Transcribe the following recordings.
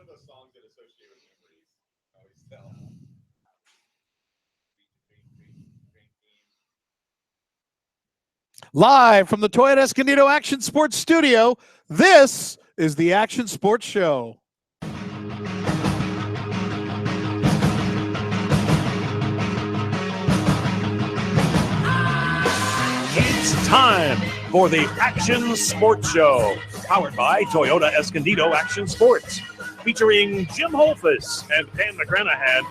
of those songs that associate with memories. I always tell. Live from the Toyota Escondido Action Sports Studio, this is the Action Sports Show. It's time for the Action Sports Show, powered by Toyota Escondido Action Sports, featuring Jim Holthus and McGranahan.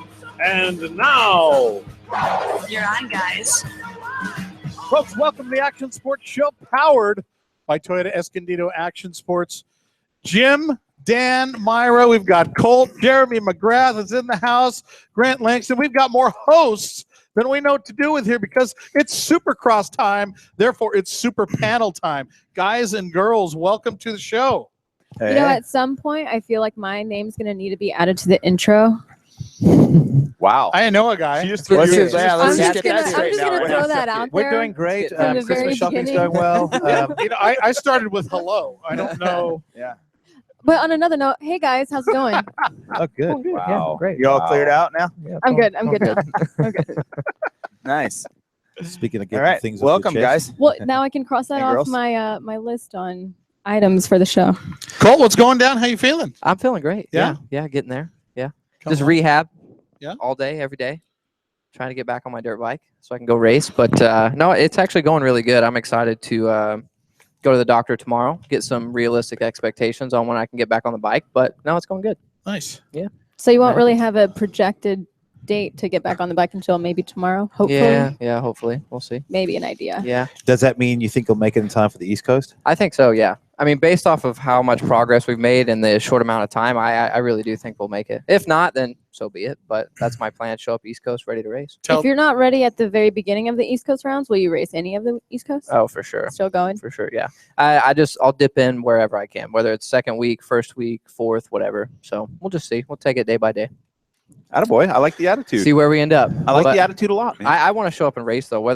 And now, you're on, guys. Folks, welcome to the Action Sports Show, powered by Toyota Escondido Action Sports. Jim, Dan, Mayra, we've got Colt, Jeremy McGrath is in the house, Grant Langston. We've got more hosts than we know what to do with here because it's Supercross time. Therefore, it's Super Panel time. Guys and girls, welcome to the show. Hey. You know, at some point, I feel like my name's going to need to be added to the intro. Wow. I know a guy. I'm just going to throw that out there. We're doing great. Christmas shopping's going well. I started with hello. I don't know. Yeah. But on another note, hey guys, how's it going? Oh, good. Oh, good. Wow. Yeah, great. You all cleared out now? Yeah, I'm good. I'm good now. I'm good. Nice. Speaking of getting things, welcome, guys. Well, now I can cross that off my my list on items for the show. Colt, what's going down? How you feeling? I'm feeling great. Yeah, getting there. Yeah, just rehab. Yeah, all day, every day. Trying to get back on my dirt bike so I can go race. But no, it's actually going really good. I'm excited to go to the doctor tomorrow, get some realistic expectations on when I can get back on the bike. But no, it's going good. Nice. Yeah. So you won't really have a projected date to get back on the bike until maybe tomorrow, hopefully. Yeah, hopefully. We'll see. Maybe an idea. Yeah. Does that mean you think you'll make it in time for the East Coast? I think so, yeah. I mean, based off of how much progress we've made in the short amount of time, I really do think we'll make it. If not, then so be it. But that's my plan, show up East Coast ready to race. If you're not ready at the very beginning of the East Coast rounds, will you race any of the East Coast? Oh, for sure. Still going? For sure, yeah. I'll dip in wherever I can, whether it's second week, first week, fourth, whatever. So we'll just see. We'll take it day by day. Attaboy. I like the attitude. See where we end up. I like the attitude a lot, man. I want to show up and race, though,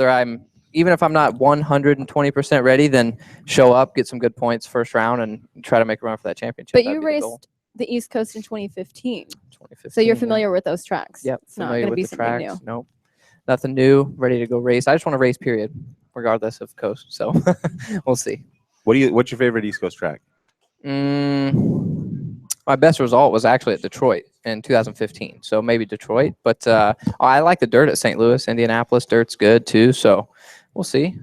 even if I'm not 120% ready, then show up, get some good points first round, and try to make a run for that championship. But you raced the East Coast in 2015. So you're familiar with those tracks. Yep. It's not going to be something new. Nope. Nothing new. Ready to go race. I just want to race, period, regardless of coast. So we'll see. What's your favorite East Coast track? My best result was actually at Detroit in 2015. So maybe Detroit. But I like the dirt at St. Louis. Indianapolis dirt's good, too. So we'll see.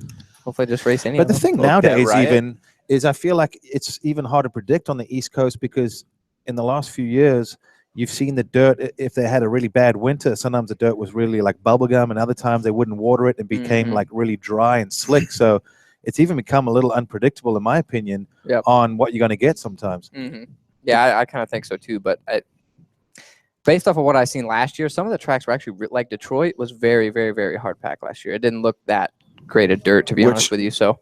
Hopefully just race any But of the them. thing nowadays even is I feel like it's even hard to predict on the East Coast because in the last few years, you've seen the dirt, if they had a really bad winter, sometimes the dirt was really like bubblegum and other times they wouldn't water it and became like really dry and slick. So it's even become a little unpredictable, in my opinion, on what you're going to get sometimes. Yeah, I kind of think so too. But based off of what I seen last year, some of the tracks were actually like Detroit was very, very, very hard pack last year. It didn't look that great of dirt, to be honest with you. So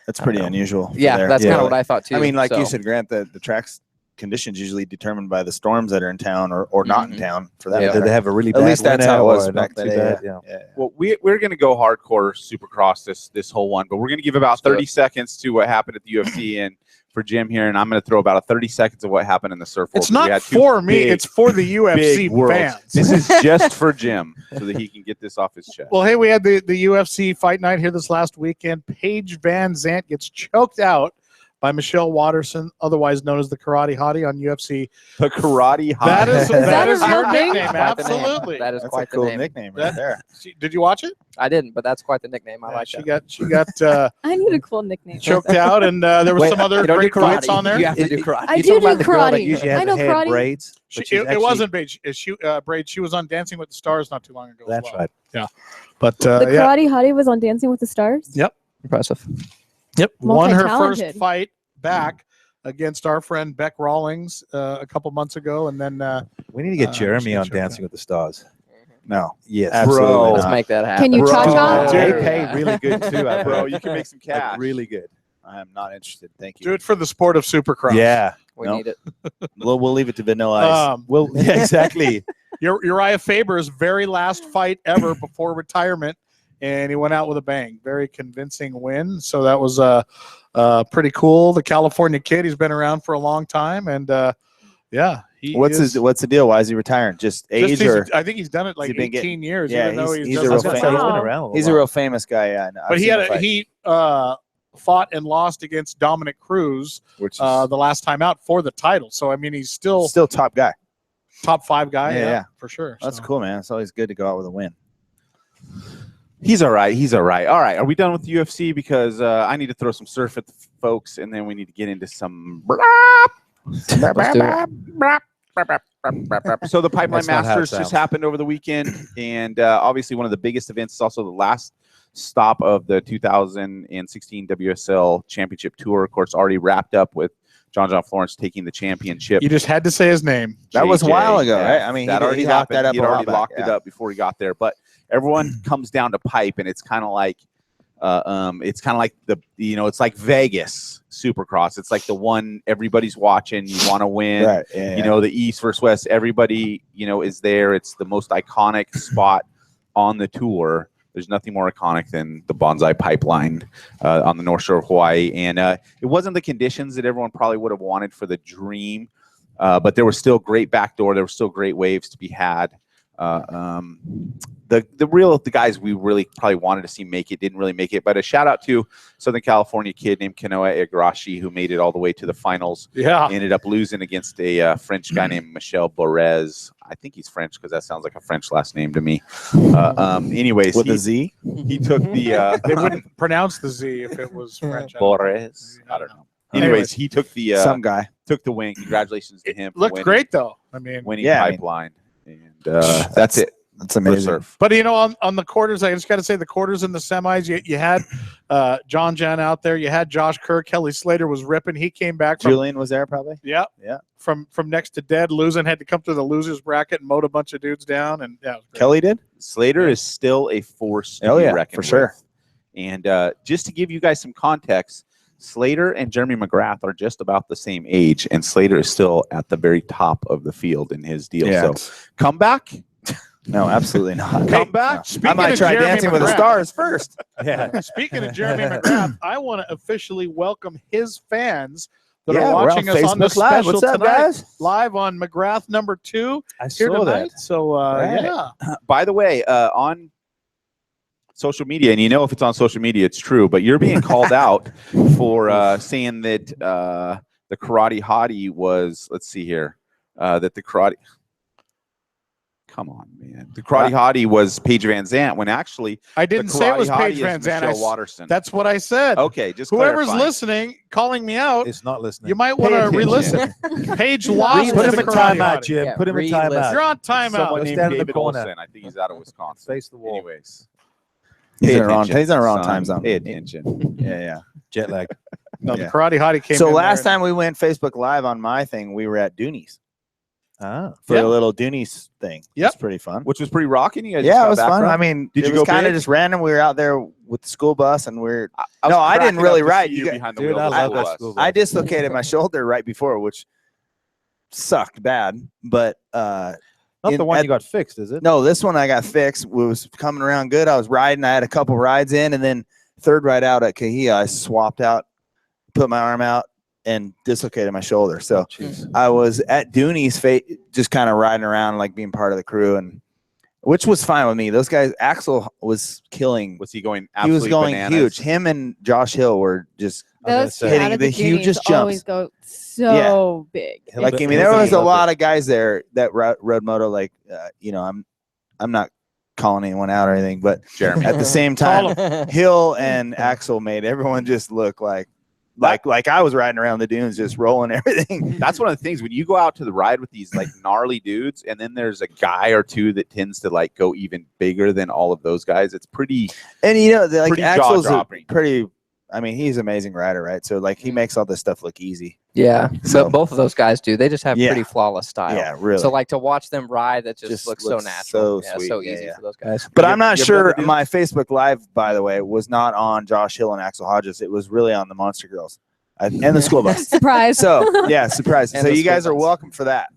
that's pretty unusual. Yeah, that's kind of what I thought too. I mean, like you said, Grant, the track's conditions usually determined by the storms that are in town or not in town. For that, Did they have a really bad at least that's how it was back then. Well, we're going to go hardcore Supercross this whole one, but we're going to give about 30 seconds to what happened at the UFC and for Jim here, and I'm going to throw about 30 seconds of what happened in the surf world. It's not for me; it's for the UFC fans. This is just for Jim, so that he can get this off his chest. Well, hey, we had the UFC fight night here this last weekend. Paige Van Zandt gets choked out by Michelle Watterson, otherwise known as the Karate Hottie on UFC. The Karate Hottie. That is her name. nickname. Absolutely. That is quite a cool the name. nickname right there. Did you watch it? I didn't, but that's quite the nickname. I like that. She got I need a cool nickname. choked out, and there was some other great fights on there. You have to do karate. I do karate. I know karate. Braids. It wasn't braids. Braids. She was on Dancing with the Stars not too long ago. That's right. Yeah, but the Karate Hottie was on Dancing with the Stars. Yep. Impressive. Yep. Won her first Multi-talented. fight back against our friend Beck Rawlings a couple months ago, and then we need to get Jeremy on Dancing with the Stars. No. Yes. Absolutely Bro. Let's make that happen. Can you cha-cha? They pay really good too, Bro, you can make some cash. Like, really good. I am not interested. Thank you. do it for the sport of Supercross. Yeah. We need it. We'll leave it to Vanilla Ice. Yeah, exactly. Uriah Faber's very last fight ever before retirement, and he went out with a bang. Very convincing win. So that was pretty cool. The California kid, he's been around for a long time, and yeah, What's the deal? Why is he retiring? Just age or? I think he's done it like 18 years. Yeah, even though he's a doesn't real sell. he's a real famous guy. Yeah, but he fought and lost against Dominic Cruz, which the last time out for the title. So I mean, he's still top guy, top 5 guy. Yeah, for sure. That's cool, man. It's always good to go out with a win. He's all right. He's all right. All right. Are we done with the UFC? Because I need to throw some surf at the folks, and then we need to get into some. So the Pipeline Masters just happened over the weekend, and obviously one of the biggest events is also the last stop of the 2016 WSL Championship Tour. Of course, already wrapped up with John Florence taking the championship. You just had to say his name. That was a while ago, right? I mean, that already locked that up. He already locked it up before he got there. But everyone comes down to pipe, and it's kind of like it's like Vegas Supercross. It's like the one everybody's watching. You want to win. Right. Yeah, you know, the East versus West. Everybody, is there. It's the most iconic spot on the tour. There's nothing more iconic than the Bonsai Pipeline on the North Shore of Hawaii. And it wasn't the conditions that everyone probably would have wanted for the dream, but there was still great backdoor. There were still great waves to be had. The guys we really probably wanted to see make it didn't really make it. But a shout out to Southern California kid named Kanoa Igarashi, who made it all the way to the finals. Yeah. He ended up losing against a French guy named Michel Borez. I think he's French because that sounds like a French last name to me. Anyways, with a Z, he took the. They wouldn't pronounce the Z if it was French. Borez. I don't know. Anyways, he took the some guy took the win. Congratulations to him. Looked great though. I mean, winning Pipeline, and that's it. That's amazing. But on the quarters, I just got to say the quarters and the semis. You had John Jan out there. You had Josh Kerr. Kelly Slater was ripping. He came back. Julian was there probably. Yeah. From next to dead, losing, had to come through the losers bracket and mowed a bunch of dudes down. And Kelly did. Slater is still a force to be reckoned for sure. with. And just to give you guys some context, Slater and Jeremy McGrath are just about the same age, and Slater is still at the very top of the field in his deal. Yeah. So come back. No, absolutely not. Come back. I might try Dancing with the Stars first. Yeah. Speaking of Jeremy McGrath, I want to officially welcome his fans that are watching us on the special What's up, tonight, guys? live on McGrath #2 I here saw tonight. that. So By the way, on social media, and if it's on social media, it's true, but you're being called out for saying that the Karate Hottie was, let's see here, that the Karate... Come on, man. The Karate Hottie was Paige Van Zandt when actually I didn't say it was Paige Van Zandt. Michelle Watterson. That's what I said. Okay, just whoever's clarifying. listening, calling me out, It's not listening. you might want to re-listen. Paige lost. Put to him the in Karate timeout, Hottie. Jim. Put him in timeout. You're on timeout. Someone Go named stand in the David corner. Olsen. I think he's out of Wisconsin. Face the wall. Anyways. He's Pay in the wrong. attention, He's in the wrong son. time zone. Pay attention. Yeah. Jet lag. No, the Karate Hottie came So in last there. time we went Facebook Live on my thing, we were at Dooney's for Yeah. a little Dooney's thing. Yep. It's pretty fun. Which was pretty rocking. You guys Yeah, just it got was back fun. from? I mean, Did it you was go kind of big? just random. We were out there with the school bus, and was I didn't cracking really up to ride. see You you got- behind the Dude, wheel I of the love school that bus. school bus. I dislocated my shoulder right before, which sucked bad. But Not the one you got fixed, is it? no, this one I got fixed. It was coming around good. I was riding. I had a couple rides in, and then third ride out at Kahia, I swapped out, put my arm out, and dislocated my shoulder. So I was at Dooney's, just kind of riding around, like being part of the crew, and which was fine with me. Those guys, Axel was killing. Was he going He absolutely was going bananas? huge. Him and Josh Hill were just Those two hitting out of the the hugest juniors always jumps. go so big. like. I mean, He'll there be was a lovely. lot of guys there that rode moto. Like, I'm not calling anyone out or anything, but Jeremy. at the same time, Hill and Axel made everyone just look like I was riding around the dunes, just rolling everything. That's one of the things when you go out to the ride with these like gnarly dudes, and then there's a guy or two that tends to like go even bigger than all of those guys. It's pretty. And like Pretty Axel's a jaw-dropping. pretty. I mean, he's an amazing rider, right? So like he makes all this stuff look easy. Yeah, So- so both of those guys do. They just have Yeah. pretty flawless style. Yeah, really. So like to watch them ride, that just looks so looks natural. so Yeah, sweet. so Yeah, easy yeah. for those guys. But You I'm not have sure. other dudes? My Facebook Live, by the way, was not on Josh Hill and Axel Hodges. It was really on the Monster Girls and the school bus. Surprise. So yeah, surprise. And So the you guys school are bus. welcome for that.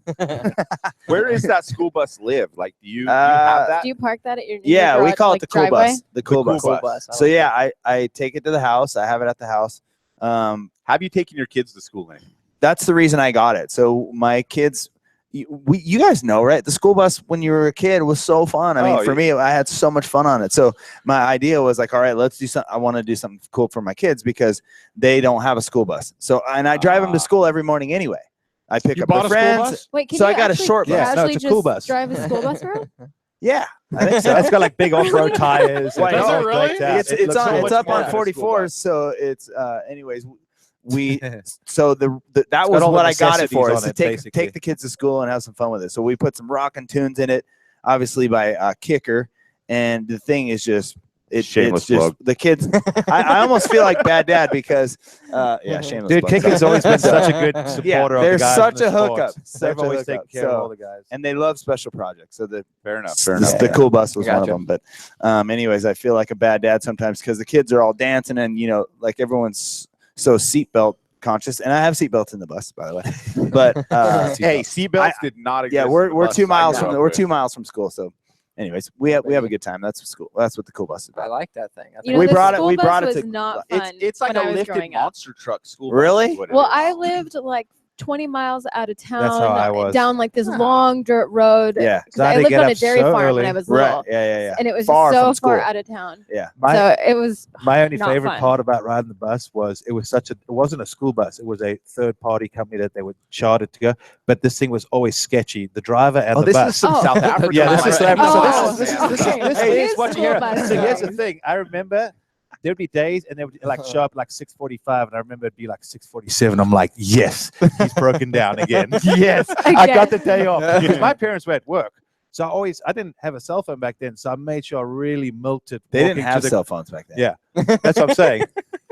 Where is that school bus live? Like, do you have that? Do you park that at your Yeah, we garage, call like, it the cool driveway? bus. The cool bus. Cool bus. So yeah, I take it to the house. I have it at the house. Have you taken your kids to school? Nate? That's the reason I got it. So my kids, you guys know, right? The school bus when you were a kid was so fun. I mean, for me, I had so much fun on it. So my idea was like, all right, let's do something. I want to do something cool for my kids because they don't have a school bus. So, and I drive them to school every morning anyway. I pick up their friends. Wait, can so you I got a short bus. Yeah, no, it's a cool bus. Drive a school bus around? Yeah, I think so. It's got like big off-road tires. Why Does not? it really? It's up on 44, so it's anyways. So that was what I got it for, is to take the kids to school and have some fun with it. So we put some rockin' tunes in it, obviously by Kicker, and the thing is just it's just the kids. I almost feel like bad dad because shameless. Dude, plug. Kicker's always been such a good supporter. They're of the guys such in a the hookup. sports. They've always taken care of all the guys, and they love special projects. So fair enough. The cool bus was one of them. But anyways, I feel like a bad dad sometimes because the kids are all dancing and like everyone's so seatbelt conscious, and I have seatbelts in the bus, by the way. But hey, seatbelts did not exist. Yeah, we're 2 miles from 2 miles from school. So, anyways, we have a good time. That's school. That's what the cool bus is about. I like that thing. We brought it. We brought it was to. not fun It's like when a I was lifted growing up. monster truck school. Bus Really? is what it Well, is. I lived like 20 miles out of town. That's how I was. Down like this long dirt road. Yeah. 'Cause I lived on a dairy farm when I was little. Right. Yeah. And it was Far so from far school. out of town. Yeah. So it was My only not favorite fun. part about riding the bus was it wasn't a school bus. It was a third-party company that they were chartered to go. But this thing was always sketchy. The driver and the this bus. is some South Africa. Yeah, this is South Africa. Oh, So this okay. is It is what you school hear. bus So here's the driving. thing. I remember there'd be days and they would like show up like 6:45, and I remember it'd be like 6:47. I'm like, yes, he's broken down again. Yes, I got the day off because my parents were at work. So I didn't have a cell phone back then, so I made sure I really milked it. They didn't walking have to the- cell phones back then. Yeah, that's what I'm saying.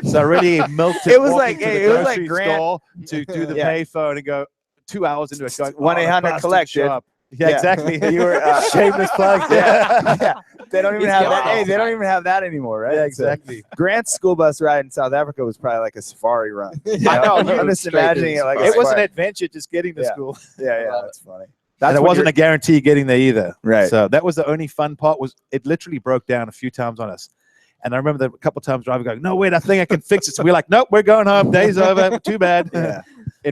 So I really milked it. It was walking like- to the it was like grocery Grant- store to do the Yeah. payphone and go 2 hours into it. Going, 1-800 collect, dude. Yeah, exactly. You were shameless plug. yeah. They don't even He's have gone. that. Hey, they don't even have that anymore, right? Yeah, exactly. So, Grant's school bus ride in South Africa was probably like a safari run. I know. I'm just imagining it like a It was an safari. adventure just getting to Yeah. school. Yeah, that's funny. And it when wasn't a guarantee getting there either. Right. So that was the only fun part. Was it literally broke down a few times on us. And I remember that a couple times driving going, no, wait, I think I can fix it. So we're like, nope, we're going home. Day's over. Too bad. Yeah.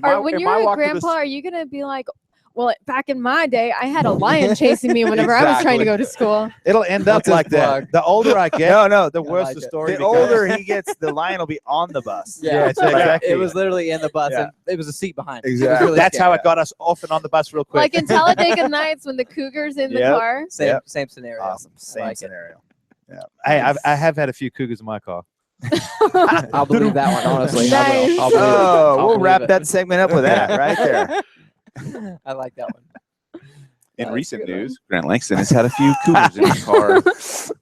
Or when you're a grandpa, are you going to be like, well, back in my day, I had a lion chasing me whenever I was trying to go to school. It'll end up like that. The older I get, the worse like the it. story The becomes. older he gets, the lion will be on the bus. Yeah, exactly. It was literally in the bus, Yeah. and it was a seat behind. Exactly. It was really That's how scary. it got us off and on the bus real quick. Like in Talladega Nights when the cougar's in the Yep. car. Same scenario. Awesome. Same like it. scenario. Hey, I have had a few cougars in my car. I'll believe that one, honestly. Nice. I'll believe it. Oh, I'll we'll believe wrap it. that segment up with that right there. I like that one. In That's recent a good one. news, Grant Langston has had a few cougars in his car.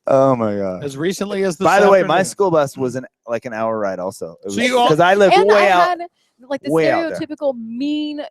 Oh my god. As recently as By the way, my afternoon. school bus was like an hour ride also. So you all- Because I live And I way out. had like the way out there. stereotypical mean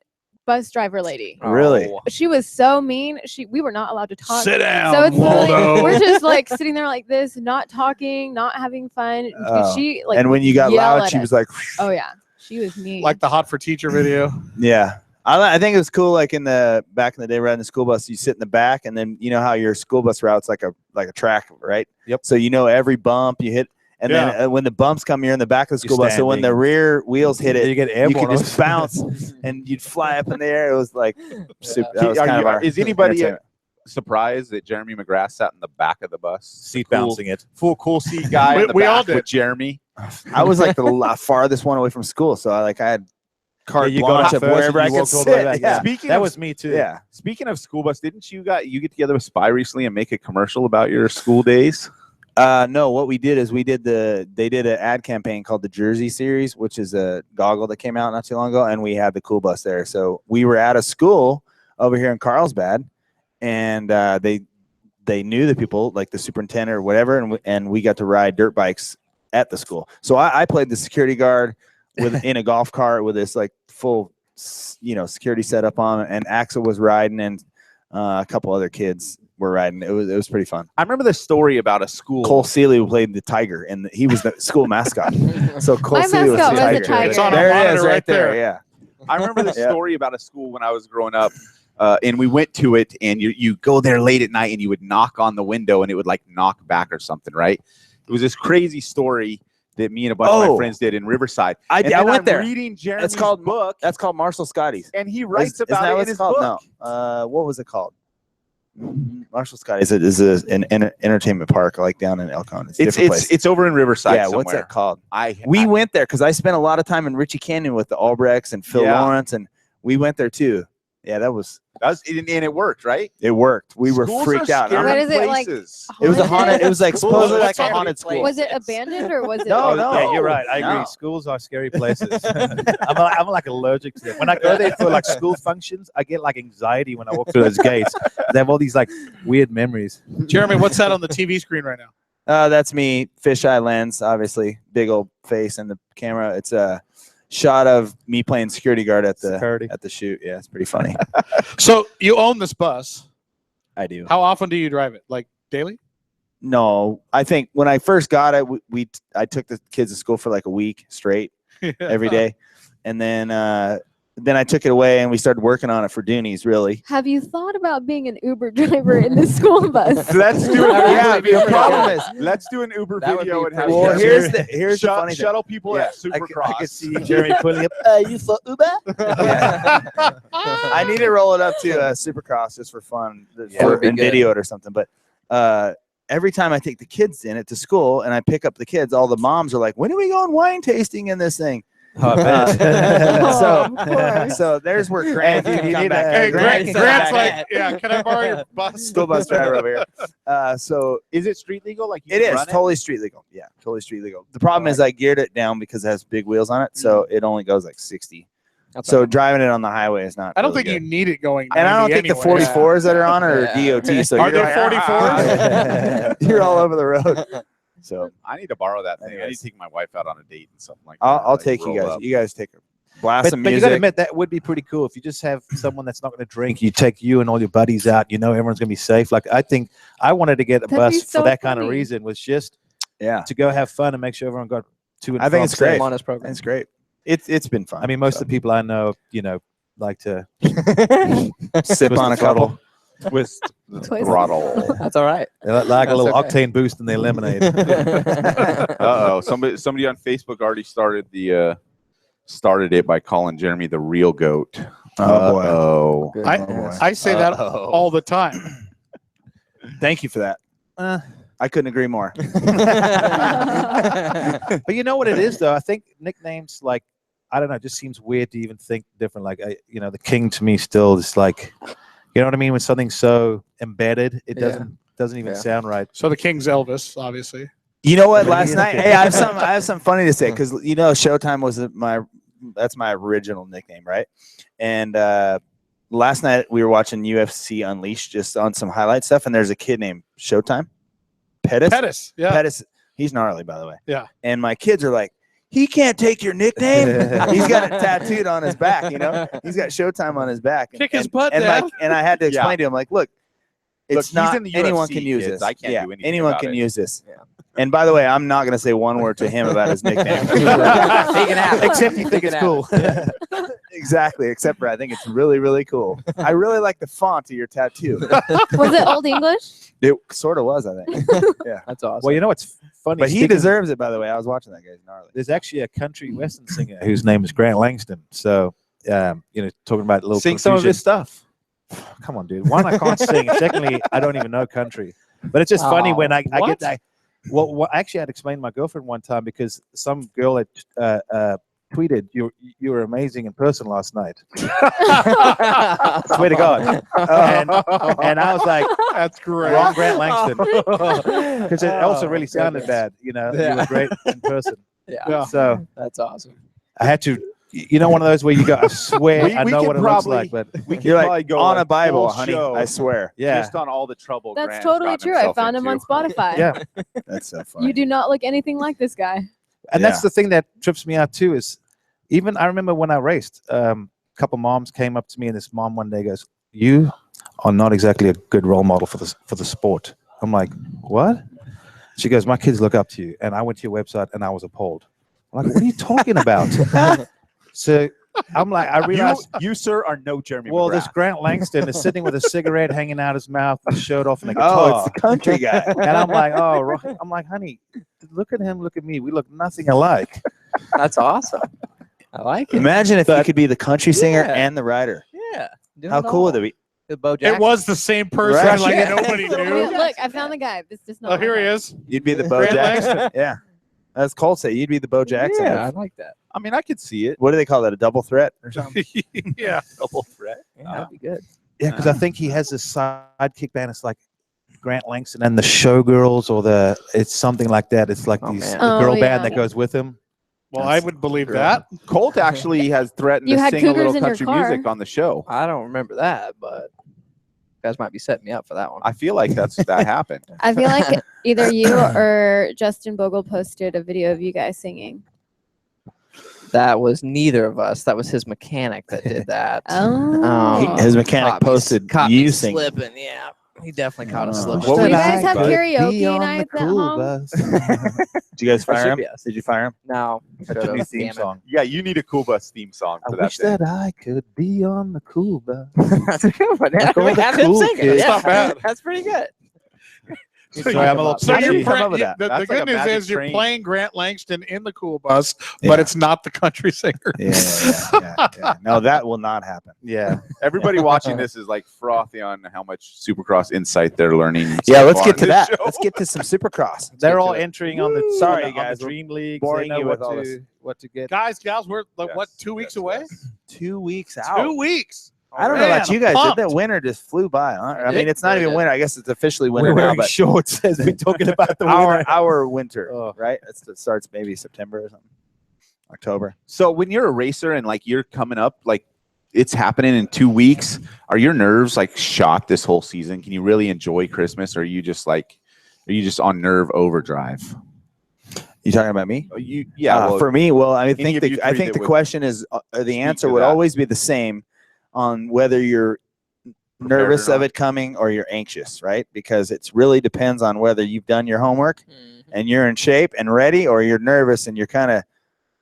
bus driver lady. Really? Oh. She was so mean. We were not allowed to talk. Sit down, So it's literally, Waldo. we're just like sitting there like this, not talking, not having fun. Oh. She like And when you got yell loud, at she us. was like, Oh yeah, she was mean. like the Hot for Teacher video. yeah. I think it was cool. Like back in the day, riding the school bus, you sit in the back, and then you know how your school bus route's like a track, right? Yep. So you know every bump you hit, and then when the bumps come, you're in the back of the school bus. So when the rear wheels hit it, you get you airborne. could just bounce, and you'd fly up in the air. It was like super. That was kind of our Is anybody entertainment. surprised that Jeremy McGrath sat in the back of the bus? seat Cool- bouncing it. Full cool seat guy We- in the we all back did. with Jeremy. I was like the farthest one away from school, so I had carte you blanche got of first wherever and I you could walked all the way sit. back, Yeah. Speaking That of, was me too. Yeah. speaking of school bus, didn't you get together with Spy recently and make a commercial about your school days? No, what we did is they did an ad campaign called the Jersey Series, which is a goggle that came out not too long ago, and we had the cool bus there. So we were at a school over here in Carlsbad, and they knew the people, like the superintendent or whatever, and we got to ride dirt bikes at the school. So I played the security guard in a golf cart with this like full, security setup on, and Axel was riding, and a couple other kids were riding. It was pretty fun. I remember the story about a school. Cole Seeley played the tiger, and he was the school mascot. So Cole My Seeley was mascot the was a tiger. tiger. It's on our There it monitor is, right right there. there. Yeah. I remember the Yeah. story about a school when I was growing up, and we went to it, and you go there late at night, and you would knock on the window, and it would like knock back or something, right? It was this crazy story that me and a bunch of my friends did in Riverside. I went there. Reading Jeremy's That's called book. That's called Marshall Scotty's. And he writes about it in his book. No. What was it called? Marshall Scotty's is an entertainment park like down in Elkhorn. It's over in Riverside. Yeah, somewhere. what's that called? We went there because I spent a lot of time in Ritchie Canyon with the Albrechts and Phil Lawrence, and we went there too. Yeah, that was and it worked, right? It worked. We were freaked out. What is it like? It was a haunted. It was like supposedly like a haunted school. Was it abandoned or was it? No. Yeah, you're right. I agree. Schools are scary places. I'm like allergic to them. When I go there for like school functions, I get like anxiety when I walk through those gates. They have all these like weird memories. Jeremy, what's that on the TV screen right now? That's me, fisheye lens, obviously, big old face in the camera. It's a shot of me playing security guard at the shoot. Yeah, it's pretty funny. So you own this bus. I do. How often do you drive it? Like daily? No, I think when I first got it, I took the kids to school for like a week straight every day, and then I took it away and we started working on it for Doonies. Really. Have you thought about being an Uber driver in the school bus? Let's do it. The problem is, let's do an Uber video and have. Well, here's the funny thing. Shuttle people at Supercross. I could see Jeremy pulling up. You for Uber? I need to roll it up to Supercross just for fun, and video it or something. But every time I take the kids in it to school and I pick up the kids, all the moms are like, "When are we going wine tasting in this thing?" So there's where Grant. Grant's like, yeah, can I borrow your bus? School bus driver over here. So is it street legal? Like it is totally street legal. Yeah, totally street legal. The problem is I geared it down because it has big wheels on it, so it only goes like 60. So driving it on the highway is not. I don't think you need it going. And I don't think the 44s that are on it are DOT. So are there 44s? You're all over the road. So I need to borrow that thing. I need to take my wife out on a date and something like that. I'll take you guys. You guys take a blast some music. But you got to admit that would be pretty cool if you just have someone that's not going to drink. You take you and all your buddies out. You know everyone's going to be safe. Like I think I wanted to get a bus for that kind of reason. Was just to go have fun and make sure everyone got to and I think it's great. On this program. It's great. It's been fun. I mean, most of the people I know, like to sip on a couple. Twist throttle. That's all right. They like a little octane boost in their lemonade. Somebody on Facebook already started it by calling Jeremy the real goat. Oh boy. I say that all the time. Thank you for that. I couldn't agree more. But you know what it is though? I think nicknames like I don't know, it just seems weird to even think different. Like the King to me still is like. You know what I mean? When something's so embedded, it doesn't even sound right. So the King's Elvis, obviously. You know what? Last night, hey, I have some funny to say because Showtime was that's my original nickname, right? And last night we were watching UFC Unleashed just on some highlight stuff, and there's a kid named Showtime, Pettis. Yeah. Pettis. He's gnarly, by the way. Yeah. And my kids are like, he can't take your nickname. He's got it tattooed on his back, He's got Showtime on his back. Kick his butt, Dad. And I had to explain to him, like, look, it's not in the anyone UFC, can use kids. this. I can't do anything anyone about can it. use this. Yeah. And by the way, I'm not going to say one word to him about his nickname. He can have it. Except you think it's cool. Exactly. Except for I think it's really, really cool. I really like the font of your tattoo. Was it Old English? It sort of was, I think. Yeah. That's awesome. Well, you know what's funny? But he deserves it, by the way. I was watching that guy. He's gnarly. There's actually a country western singer whose name is Grant Langston. So, talking about a little Sing some of his stuff. Come on, dude. One, I can't sing. Secondly, I don't even know country. But it's just funny when I get that. Well, actually, I'd explained to my girlfriend one time because some girl had tweeted, you were amazing in person last night. Swear to God. And I was like, that's great. Wrong Grant Langston. Because it also really sounded bad. You were great in person. Yeah. So that's awesome. I had to, one of those where you go, I swear I know what it looks like. But we can probably go on a Bible, honey. Show, I swear. Yeah. Just on all the trouble. That's Grant's totally gotten true. I himself found him on into. Spotify. Yeah. That's so funny. You do not look anything like this guy. And that's the thing that trips me out too is even I remember when I raced, a couple moms came up to me and this mom one day goes, "You are not exactly a good role model for the sport." I'm like, "What?" She goes, "My kids look up to you." And I went to your website and I was appalled. I'm like, "What are you talking about?" So I'm like, I realized. You, sir, are no Jeremy Well, McGrath. this Grant Langston is sitting with a cigarette hanging out his mouth, with his shirt off, and a Oh, guitar. it's the country guy. And I'm like, I'm like, honey, look at him, look at me. We look nothing alike. That's awesome. I like it. Imagine if you could be the country singer Yeah. and the writer. Yeah. doing How it cool all. would it be? With Bo It Jackson. was the same person. Right. Like Yeah. nobody knew. Look, I found the guy. This does not. Oh, here he look is. You'd be the Bo Grant Jackson. Langston. Yeah. As Colt said, you'd be the Bo Jackson. Yeah, I like that. I mean, I could see it. What do they call that? A double threat or something? Yeah. Double threat. Yeah, that'd be good. Yeah, because I think he has this sidekick band. It's like Grant Langston and the Showgirls, it's something like that. It's like Oh, these man. the girl Oh, band yeah. that goes with him. Well, I would believe that. Colt actually has threatened You to had sing a little cougars in your country car. music on the show. I don't remember that, but you guys might be setting me up for that one. I feel like that happened. I feel like either you or Justin Bogle posted a video of you guys singing. That was neither of us. That was his mechanic that did that. Oh. His mechanic Caught me- posted caught you me singing. slipping. Yeah, he definitely caught us slipping. So you would guys have But karaoke be on the nights at cool home? bus. Did you guys Or fire should him? be us. Did you fire him? No. That's a new theme song. Yeah, you need a Cool Bus theme song I for that wish thing. that I could be on the cool bus. That's a good one. Yeah, Go we with the have him cool singing. kids. Yeah, That's not bad. That's pretty good. Sorry, I'm a little So How did you're you come pra- up with you- that? the That's like good a news magic is you're train. playing Grant Langston in the cool bus, Yeah. but it's not the country singer. Yeah. No, that will not happen. Yeah. Everybody watching this is like frothy on how much Supercross insight they're learning. Yeah, so let's far get in to this that. show. Let's get to some Supercross. They're all entering on the Sorry, on the guys, we're Dream League. boring They know you with what all to this. what to get. Guys, gals, we're like, what, Yes, 2 weeks yes, away? yes. 2 weeks out. 2 weeks. I don't know about Man, you guys. pumped. That winter just flew by. Huh? I mean, it's not Really even did. winter. I guess it's officially winter We're now, wearing but shorts as we're talking about the winter. our winter, Oh. right? It starts maybe September or something. October. So when you're a racer and like you're coming up, like it's happening in 2 weeks, are your nerves like shot this whole season? Can you really enjoy Christmas? Or are you just on nerve overdrive? You talking about me? Well, for me, well, I any think of you I three think that the would question is the speak answer to would that. always be the same on whether you're Prepared nervous or of not. it coming or you're anxious, right? Because it really depends on whether you've done your homework and you're in shape and ready, or you're nervous and you're kind of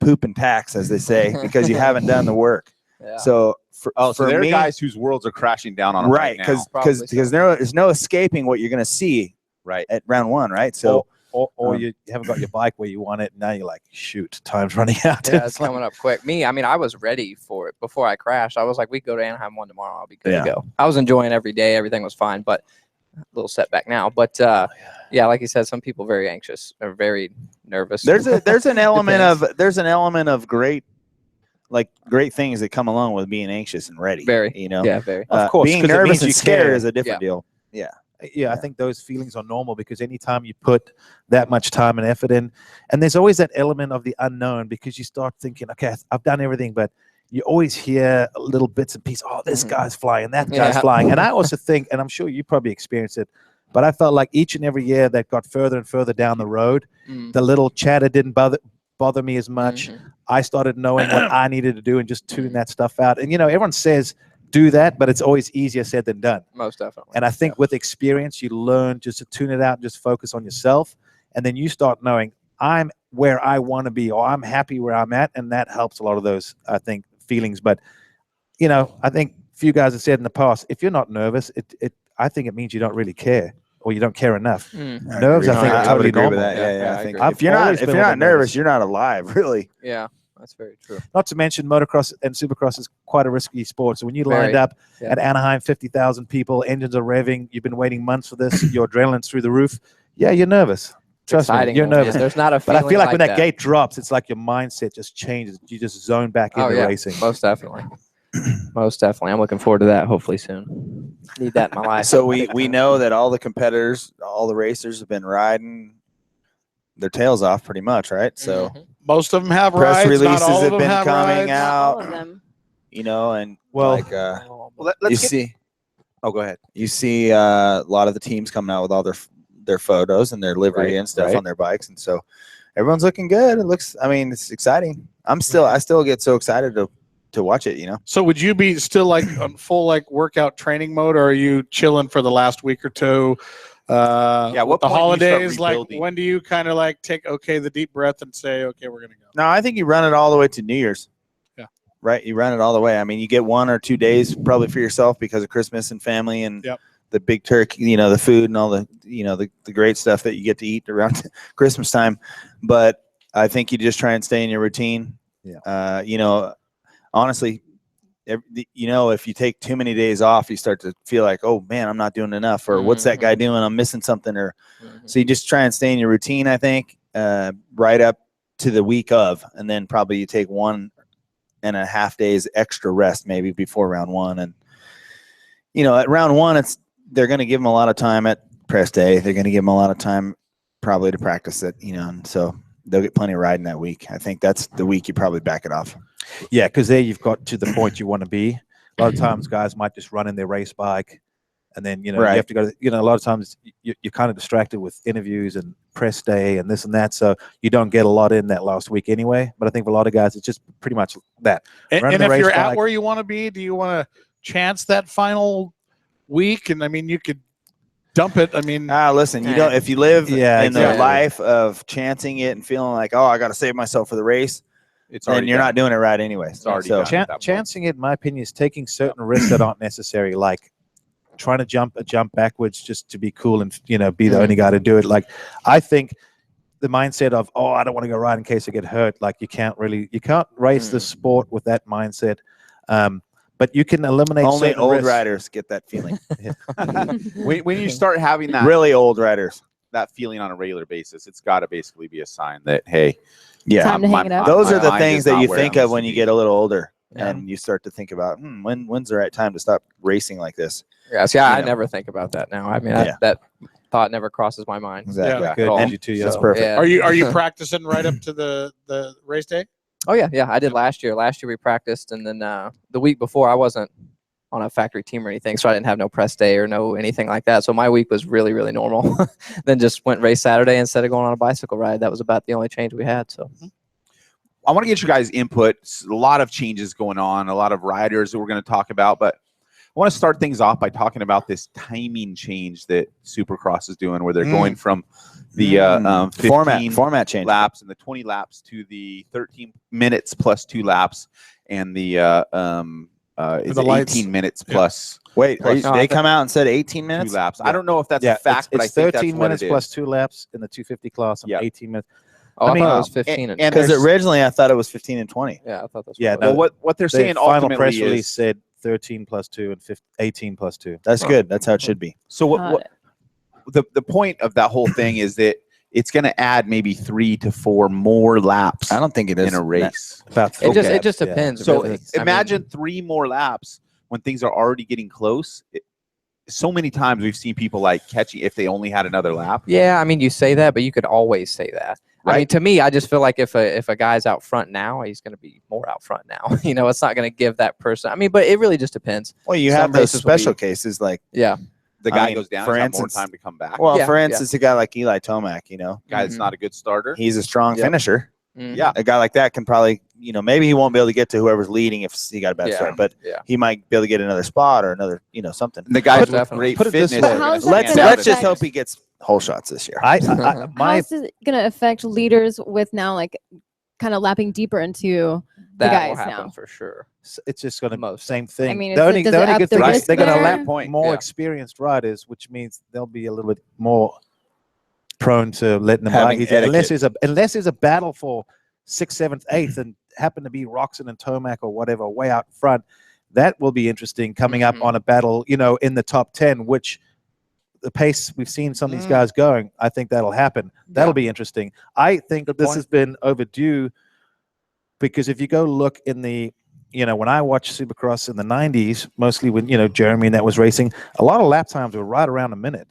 pooping tacks, as they say, because you haven't done the work. Yeah. So so for there are me, guys whose worlds are crashing down on them right? now. Probably Because so. there's no escaping what you're going to see Right. at round one, right? So or you haven't got your bike where you want it. Now you're like, shoot, time's running out. Yeah, it's coming up quick. I mean, I was ready for it before I crashed. I was like, we go to Anaheim 1 tomorrow. I'll be good Yeah. to go. I was enjoying every day. Everything was fine, but a little setback now. But yeah, like you said, some people very anxious or very nervous. there's an element Depends. of great things that come along with being anxious and ready. Very. you know. Yeah, very. Of course, being 'cause it nervous means and you scared care. is a different Yeah. deal. Yeah, I think those feelings are normal because anytime you put that much time and effort in, and there's always that element of the unknown because you start thinking, okay, I've done everything, but you always hear little bits and pieces. Oh, this guy's flying, that guy's Yeah. flying. And I also think, and I'm sure you probably experienced it, but I felt like each and every year that got further and further down the road, the little chatter didn't bother me as much. I started knowing what I needed to do and just tune that stuff out. And, everyone says, do that, but it's always easier said than done. Most definitely. And I think with experience, you learn just to tune it out and just focus on yourself. And then you start knowing I'm where I want to be, or I'm happy where I'm at. And that helps a lot of those, I think, feelings. But, I think a few guys have said in the past, if you're not nervous, I think it means you don't really care or you don't care enough. Nerves, I think, are I would totally agree normal. with that. Yeah, Yeah, I I think agree. if you're not always been a little nervous, nervous. you're not alive, really. Yeah, that's very true. Not to mention motocross and supercross is quite a risky sport. So when you Very, lined up yeah. at Anaheim, 50,000 people, engines are revving, you've been waiting months for this, your adrenaline's through the roof. Yeah, you're nervous. Trust me, Exciting, you're man. nervous. There's not a But I feeling feel like when that that gate drops, it's like your mindset just changes. You just zone back into racing. Most definitely. Most definitely. I'm looking forward to that hopefully soon. Need that in my life. So we know that all the competitors, all the racers have been riding their tails off pretty much, right? So Most of them have press rides. releases not all have of them been have coming rides. All of out, them. and Well, like Let's you get, see, oh, go ahead. you see a lot of the teams coming out with all their photos and their livery Right, and stuff right. on their bikes, and so everyone's looking good. It looks, it's exciting. I still get so excited to watch it. So would you be still like on full workout training mode, or are you chilling for the last week or two? What with the point do you start holidays, rebuilding? when do you kind of take the deep breath and say, okay, we're gonna go? No, I think you run it all the way to New Year's. Yeah. right? You run it all the way. I mean, you get 1 or 2 days probably for yourself because of Christmas and family and the big turkey, the food and all the, the great stuff that you get to eat around Christmas time. But I think you just try and stay in your routine. Yeah. Honestly, if you take too many days off, you start to feel like, oh man, I'm not doing enough, or what's that guy doing? I'm missing something. Or so you just try and stay in your routine, I think, right up to the week of, and then probably you take 1.5 days extra rest maybe before round one. And at round one, they're going to give them a lot of time at press day. They're going to give them a lot of time probably to practice it, and so they'll get plenty of riding that week. I think that's the week you probably back it off. Yeah, because there you've got to the point you want to be. A lot of times guys might just run in their race bike, and then, you have to go to, a lot of times you're kind of distracted with interviews and press day and this and that. So you don't get a lot in that last week anyway. But I think for a lot of guys, it's just pretty much that. And if you're at where you want to be, do you want to chance that final week? And I mean, you could dump it. I mean, listen, you don't, if you live in the life of chancing it and feeling like, oh, I got to save myself for the race, then you're not doing it right anyway. It's already chancing it, in my opinion, is taking certain risks that aren't necessary, like trying to jump backwards just to be cool and be the only guy to do it. Like, I think the mindset of, oh, I don't want to go ride in case I get hurt, like you can't race the sport with that mindset. But you can eliminate only old risks. riders get that feeling. When you start having that really old riders, that feeling on a regular basis, it's got to basically be a sign that, hey, those are the things that you think of when you get a little older, and you start to think about when's the right time to stop racing like this. I never think about that now. I mean, that thought never crosses my mind. Exactly. Good. And You too, that's perfect. Are you practicing right up to the race day? Oh yeah, I did last year. Last year we practiced, and then the week before I wasn't on a factory team or anything, so I didn't have no press day or no anything like that. So my week was really, really normal. Then just went race Saturday instead of going on a bicycle ride. That was about the only change we had. So I want to get your guys' input. A lot of changes going on, a lot of riders that we're going to talk about, but I want to start things off by talking about this timing change that Supercross is doing, where they're going from the 15 format change laps and the 20 laps to the 13 minutes plus 2 laps and the 18 minutes plus. Wait, they come out and said 18 minutes? 2 laps. I don't know if that's a fact, but I think that's 13 what minutes it is. plus 2 laps in the 250 class and 18 minutes. I thought it was 15. And because originally I thought it was 15 and 20. Yeah, I thought that's what they're saying final ultimately press is release said 13 plus 2 and 18 plus 2. That's good. That's how it should be. So what the point of that whole thing is that it's going to add maybe 3 to 4 more laps. I don't think it is in a race. It just depends. So really. imagine 3 more laps when things are already getting close. So many times we've seen people like catching if they only had another lap. Yeah, I mean, you say that, but you could always say that. Right. I mean, to me, I just feel like if a guy's out front now, he's going to be more out front now. It's not going to give that person. I mean, but it really just depends. Well, you have those special cases like the guy goes down, for instance, more time to come back. Well, for instance, a guy like Eli Tomac, guy that's not a good starter. He's a strong finisher. Yeah, a guy like that can probably, maybe he won't be able to get to whoever's leading if he got a bad start, but he might be able to get another spot or another, something. And the guys with great fitness. Let's just hope he gets whole shots this year. How is it going to affect leaders with now, like, kind of lapping deeper into the guys now? For sure. It's just going to be the same thing. I mean, the only good thing is they're going to lap more experienced riders, which means they'll be a little bit more prone to letting them ride easy. Unless there's a battle for 6th, 7th, 8th, and happen to be Roxon and Tomac or whatever way out front. That will be interesting coming up on a battle, in the top 10, which the pace we've seen some of these guys going, I think that'll happen. That'll be interesting. I think this has been overdue because if you go look in the, when I watched Supercross in the 90s, mostly when, Jeremy and that was racing, a lot of lap times were right around a minute.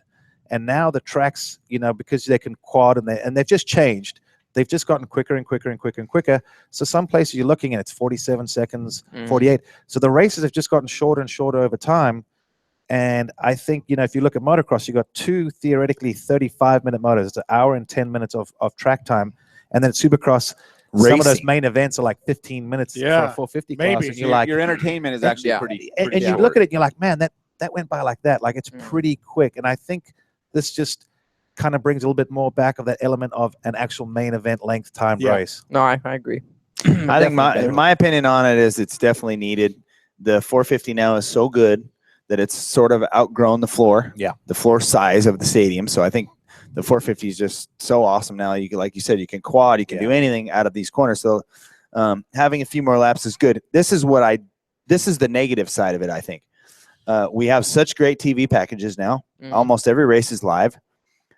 And now the tracks, because they can quad and they've just changed. They've just gotten quicker and quicker and quicker and quicker. So some places you're looking at, it's 47 seconds, 48. So the races have just gotten shorter and shorter over time. And I think, if you look at motocross, you've got 2 theoretically 35-minute motors. It's an hour and 10 minutes of track time. And then at Supercross, some of those main events are like 15 minutes for a 450 class. Maybe. And you're like, your entertainment is actually pretty and you look at it and you're like, man, that went by like that. Like, it's pretty quick. And I think this just kind of brings a little bit more back of that element of an actual main event length time race. No, I agree. I think my opinion on it is it's definitely needed. The 450 now is so good that it's sort of outgrown the floor. Yeah. The floor size of the stadium. So I think the 450 is just so awesome now. You can, like you said, you can quad, you can do anything out of these corners. So having a few more laps is good. This is the negative side of it, I think. We have such great TV packages now. Almost every race is live.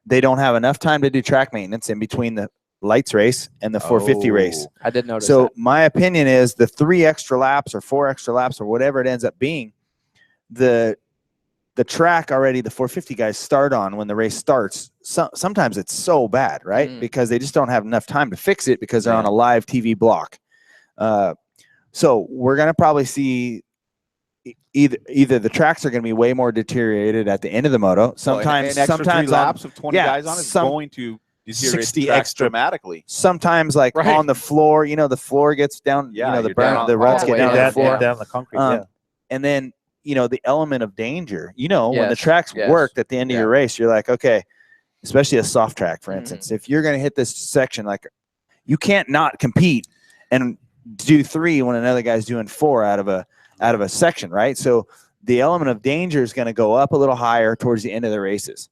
They don't have enough time to do track maintenance in between the lights race and the 450 race. I did notice So that. my opinion is the 3 extra laps or 4 extra laps or whatever it ends up being, the track already the 450 guys start on when the race starts. Sometimes it's so bad, right? Because they just don't have enough time to fix it because they're on a live TV block. So we're going to probably see either the tracks are going to be way more deteriorated at the end of the moto. Sometimes, an extra 3 laps of 20 guys on is some, going to deteriorate 60 the tracks extra dramatically. Sometimes, like on the floor, the floor gets down. The ruts get down to the floor, down the concrete. and then the element of danger. When the tracks worked at the end of your race, you're like, okay, especially a soft track, for instance, if you're going to hit this section, like you can't not compete and do 3 when another guy's doing 4 out of a section, right? So the element of danger is going to go up a little higher towards the end of the races,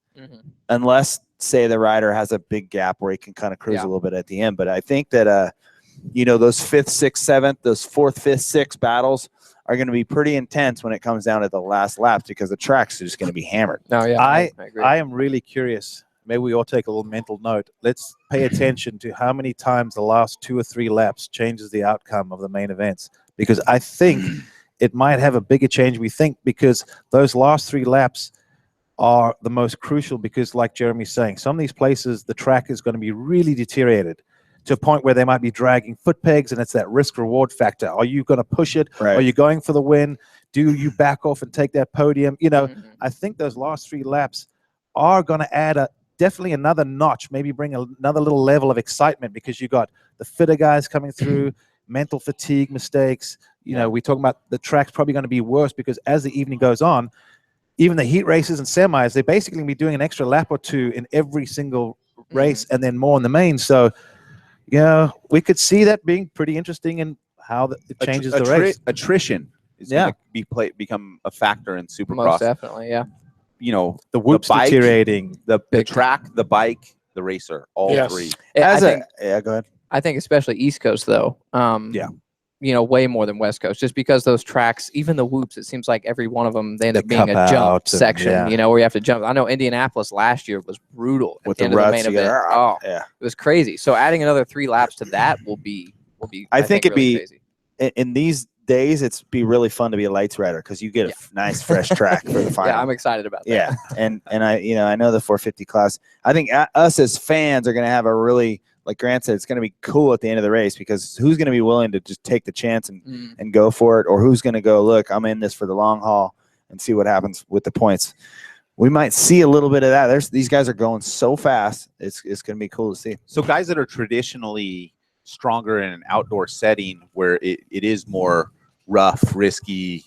unless, say, the rider has a big gap where he can kind of cruise a little bit at the end. But I think that those 5th, 6th, 7th, those 4th, 5th, 6th battles are going to be pretty intense when it comes down to the last laps because the tracks are just going to be hammered. I agree. I am really curious. Maybe we all take a little mental note. Let's pay attention to how many times the last 2 or 3 laps changes the outcome of the main events, because I think it might have a bigger change we think, because those last 3 laps are the most crucial, because like Jeremy's saying, some of these places the track is going to be really deteriorated to a point where they might be dragging foot pegs, and it's that risk reward factor. Are you going to push it? Right. Are you going for the win? Do you back off and take that podium? I think those last 3 laps are going to add definitely another notch, maybe bring another little level of excitement, because you got the fitter guys coming through, mental fatigue mistakes. We're talking about the track's probably going to be worse, because as the evening goes on, even the heat races and semis, they're basically going to be doing an extra lap or 2 in every single race, and then more in the main. So, we could see that being pretty interesting in how it changes the race. Attrition is going to become a factor in Supercross. Most definitely, the whoops, the bike, deteriorating, the track, the bike, the racer, all 3. Go ahead. I think especially East Coast, though. Way more than West Coast, just because those tracks, even the whoops, it seems like every one of them, they end up being a jump section, where you have to jump. I know Indianapolis last year was brutal with the the ruts, main event. It was crazy. So adding another 3 laps to that will be. I think it'd really be crazy. In these days, it's be really fun to be a lights rider, because you get a nice fresh track for the final. Yeah, I'm excited about that. Yeah, and I know the 450 class. I think us as fans are going to have a really, like Grant said, it's going to be cool at the end of the race, because who's going to be willing to just take the chance and go for it, or who's going to go, look, I'm in this for the long haul and see what happens with the points. We might see a little bit of that. These guys are going so fast. It's going to be cool to see. So guys that are traditionally stronger in an outdoor setting where it is more rough, risky,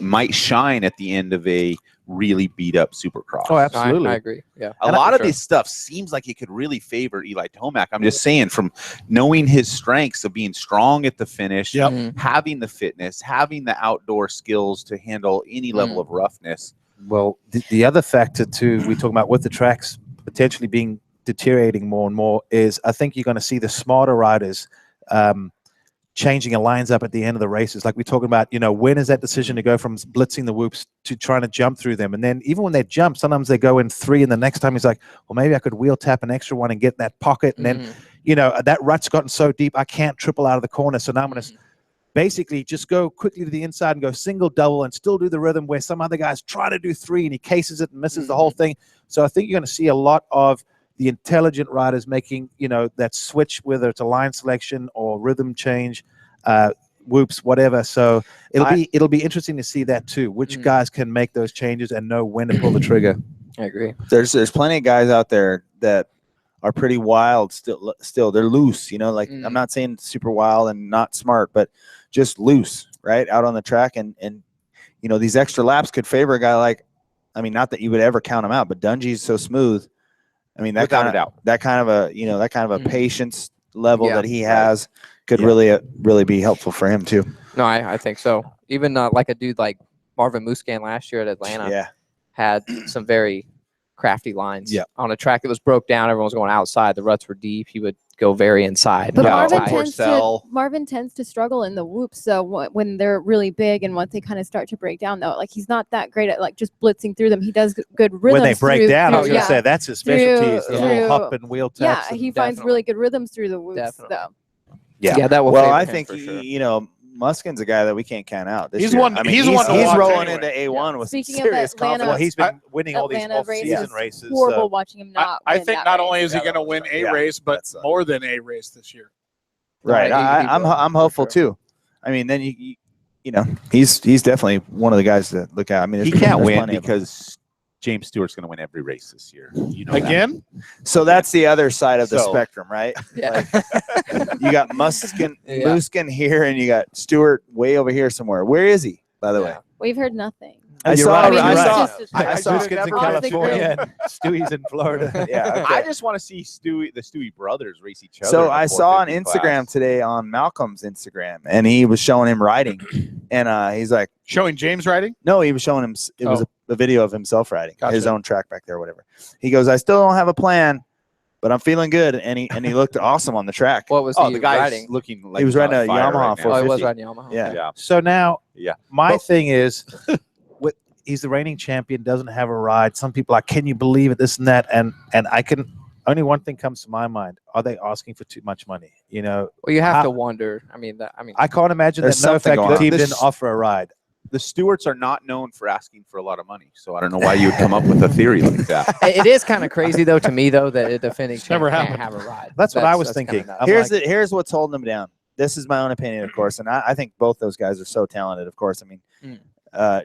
might shine at the end of a really beat up Supercross. Oh, absolutely. I agree. Yeah. A lot of this stuff seems like it could really favor Eli Tomac. I'm just saying, from knowing his strengths of being strong at the finish, having the fitness, having the outdoor skills to handle any level of roughness. Well, the other factor too, we talk about with the tracks potentially being deteriorating more and more, is I think you're going to see the smarter riders changing a lines up at the end of the races. Like we're talking about, when is that decision to go from blitzing the whoops to trying to jump through them? And then even when they jump, sometimes they go in 3, and the next time he's like, well, maybe I could wheel tap an extra one and get in that pocket. And then, that rut's gotten so deep, I can't triple out of the corner. So now I'm going to basically just go quickly to the inside and go single, double, and still do the rhythm, where some other guys try to do 3 and he cases it and misses the whole thing. So I think you're going to see a lot of the intelligent riders making, that switch, whether it's a line selection or rhythm change, whoops, whatever. So it'll be interesting to see that too, which guys can make those changes and know when to pull the trigger. I agree. There's plenty of guys out there that are pretty wild still. They're loose, I'm not saying super wild and not smart, but just loose, right, out on the track. And these extra laps could favor a guy like, not that you would ever count him out, but Dungy's so smooth. That Without a doubt. That kind of a patience level that he has could really be helpful for him too. No, I think so. Even like a dude like Marvin Muscan last year at Atlanta had some very crafty lines. Yeah. On a track that was broke down, everyone was going outside. The ruts were deep. He would go very inside. But Yeah. Marvin tends to struggle in the whoops. So when they're really big and once they kind of start to break down, though, like he's not that great at like just blitzing through them. He does good rhythms. When they break down, I was through, going to say that's his specialty. Is the little hop and wheel taps. Yeah, he finds really good rhythms through the whoops, though. Yeah, that will. Well, I think you know, Muskin's a guy that we can't count out. He's year. one. I mean, he's one. He's rolling anyway. into A1 with Speaking some of serious Atlanta, confidence. Well, he's been winning all these Atlanta off-season races. Horrible watching him not. I win think that not race. only is he going to win a race, but more than a race this year. Right. I'm hopeful too. I mean, then you know, he's definitely one of the guys to look at. I mean, he can't win because James Stewart's going to win every race this year. You know Again? So that's the other side of the spectrum, right? Yeah. Like, you got Muskin here, and you got Stewart way over here somewhere. Where is he, by the way? We've heard nothing. I saw Muskin's in California and Stewie's in Florida. Yeah, I just want to see the Stewie brothers race each other. So I saw on Instagram today, on Malcolm's Instagram, and he was showing him riding, and he's like showing James riding. No, he was showing him. It was a video of himself riding his own track back there, or whatever. He goes, I still don't have a plan, but I'm feeling good, and he looked awesome on the track. What was the guy riding? Looking like he was riding a Yamaha 450. Oh, he was riding Yamaha. Yeah. So now, my Well, thing is, he's the reigning champion, doesn't have a ride. Some people are like, can you believe it? This and that, and I can. Only one thing comes to my mind: are they asking for too much money? You know. Well, you have to wonder. I can't imagine that No Effect team didn't offer a ride. The Stewarts are not known for asking for a lot of money, so I don't know why you would come up with a theory like that. It is kind of crazy, though, to me, though, that a defending champ can't have a ride. That's what I was thinking. Here's what's holding them down. This is my own opinion, of course, and I think both those guys are so talented. Of course, I mean,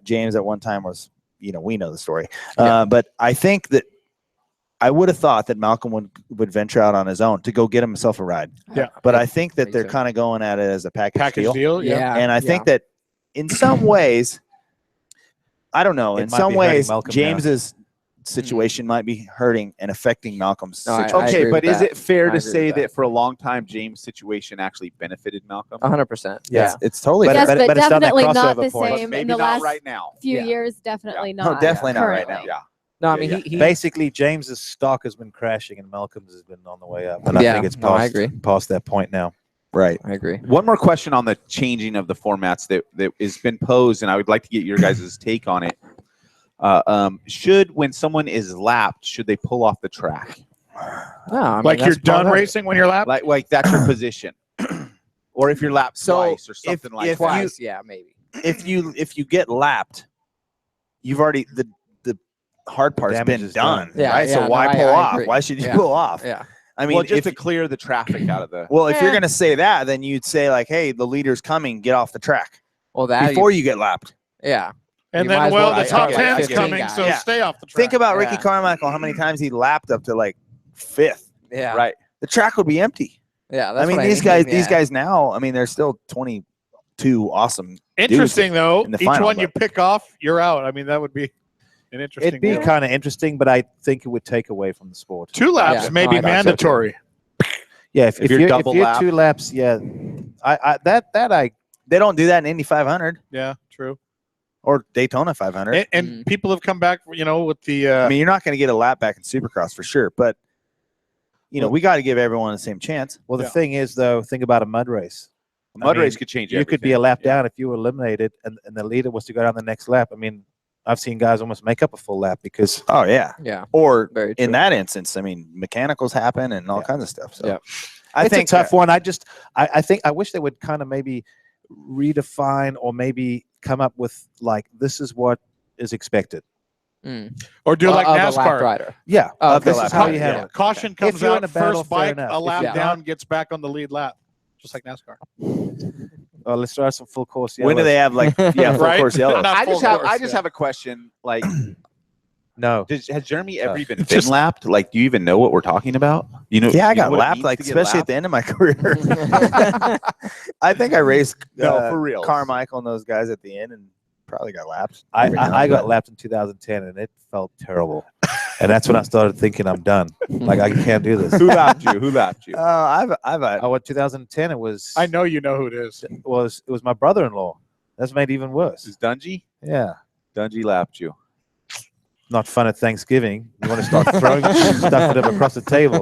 James at one time was, you know, we know the story, but I think that I would have thought that Malcolm would venture out on his own to go get himself a ride. Yeah, but I think that they're kind of going at it as a package deal. Yeah, and I think that in some ways, I don't know. In some ways, James's situation might be hurting and affecting Malcolm's situation. Okay, but is it fair to say that for a long time, James' situation actually benefited Malcolm? 100%. Yeah, it's totally. Yes, but it's done that definitely not crossover the point. same Maybe in the not last right now. few years. Definitely not. No, definitely not right currently. now. Yeah. No, I mean, he basically James's stock has been crashing and Malcolm's has been on the way up, and I think it's past that point now. Right. I agree. One more question on the changing of the formats that has been posed, and I would like to get your guys' take on it. When someone is lapped, should they pull off the track? No, I mean, like you're done racing when you're lapped? Like that's your position. Or if you're lapped twice or something like that. Twice, maybe. If you get lapped, you've already the hard part's been done. Right. So why pull off? Why should you pull off? Yeah. I mean, just to clear the traffic out of the. Well, if you're going to say that, then you'd say like, "Hey, the leader's coming. Get off the track." Well, that before you get lapped. Yeah. And then, the top 10's coming, so stay off the track. Think about Ricky Carmichael. How many times he lapped up to like 5th? Yeah. Right. The track would be empty. Yeah. I mean, these guys now. I mean, they're still 22 awesome. Interesting though. In the Each final, one you pick off, you're out. I mean, that would be an interesting. It'd be kind of interesting, but I think it would take away from the sport. 2 laps may be mandatory. Yeah, if you're double 2 laps, yeah, they don't do that in Indy 500. Yeah, true. Or Daytona 500. And people have come back, you know, with the. I mean, you're not going to get a lap back in Supercross for sure, but you know, we got to give everyone the same chance. Well, the thing is, though, think about a mud race. A mud race could change. You could be a lap down if you were eliminated, and the leader was to go down the next lap. I mean, I've seen guys almost make up a full lap because. Oh yeah. Or Very in that instance, I mean, mechanicals happen and all kinds of stuff. So I think it's a tough one. I think I wish they would kind of maybe redefine or maybe come up with like this is what is expected. Or do like NASCAR. Rider. Yeah. This is how you handle it. Caution If comes you're out in a battle, first fair bike, enough. a If lap you're down gets back on the lead lap, just like NASCAR. Let's try some full course. When do they have like full Right? course yellow? I just have a question. Like, no, has Jeremy ever even been lapped? Like, do you even know what we're talking about? You know? Yeah, I you know got what it lapped, means like to get especially at the end of my career. I think I raced for real. Carmichael and those guys at the end, and probably got lapped. I got lapped in 2010, and it felt terrible. And that's when I started thinking I'm done. Like I can't do this. Who lapped you? Who lapped you? I went 2010. It was. I know you know who it is. It was my brother-in-law. That's made it even worse. Is Dungy? Yeah. Dungy lapped you. Not fun at Thanksgiving. You want to start throwing stuff at him across the table.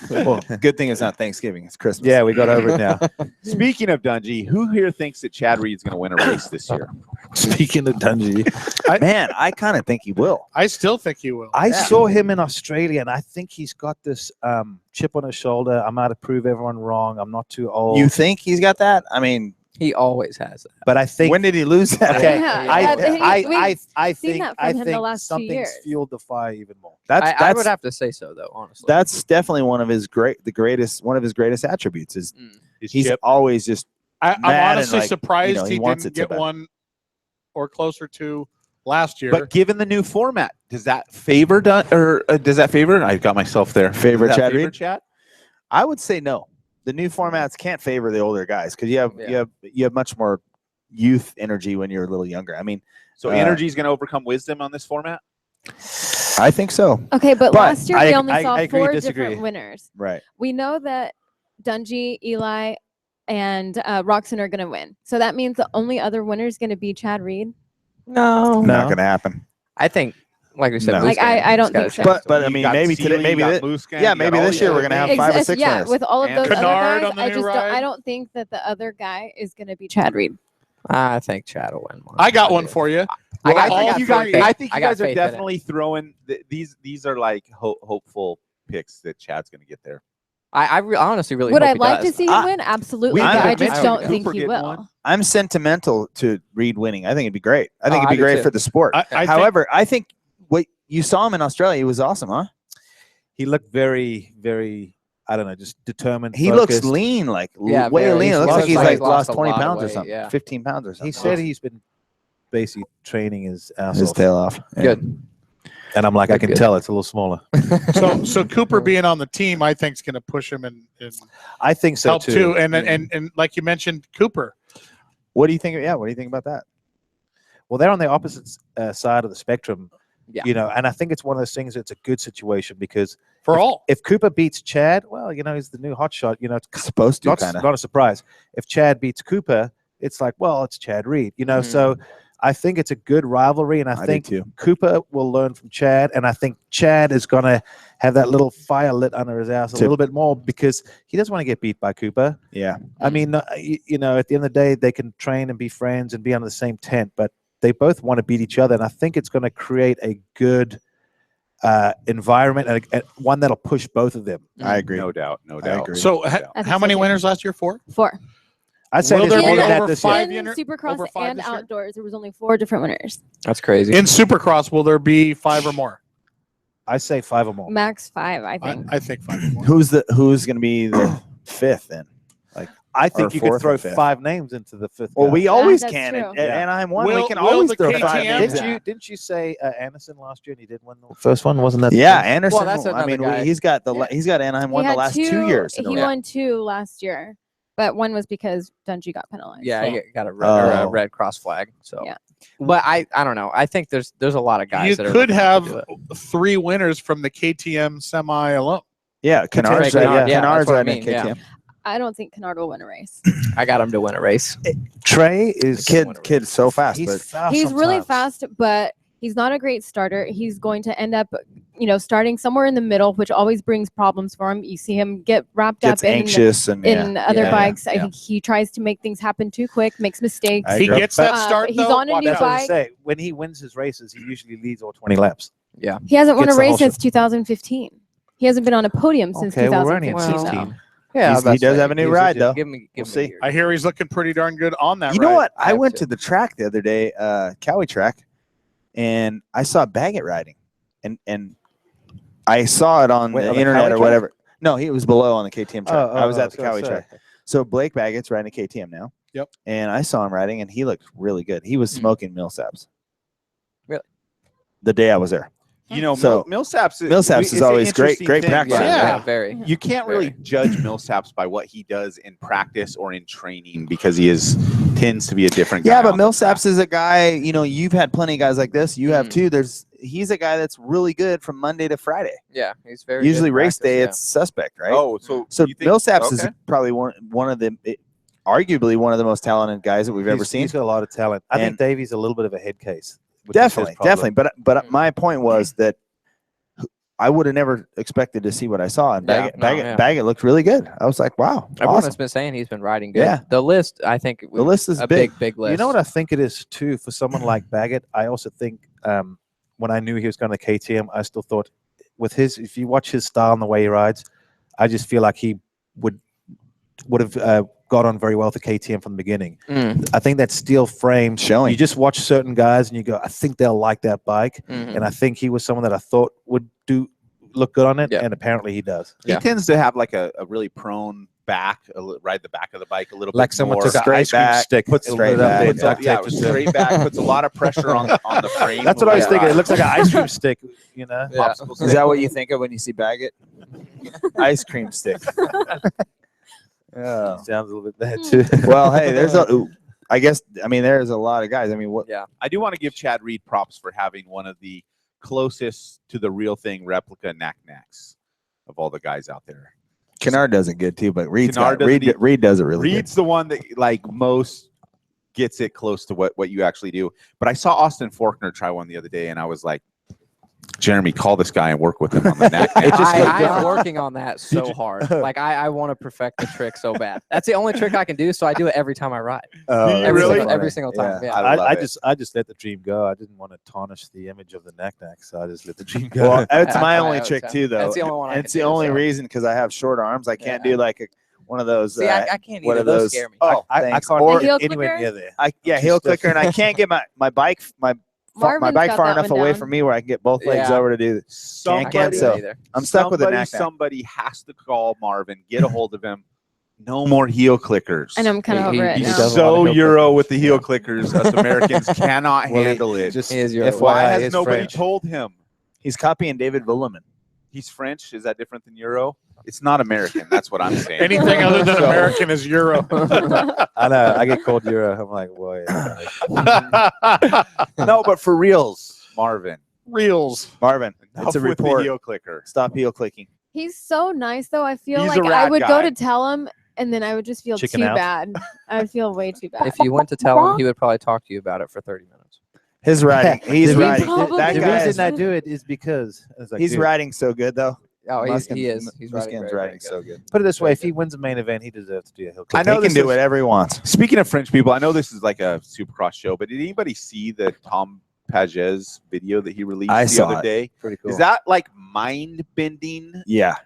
Well, good thing it's not Thanksgiving. It's Christmas. Yeah, we got over it now. Speaking of Dungy, who here thinks that Chad Reed's going to win a race this year? Speaking of Dungy, Man, I kind of think he will. I still think he will. I saw him in Australia, and I think he's got this chip on his shoulder. I'm out to prove everyone wrong. I'm not too old. You think he's got that? I mean, He always has that. but I think when did he lose that? Okay, Yeah, I seen think that from I him the think last 2 something's years. fueled the fire even more. I would have to say so, though, honestly. That's definitely one of his greatest attributes is Is he's Chip? always just I'm mad and, honestly like, surprised he he wants didn't it so get bad. one or closer to last year. But given the new format, does that favor does that favor? I got myself there. Favor Does that Chad Reed? Chad? I would say no. The new formats can't favor the older guys because you have much more youth energy when you're a little younger. I mean, So energy is going to overcome wisdom on this format. I think so. Okay, but last year we only I saw agree, 4 disagree. different winners. Right. We know that Dungy, Eli, and Roxon are going to win. So that means the only other winner is going to be Chad Reed. No. Not going to happen. I think, like we said, No. Like, I don't think so. But I You mean, got maybe Seeley, today, maybe you got that, Musquin, yeah, you maybe got all this year the we're gonna have other 5 or Exist- 6 yeah, winners. with all of And those Kennard other on guys, the I new just ride. I don't think that the other guy is going to be Chad Reed. I think Chad will win. I got one for you. I got I think faith you guys, in- I think I you got guys are faith in it. definitely throwing these are like hopeful picks that Chad's going to get there. I honestly really Would hope I he like does. to see him win? Absolutely. we But I haven't just mentioned don't think Cooper he getting will. one. I'm sentimental to Reed winning. I think it'd be great. I think Oh, it'd I be do great too. for the sport. I think- However, I think what you saw him in Australia, he was awesome, huh? He looked very, very, I don't know, just determined. He looks focused. lean, like Yeah, way very. lean. It He's looks like lost- he's like like he's lost lost a 20 lot of pounds or weight, something, yeah. 15 pounds or something. He said he's been basically training his ass his off. tail off. Yeah. Good. And I'm like, I can Good. tell it's a little smaller. So Cooper being on the team, I think, is going to push him and I think so help too. too. And like you mentioned, Cooper. What do you think? Yeah, what do you think about that? Well, they're on the opposite side of the spectrum, Yeah. you know, and I think it's one of those things that's a good situation because For all. if Cooper beats Chad, well, you know, he's the new hotshot, you know, it's Supposed to not, kind of. not a surprise. If Chad beats Cooper, it's like, well, it's Chad Reed, you know, so I think it's a good rivalry, and I do think too. Cooper will learn from Chad, and I think Chad is going to have that little fire lit under his ass a little bit more because he doesn't want to get beat by Cooper. Yeah. I mean, you know, at the end of the day, they can train and be friends and be under the same tent, but they both want to beat each other, and I think it's going to create a good environment and one that'll push both of them. I agree. No doubt. No I doubt. agree. So I think how so, many too. winners last year? 4? 4. I'd say Will there's there more be than that over this five year. In unit- Supercross over 5 and this year? outdoors, there was only 4 different winners. That's crazy. In Supercross, will there be 5 or more? I say 5 or more. Max 5, I think. I think 5 or more. Who's going to be the 5th then? I think or you could fourth throw or fifth. 5 names into the 5th. Well, guy. we always that's can. true. At Yeah. Anaheim 1, we Will- can will always the throw KTM 5 names. Didn't you say Anderson last year and he did win the first one? Wasn't that? Yeah, Anderson. that's I mean, another guy. he's got Anaheim He 1 the had last 2 years. in a He row. won 2 last year, but one was because Dungy got penalized. Yeah, So- he got a red, or a Oh. red cross flag. So, Yeah. But I don't know. I think there's a lot of guys. You that are could looking to have do it. 3 winners from the KTM semi alone. Yeah, Kennard's Kennard, right. yeah, Kennard's that's what I right in mean, yeah. KTM. I don't think Kennard will win a race. I got him to win a race. Trey is Kid's so fast, He's but fast He's really sometimes. fast, but he's not a great starter. He's going to end up, starting somewhere in the middle, which always brings problems for him. You see him get wrapped gets up anxious and in other yeah, bikes. I yeah. think he tries to make things happen too quick, makes mistakes. I He agree. gets that But, start, he's though. on a Watch new That's out. what I bike. say. When he wins his races, he usually leads all 20 laps. He hasn't won a Gets the whole race since 2015. He hasn't been on a podium since Okay, well, we're only 2015. at though. 16. Yeah, he does have a new He's ride legit. though. Give me. We'll Give see. me I hear he's looking pretty darn good on that You ride. know what? I have went to. to the track the other day, Cowie track, and I saw Baggett riding, and I saw it on Wait, the on the internet Cowie or track? whatever. No, he was below on the KTM track. I was at the so Cowie sorry. track. So Blake Baggett's riding a KTM now. Yep. And I saw him riding, and he looked really good. He was smoking Millsaps. Really? The day I was there. You know, So, Millsaps Millsaps is it's an always great interesting thing. practice. Yeah. very. You can't really judge Millsaps by what he does in practice or in training because he tends to be a different guy. Yeah, but on the track. Millsaps is a guy, you know, you've had plenty of guys like this. You have too. He's a guy that's really good from Monday to Friday. Yeah, he's very Usually good race practice, day, yeah. it's suspect, right? Oh, so So you think- Millsaps is okay. probably one of the, arguably one of the most talented guys that we've ever seen. He's got a lot of talent. I think And- Davey's a little bit of a head case. which is his Definitely, problem. definitely. But my point was that I would have never expected to see what I saw, and Yeah, Baggett looked really good. I was like, wow, Everyone awesome. has been saying he's been riding good. Yeah. The list, I think, The list is a big. big list. You know what I think it is too for someone like Baggett. I also think when I knew he was going to KTM, I still thought with his, if you watch his style and the way he rides, I just feel like he would have got on very well with the KTM from the beginning. I think that steel frame Showing. You just watch certain guys and you go, I think they'll like that bike, Mhm. and I think he was someone that I thought would look good on it, Yeah. and apparently he does. He Yeah. tends to have like a really prone back, ride the back of the bike a little Like bit someone more. took an straight ice cream back, stick, puts it'll straight put it up back. there, Puts duct yeah, tape it to it. straight back puts a lot of pressure on the frame. That's what I was Yeah. thinking. It looks like an ice cream stick, you know. Yeah. Popsicle Is that what you think of when you see Baggett? Ice cream stick. Yeah. Sounds a little bit bad too. Well, hey, there's there's a lot of guys. I mean, what? Yeah. I do want to give Chad Reed props for having one of the closest to the real thing replica knack-knacks of all the guys out there. Kennard does it good too, but Reed Kennard does it- Reed does it really Reed's the one that like most gets it close to what you actually do. But I saw Austin Faulkner try one the other day, and I was like, Jeremy, call this guy and work with him on the knack-knack. I am working on that so hard. Like I want to perfect the trick so bad. That's the only trick I can do, so I do it every time I ride. Every single time. Yeah. I love it. I just let the dream go. I didn't want to tarnish the image of the knack-knack, so I just let the dream go. Well, it's my That's only what I trick would too, say. though. That's the only one I And can it's the do, only so. reason because I have short arms. I can't Yeah. do like one of those. See, I can't what either. are Those those? scare me. Oh, I thanks. can't Or The heel anywhere clicker? near there. heel Just clicker, and I can't get my bike my Marvin's bike got far that enough one away down. from me where I can get both legs Yeah. over to do this. Somebody, can't, so either. I'm stuck with a knack-knack. Somebody has to call Marvin, get a hold of him. No more heel clickers. And I'm kind of He- over it he He's now. does a lot of so heel Euro clickers. with the heel clickers. Us Americans cannot Well, handle it. Just He is your- Why FYI, has his nobody French. told him? He's copying David Villemin. He's French. Is that different than Euro? It's not American. That's what I'm saying. Anything other than So- American is Euro. I know. I get called Euro. I'm like, boy. No, but for reals, Marvin. Reels. Marvin, Enough it's a with the report. heel clicker. Stop heel clicking. He's so nice, though. I feel He's like a I rad would guy. go to tell him, and then I would just feel Chicken too out. bad. I would feel way too bad. If you went to tell him, he would probably talk to you about it for 30 minutes. His riding, he's The riding. Probably That The guy reason is, I do it is because I was like, he's dude, riding so good though. Oh, he is. He's riding very, very good. so good. Put it this way: if he wins a main event, he deserves to do a heel I click. know He this can do is- whatever he wants. Speaking of French people, I know this is like a Supercross show, but did anybody see the Tom Pages video that he released I the saw other it. day? Pretty cool. Is that like mind bending? Yeah,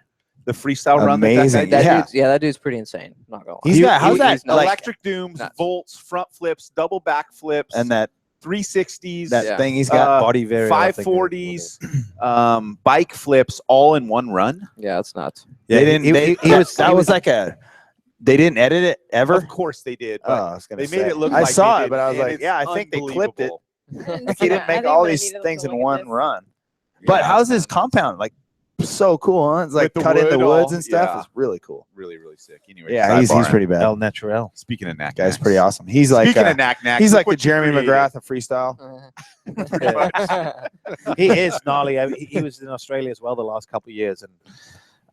The freestyle run that Amazing. that guy That did? dude's, that dude's pretty insane. Not gonna lie. he's got how's that he's nuts. like Electric dooms, nuts. volts, front flips, double back flips, and that 360s, that thing he's got. body variant, I think, 540s, bike flips, all in one run. Yeah, it's nuts. they didn't. That was like a. They didn't edit it ever. Of course they did. Oh, But I was gonna they say. made it look I like saw they it, did, but I was and like, it's yeah, I think they clipped it. unbelievable. He didn't make all these things in one run. But how's his compound? Like so cool, huh? It's like With the cut in the wood woods all- and stuff. yeah. It's really cool. Really, really sick. Anyway, Yeah, he's sidebar. pretty bad. El Natural. Speaking of knack, Guy's pretty awesome. He's like Speaking of knack, he's look like the what you Jeremy created. McGrath of freestyle. He is gnarly. I mean, he was in Australia as well the last couple of years,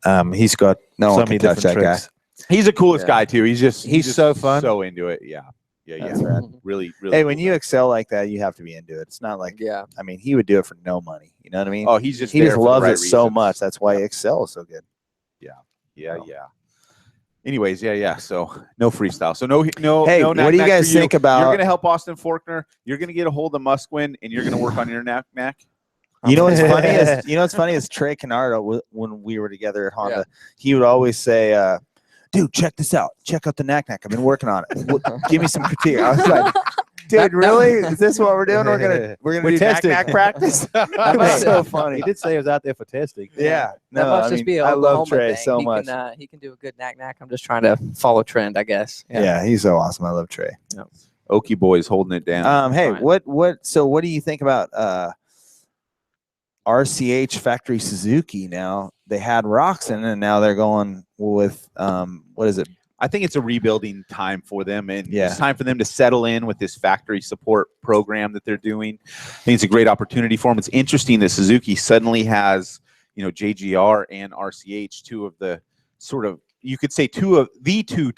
and he's got No so one many can touch different that guy. tricks. He's the coolest Yeah. guy too. He's just so fun. so into it. Yeah, yeah. That's rad. Really, really. Hey, when cool you guy. excel like that, you have to be into it. It's not like Yeah. I mean, he would do it for no money. You know what I mean? oh, he's just he there just for the loves right it so reasons. much. That's why he excels so good. Yeah, Oh. yeah. Anyways, yeah. So no freestyle. So no. Hey, no what do you knack-knack guys for think about- You're gonna help Austin Faulkner. You're gonna get a hold of Musquin, and you're gonna work on your knack. You know what's funny is Trey Canardo when we were together at Honda, he would always say, "Dude, check this out. Check out the knack. I've been working on it. Give me some critique." I was like, "Dude, really? Is this what we're doing? We're gonna We're do testing. knack practice?" That That's must- so funny. He did say he was out there for testing. Yeah, That no, must I just mean, be a I love Oklahoma Trey thing. so he much. Can, he can do a good knack. I'm just trying to follow trend, I guess. Yeah, he's so awesome. I love Trey. Okie boys holding it down. Hey, Fine. what do you think about RCH Factory Suzuki now. They had Roxon, and now they're going with what is it? I think it's a rebuilding time for them, and Yeah. it's time for them to settle in with this factory support program that they're doing. I think it's a great opportunity for them. It's interesting that Suzuki suddenly has, JGR and RCH, two of the sort of, you could say the two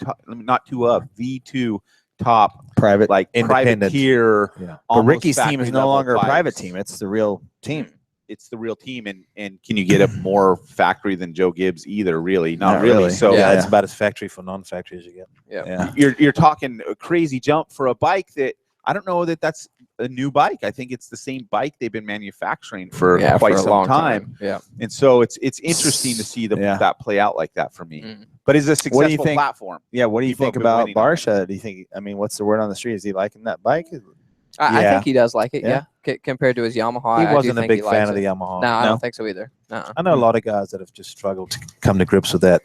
top Private, like Independent. privateer. Yeah. But Ricky's team is factory no level longer a private bikes. team. It's the real team. It's the real team, and can you get a more factory than Joe Gibbs either? Really, not Not really. really. So yeah, it's about as factory for non-factory as you get. Yeah. you're talking a crazy jump for a bike that I don't know that that's a new bike. I think it's the same bike they've been manufacturing for quite for a some long time. Yeah. And so it's interesting to see that play out like that for me. Mm. But it's a What do you successful think- platform. Yeah. What do you People think have been about winning on it. Barsha? Do you think? I mean, what's the word on the street? Is he liking that bike? I Yeah. think he does like it. Yeah. Yeah. Compared to his Yamaha, He I do wasn't a think big he fan likes of the it. Yamaha. No, I No? don't think so either. Uh-uh. I know a lot of guys that have just struggled to come to grips with that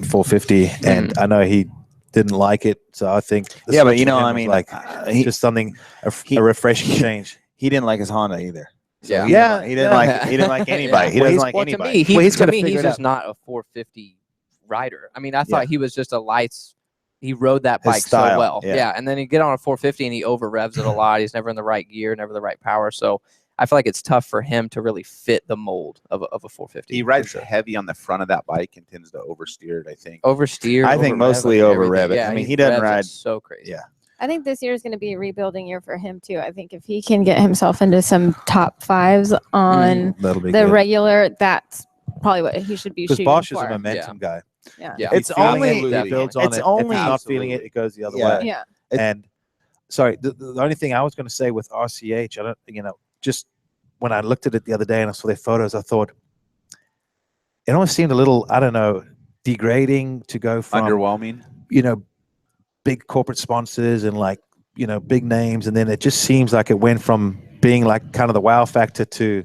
450, and I know he didn't like it. So I think the Yeah, but switch you for know, him I was mean, like he just something he- a refreshing change. he didn't like his Honda either. So Yeah. he Yeah, didn't, he didn't yeah. like he didn't like any bike. He Well, doesn't he's- like Well, any to bike. me, Well, he's to gotta me, figure he's it just not a 450 rider. I mean, I thought he was just a lights. He rode that His bike style, so well. yeah. Yeah. And then you get on a 450 and he over revs it a lot. He's never in the right gear, never the right power. So I feel like it's tough for him to really fit the mold of a 450. He rides heavy on the front of that bike and tends to oversteer it, I think. Oversteer. I think mostly over rev it. I mean, he doesn't ride. so crazy. Yeah. I think this year is going to be a rebuilding year for him too. I think if he can get himself into some top fives on That'll be the good. regular, that's probably what he should be Because shooting Bosch is a for. momentum guy. Yeah. Yeah. It's He's feeling only- it, he builds on it's it. only- if he's not feeling it, it goes the other Yeah. way. Yeah. And sorry, the only thing I was going to say with RCH, I don't, just when I looked at it the other day and I saw their photos, I thought it almost seemed a little, I don't know, degrading to go from Underwhelming. big corporate sponsors and big names, and then it just seems like it went from being like kind of the wow factor to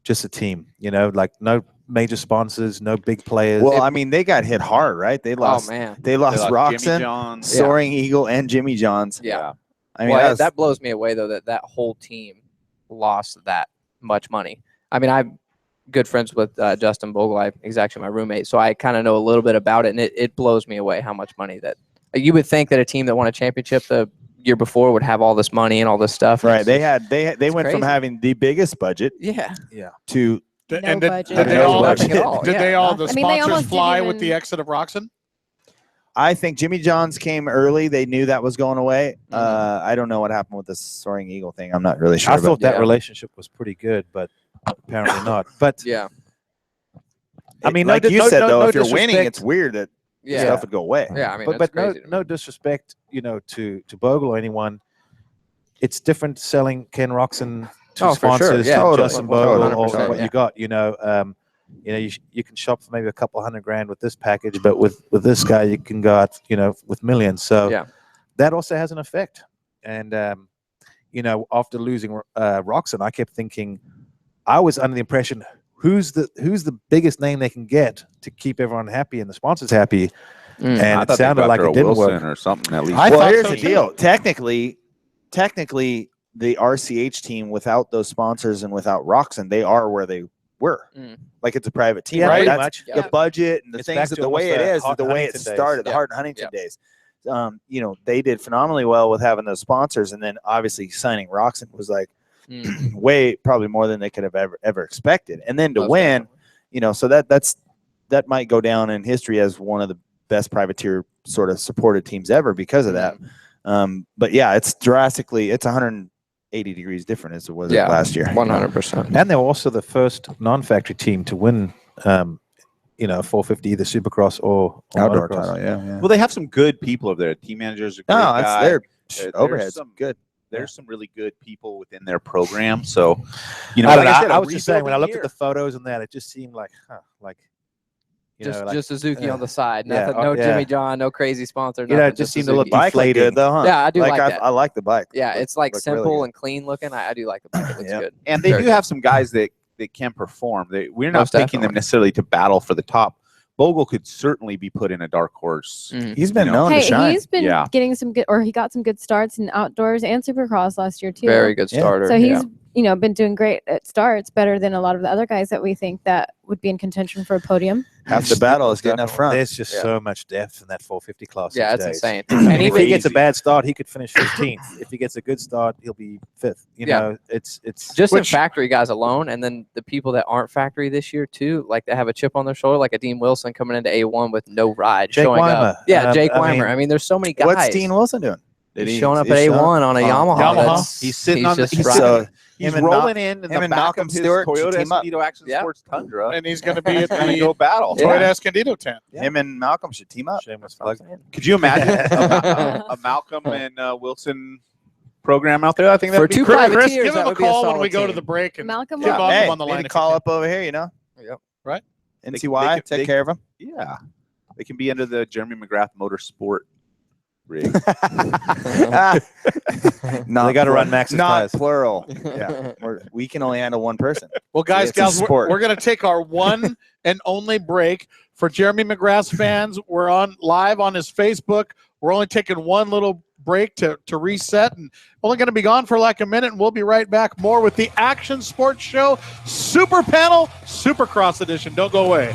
just a team. Like no major sponsors, no big players. Well, I mean, they got hit hard, right? They lost. Oh man. They lost Jimmy Roxon, John's. Soaring Eagle, and Jimmy John's. Yeah. I mean, Well, that blows me away though that whole team lost that much money. I mean, I'm good friends with Justin Bogle. He's actually my roommate, so I kind of know a little bit about it, and it blows me away how much money that you would think that a team that won a championship the year before would have all this money and all this stuff. right. It's They just- had they went from crazy. having the biggest budget yeah. to Did, No and did, budget. did they No all, budget. did at all, yeah. they all the I mean, they sponsors almost fly didn't with the even- exit of Roxon? I think Jimmy John's came early. They knew that was going away. Mhm. I don't know what happened with the Soaring Eagle thing. I'm not really sure. I but- thought that Yeah. relationship was pretty good, but apparently not. But Yeah. I mean, like no, you no, said no, though, no if you're winning, disrespect. it's weird that Yeah. stuff would go away. Yeah. I mean, but that's no, crazy to me. no disrespect, to Bogle or anyone. It's different selling Ken Roxon to Oh, for sure. sponsors Yeah, to totally. Justin Bogle or 100%, what yeah. you got. You can shop for maybe a couple $100,000 with this package, but with this guy, you can go out, with millions. So Yeah. that also has an effect. And after losing Roxon, I kept thinking, I was under the impression, who's the biggest name they can get to keep everyone happy and the sponsors happy. Mm. And I it thought they sounded got like there it a didn't Wilson work. or something at least. I Well, thought here's so the too. deal. Technically, the RCH team without those sponsors and without Roxon, they are where they were. Mm. Like it's a private team, Yeah, right? pretty That's much. Yeah. the budget and the It's things back that to the way almost it the is, Hart the and way it Huntington days. started, the Yeah. Hart and Huntington Yeah. days. They did phenomenally well with having those sponsors, and then obviously signing Roxon was like Mm. way probably more than they could have ever expected. And then to Most win, definitely. so that might go down in history as one of the best privateer sort of supported teams ever because of that. But yeah, it's 180 degrees different as it was Yeah. last year. 100%. And they were also the first non-factory team to win, 450, either Supercross or Outdoor motocross. title, yeah. Well, they have some good people over there. Team managers are great. No, that's guy. their There's overhead's some- good. There's some really good people within their program. So, I, don't like know, I said, I a was just saying when I rebuilding looked at the photos and that, it just seemed like, Just Suzuki on the side. yeah, Nothing, no yeah. Jimmy John, no crazy sponsor. You know, nothing, it just seemed a Suzuki. little Bike looked deflating. good though, huh? Yeah, I do like that. I like the bike. Yeah, it's like Looked really simple good. and clean looking. I do like the bike. It looks Yep. good. and they Very do good. have some guys that can perform. We're not Most picking them definitely. necessarily to battle for the top. Bogle could certainly be put in a dark horse. Mhm. He's been You know. known to Hey, shine. he's been Yeah. getting some good, or he got some good starts in outdoors and Supercross last year too. Very good Yeah. starter. So he's been doing great at starts, better than a lot of the other guys that we think that would be in contention for a podium. Half the battle is getting up front. There's just so much depth in that 450 class. Yeah, these it's days. insane. And if he gets a Easy. bad start, he could finish 15th. If he gets a good start, he'll be 5th. You Yeah. know, it's Just in factory guys alone, and then the people that aren't factory this year too, like they have a chip on their shoulder, like a Dean Wilson coming into A1 with no ride, Jake showing Weimer. up. Yeah, Jake I Weimer. mean, I mean, there's so many guys. What's Dean Wilson doing? He's showing up at A1 on a Yamaha. Yamaha. That's- He's sitting on the. just He's, riding. So he's him and rolling in him the and back Malcolm of his Stewart should Toyota team up. Escondido Action Yeah. Sports Tundra. And he's going to be at And go the battle. Yeah. Toyota Escondido tent. him and Malcolm should team up. shameless plug. Could you imagine a Malcolm and Wilson program out there? I think For that'd be two great. privateers, Chris, give that him a would be a call when solid we go to team. the break. And Malcolm get will- Malcolm Hey, on the line. maybe if call you up over here, Yep. NCY, They can- take care of him. Yeah, they can be under the Jeremy McGrath Motorsport rig. Not They gotta run plural. Max's Not tires. plural. Yeah, we can only handle one person. Well, guys, It's a gals, we're sport. going to take our one and only break. For Jeremy McGrath's fans, we're on live on his Facebook. We're only taking one little break to reset, and only going to be gone for like a minute, and we'll be right back. More with the Action Sports Show Super Panel Supercross Edition. Don't go away.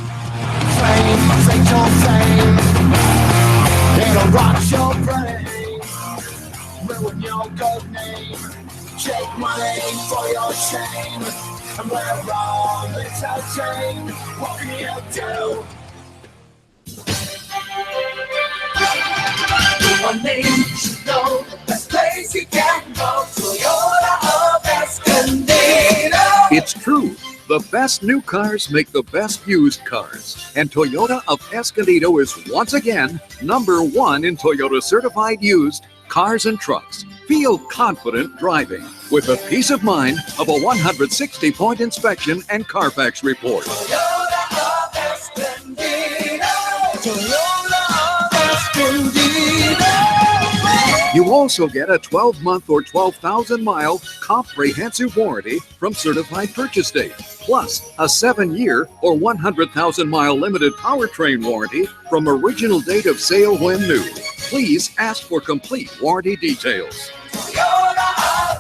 Take my name for your shame, and we're wrong, it's a shame. What can you do? Your name should know the best place you can go. Toyota of Escondido. It's true. The best new cars make the best used cars. And Toyota of Escondido is once again #1 in Toyota certified used cars and trucks. Feel confident driving with the peace of mind of a 160-point inspection and Carfax report. Toyota of Escondido. Toyota of Escondido. You also get a 12-month or 12,000-mile comprehensive warranty from certified purchase date, plus a 7-year or 100,000-mile limited powertrain warranty from original date of sale when new. Please ask for complete warranty details. Toyota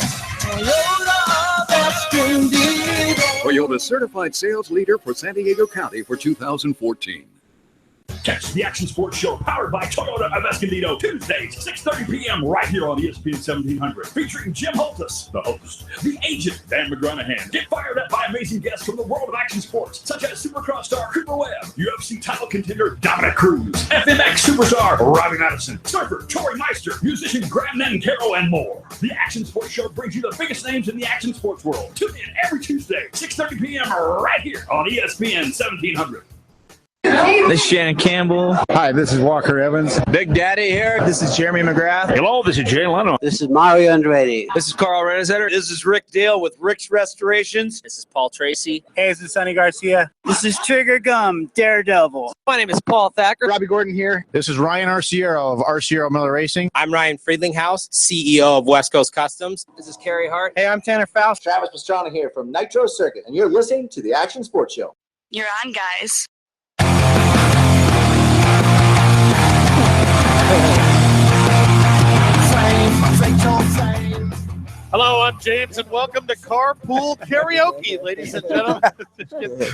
of Escondido. Toyota certified sales leader for San Diego County for 2014. Catch the Action Sports Show powered by Toyota of Escondido Tuesdays, 6:30 p.m. right here on ESPN 1700, featuring Jim Holthus, the host, the agent Dan McGranahan. Get fired up by amazing guests from the world of action sports, such as Supercross star Cooper Webb, UFC title contender Dominic Cruz, FMX superstar Robbie Madison, surfer Tori Meister, musician Graham Nancaro, and more. The Action Sports Show brings you the biggest names in the action sports world. Tune in every Tuesday, 6:30 p.m. right here on ESPN 1700. This is Shannon Campbell. Hi, this is Walker Evans. Big Daddy here. This is Jeremy McGrath. Hello, this is Jay Leno. This is Mario Andretti. This is Carl Renazetter. This is Rick Dale with Rick's Restorations. This is Paul Tracy. Hey, this is Sonny Garcia. This is Trigger Gum, Daredevil. My name is Paul Thacker. Robbie Gordon here. This is Ryan Arciero of Arciero Miller Racing. I'm Ryan Friedlinghouse, CEO of West Coast Customs. This is Kerry Hart. Hey, I'm Tanner Faust. Travis Pastrana here from Nitro Circuit, and you're listening to the Action Sports Show. You're on, guys. Hello, I'm James, and welcome to Carpool Karaoke, ladies and gentlemen.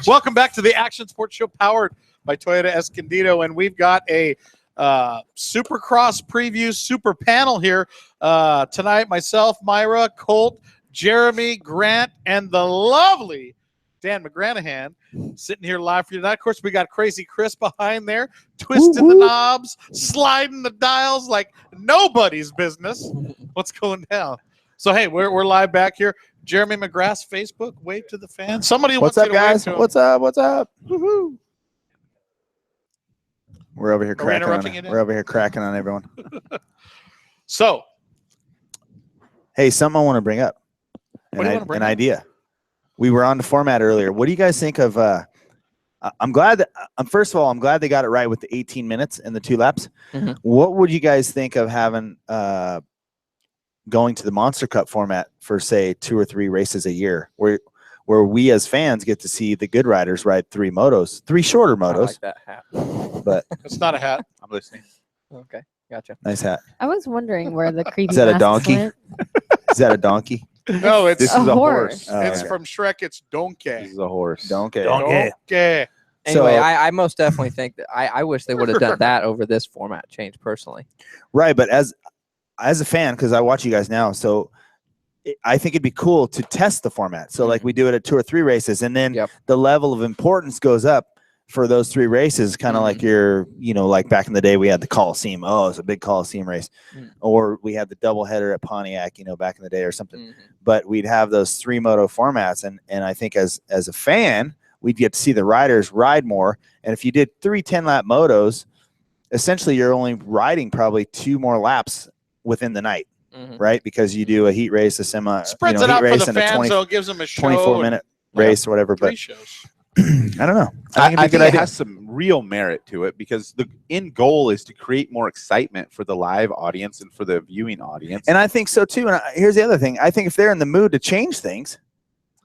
Welcome back to the Action Sports Show powered by Toyota Escondido, and we've got a Supercross preview super panel here tonight. Myself, Mayra, Colt, Jeremy, Grant, and the lovely Dan McGranahan sitting here live for you tonight. Of course, we got Crazy Chris behind there, twisting the knobs, sliding the dials like nobody's business. What's going down? So, hey, we're live back here. Jeremy McGrath's Facebook. Wave to the fans. Somebody What's wants up, you to wave guys? to him. What's up? What's up? Woohoo. We're over here Are we cracking on interrupting it. you, Dan? We're over here cracking on everyone. So, Hey, something I want to bring up. What do you wanna bring An up? idea. We were on the format earlier. What do you guys think of? I'm glad that. First of all, I'm glad they got it right with the 18 minutes and the 2 laps. Mhm. What would you guys think of having going to the Monster Cup format for say 2 or 3 races a year, where we as fans get to see the good riders ride 3 shorter I motos? like that hat. But it's not a hat. I'm listening. Okay, gotcha. nice hat. I was wondering where the creepy Is that a masks donkey? went. Is that a donkey? No, it's This is a horse. It's from Shrek. It's donkey. This is a horse. Donkey. Donkey. Anyway, So- I most definitely think that I wish they would have done that over this format change personally. Right, but as a fan, because I watch you guys now, so I think it'd be cool to test the format. So like we do it at 2 or 3 races, and then the level of importance goes up for those 3 races, kind of like like back in the day we had the Coliseum. Oh, it's a big Coliseum race. Or we had the doubleheader at Pontiac, back in the day or something. But we'd have those 3 moto formats, and I think as a fan, we'd get to see the riders ride more. And if you did 3 10-lap motos, essentially you're only riding probably 2 more laps within the night, right? Because you do a heat race, a semi, spreads it heat out race, for the and fans, a so it gives them a show 24-minute race or whatever. But shows. I don't know. I think it has some real merit to it, because the end goal is to create more excitement for the live audience and for the viewing audience. And I think so too. And here's the other thing. I think if they're in the mood to change things,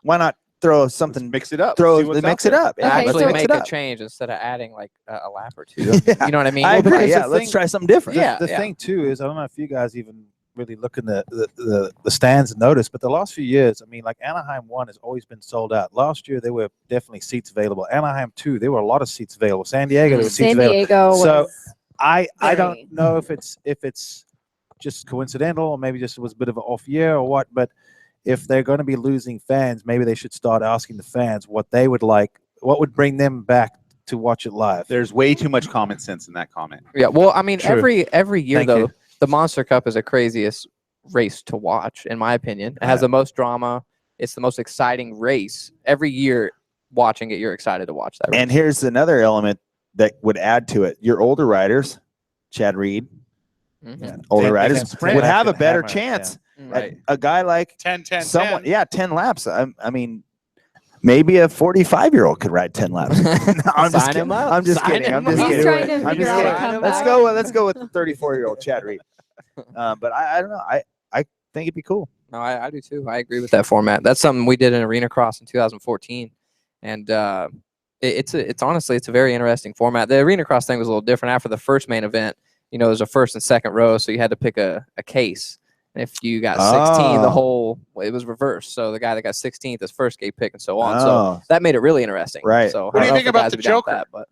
why not throw something, mix it up, mix it up. Yeah, actually make a change instead of adding like a lap or 2. You know what I mean? I agree. because Let's try something different. The thing too is, I don't know if you guys even really look in the stands and notice, but the last few years, I mean, like Anaheim 1 has always been sold out. Last year there were definitely seats available. Anaheim 2, there were a lot of seats available. San Diego, there were seats available. So I don't know if it's just coincidental, or maybe just it was a bit of an off year or what, but if they're going to be losing fans, maybe they should start asking the fans what they would like, what would bring them back to watch it live. There's way too much common sense in that comment. Yeah, well, I mean, True. every year Thank though, you. the Monster Cup is the craziest race to watch, in my opinion. It has the most drama. It's the most exciting race. Every year, watching it, you're excited to watch that race. And here's another element that would add to it. Your older riders, Chad Reed, older riders would have a better chance. Right. A guy like 10, 10 laps. I mean, maybe a 45-year-old could ride 10 laps. No, I'm just kidding. I'm just kidding. I'm just He's kidding. trying to I'm figure just out a kidding. comeback. Let's go with the 34-year-old Chad Reed. But I don't know. I think it'd be cool. No, I do too. I agree with that format. That's something we did in Arena Cross in 2014, and it's honestly a very interesting format. The Arena Cross thing was a little different. After the first main event, there's a first and second row, so you had to pick a case. And if you got 16, it was reversed. So the guy that got 16th is first gate pick, and so on. So that made it really interesting. Right. So what do you think about the Joker? But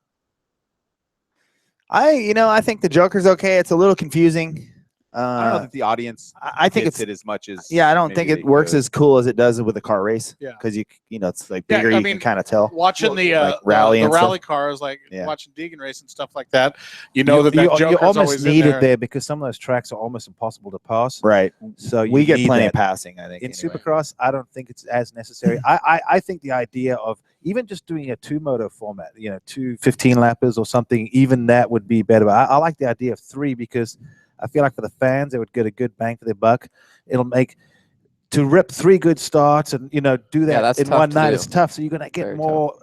I think the Joker's okay. It's a little confusing. I don't know that the audience I think gets it's it as much as I don't think it works as cool as it does with a car race. Yeah, because it's like bigger. You can kind of tell. Watching the like rally the and rally stuff. cars, like watching Deegan race and stuff like that. You Joker's you almost always need in it there because some of those tracks are almost impossible to pass. Right. So we get need plenty that. of passing. I think In anyway. Supercross, I don't think it's as necessary. I think the idea of even just doing a 2-moto format, 2 15-lappers or something, even that would be better. But I like the idea of 3 because I feel like for the fans, they would get a good bang for their buck. It'll make to rip 3 good starts and do that in one night. It's tough, so you're gonna get more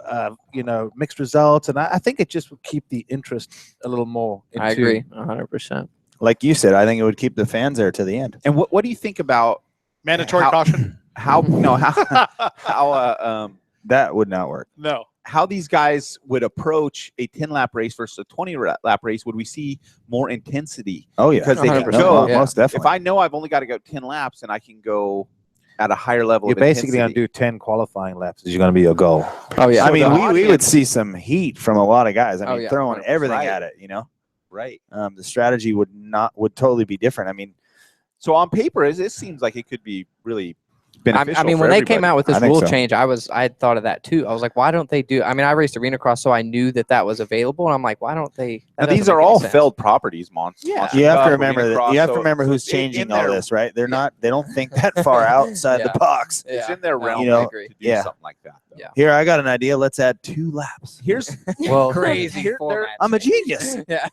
mixed results, and I think it just would keep the interest a little more. I agree 100%. Like you said, I think it would keep the fans there to the end. And what do you think about mandatory caution? How that would not work. No. How these guys would approach a 10-lap race versus a 20-lap race? Would we see more intensity? Oh yeah, because they can 100%. go. Most definitely. If I know I've only got to go 10 laps and I can go at a higher level, You're of basically going intensity. to do 10 qualifying laps. Is going to be your goal. Oh yeah. I mean, we would see some heat from a lot of guys. I mean, yeah, throwing everything right. at it. Right. The strategy would totally be different. I mean, so on paper, it seems like it could be really beneficial. I mean, for when they everybody. came out with this I think rule so. change, I had thought of that too. I was like, why don't they do? I mean, I raced Arena Cross, so I knew that was available, and I'm like, why don't they? Now, these are all failed properties, Monster. Yeah. you have to Cup, remember Arena that. Cross, You have to so remember who's it's in changing all their- this, right? They're not. They don't think that far outside the box. It's in their realm know, to do yeah. something like that. Though. Yeah. Here, I got an idea. Let's add 2 laps. Here's Well, crazy format. I'm a genius. Yeah.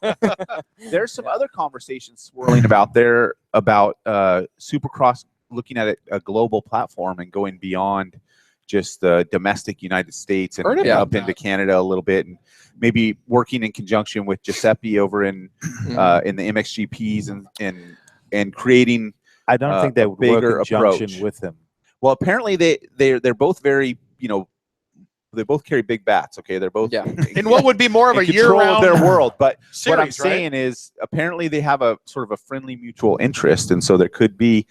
There's some other conversations swirling about Supercross looking at a global platform and going beyond just the domestic United States and up into Canada a little bit, and maybe working in conjunction with Giuseppe over in the MXGPs and creating. I don't think they would work in conjunction with him. Well, apparently they're both very they both carry big bats. Okay, they're both in what would be more of a control year-round of their world. But series, what I'm saying is, apparently they have a sort of a friendly mutual interest, and so there could be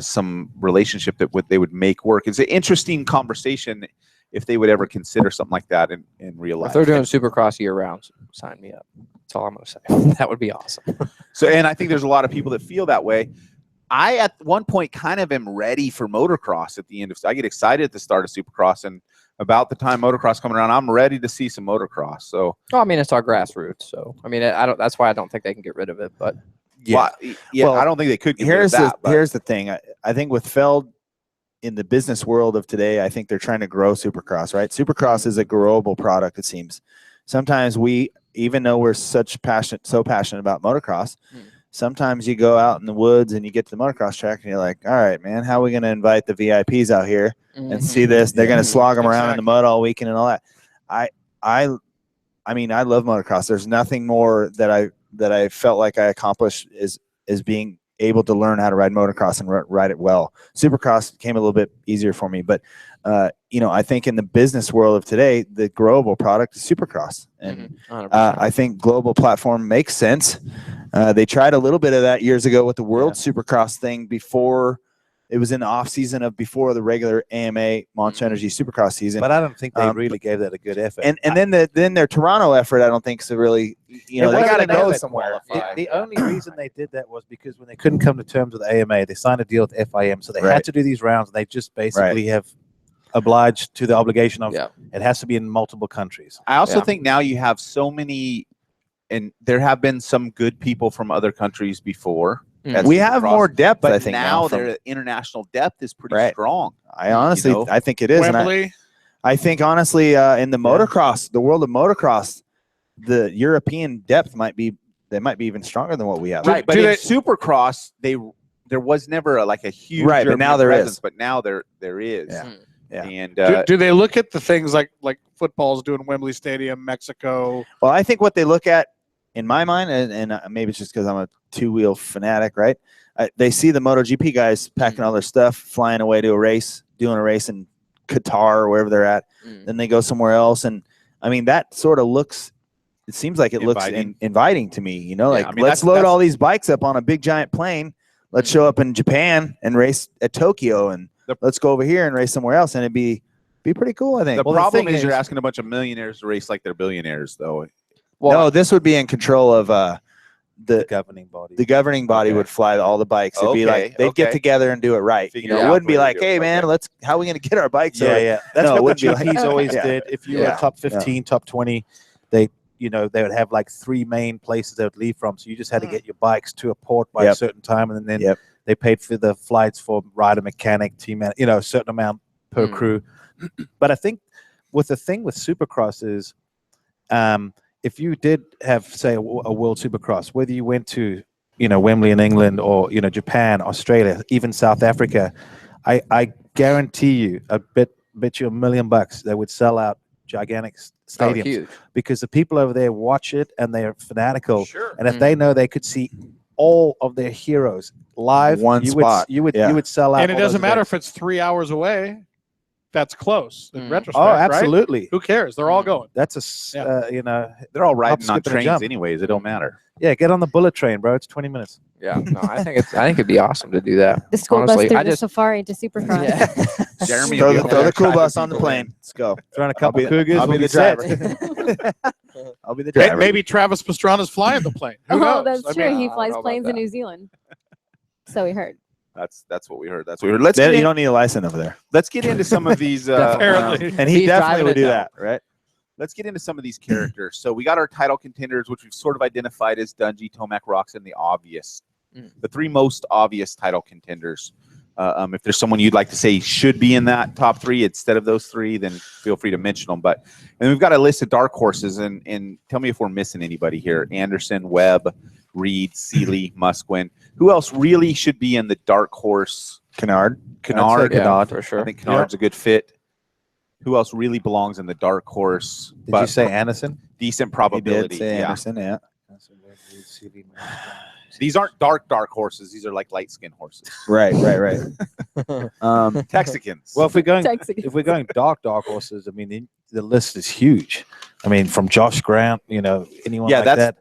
some relationship that they would make work. It's an interesting conversation if they would ever consider something like that in real life. If they're doing Supercross year round, sign me up. That's all I'm going to say. That would be awesome. So, and I think there's a lot of people that feel that way. I, at one point, kind of am ready for motocross at the end of. I get excited at the start of Supercross, and about the time motocross coming around, I'm ready to see some motocross. So, well, I mean, it's our grassroots. So, I mean, I don't. That's why I don't think they can get rid of it. But yeah, well, I don't think they could get rid of that. Here's the thing. I think with Feld in the business world of today, I think they're trying to grow Supercross. Right? Supercross is a growable product. It seems. Sometimes we, even though we're so passionate about motocross. Sometimes you go out in the woods and you get to the motocross track and you're like, all right, man, how are we going to invite the VIPs out here and see this? They're going to slog them around in the mud all weekend and all that. I mean, I love motocross. There's nothing more that I felt like I accomplished is being able to learn how to ride motocross and ride it well. Supercross became a little bit easier for me, but I think in the business world of today, the growable product is Supercross, and I think global platform makes sense. They tried a little bit of that years ago with the World Supercross thing before it was in the off season of before the regular AMA Monster Energy Supercross season. But I don't think they really gave that a good effort. And then their Toronto effort, I don't think so really. They got to go somewhere. The only reason they did that was because when they couldn't come to terms with AMA, they signed a deal with FIM, so they had to do these rounds. And they just basically have obliged to the obligation of it has to be in multiple countries. I also think now you have so many, and there have been some good people from other countries before. We have more depth, but I think. Now their international depth is pretty strong. I honestly, I think it is. Wembley. And I think honestly, in the motocross, the world of motocross, the European depth might be even stronger than what we have. Right, but in Supercross, there was never a huge but now there presence, is. But now there is. Yeah. And do they look at the things like football's doing Wembley Stadium, Mexico? Well, I think what they look at, in my mind, and maybe it's just because I'm a two-wheel fanatic, right? They see the MotoGP guys packing all their stuff, flying away to a race, doing a race in Qatar or wherever they're at. Then they go somewhere else, and I mean that sort of looks. It seems like it looks inviting to me. Let's load all these bikes up on a big giant plane. Let's show up in Japan and race at Tokyo, and let's go over here and race somewhere else, and it'd be pretty cool. I think. The problem is you're asking a bunch of millionaires to race like they're billionaires, though. Well, no, this would be in control of the governing body. The governing body would fly all the bikes. It'd be like they'd get together and do it right. It wouldn't be like, hey man, how are we going to get our bikes? That's what the GPs always did. If you were top 15, top 20, they would have like 3 main places they would leave from. So you just had to get your bikes to a port by a certain time, and then they paid for the flights for rider, mechanic, team, a certain amount per crew. But I think the thing with Supercross is, if you did have, say, a World Supercross, whether you went to, Wembley in England or, Japan, Australia, even South Africa, I guarantee you, I bet you $1 million they would sell out gigantic stadiums because the people over there watch it and they're fanatical. Sure. And if they know they could see all of their heroes live, you would sell out. And it doesn't matter if it's 3 hours away. That's close in retrospect. Oh, absolutely. Right? Who cares? They're all going. That's they're all riding on trains anyways. It don't matter. Yeah, get on the bullet train, bro. It's 20 minutes. Yeah, no, I think it'd be awesome to do that. The school bus through the safari to Supercross. Jeremy, throw the cool bus on the plane. Let's go. Throwing a couple cougars. I'll be the driver. I'll be the driver. Maybe Travis Pastrana's flying the plane. Who knows? That's true. He flies planes in New Zealand. So we heard. That's what we heard. That's what we heard. You don't need a license over there. Let's get into some of these. Apparently, and he definitely would do that, right? Let's get into some of these characters. So we got our title contenders, which we've sort of identified as Dungey, Tomac, Roczen, the obvious, the 3 most obvious title contenders. If there's someone you'd like to say should be in that top 3 instead of those 3, then feel free to mention them. And we've got a list of dark horses, and tell me if we're missing anybody here. Anderson, Webb, Reed, Seeley, Musquin. Who else really should be in the dark horse? Kennard, for sure. I think Kennard's a good fit. Who else really belongs in the dark horse? Did you say Anderson? Decent probability. He did say Anderson, yeah. These aren't dark horses. These are like light skin horses. Right. Texicans. Well, if we're going dark horses, I mean the list is huge. I mean, from Josh Grant, anyone like that.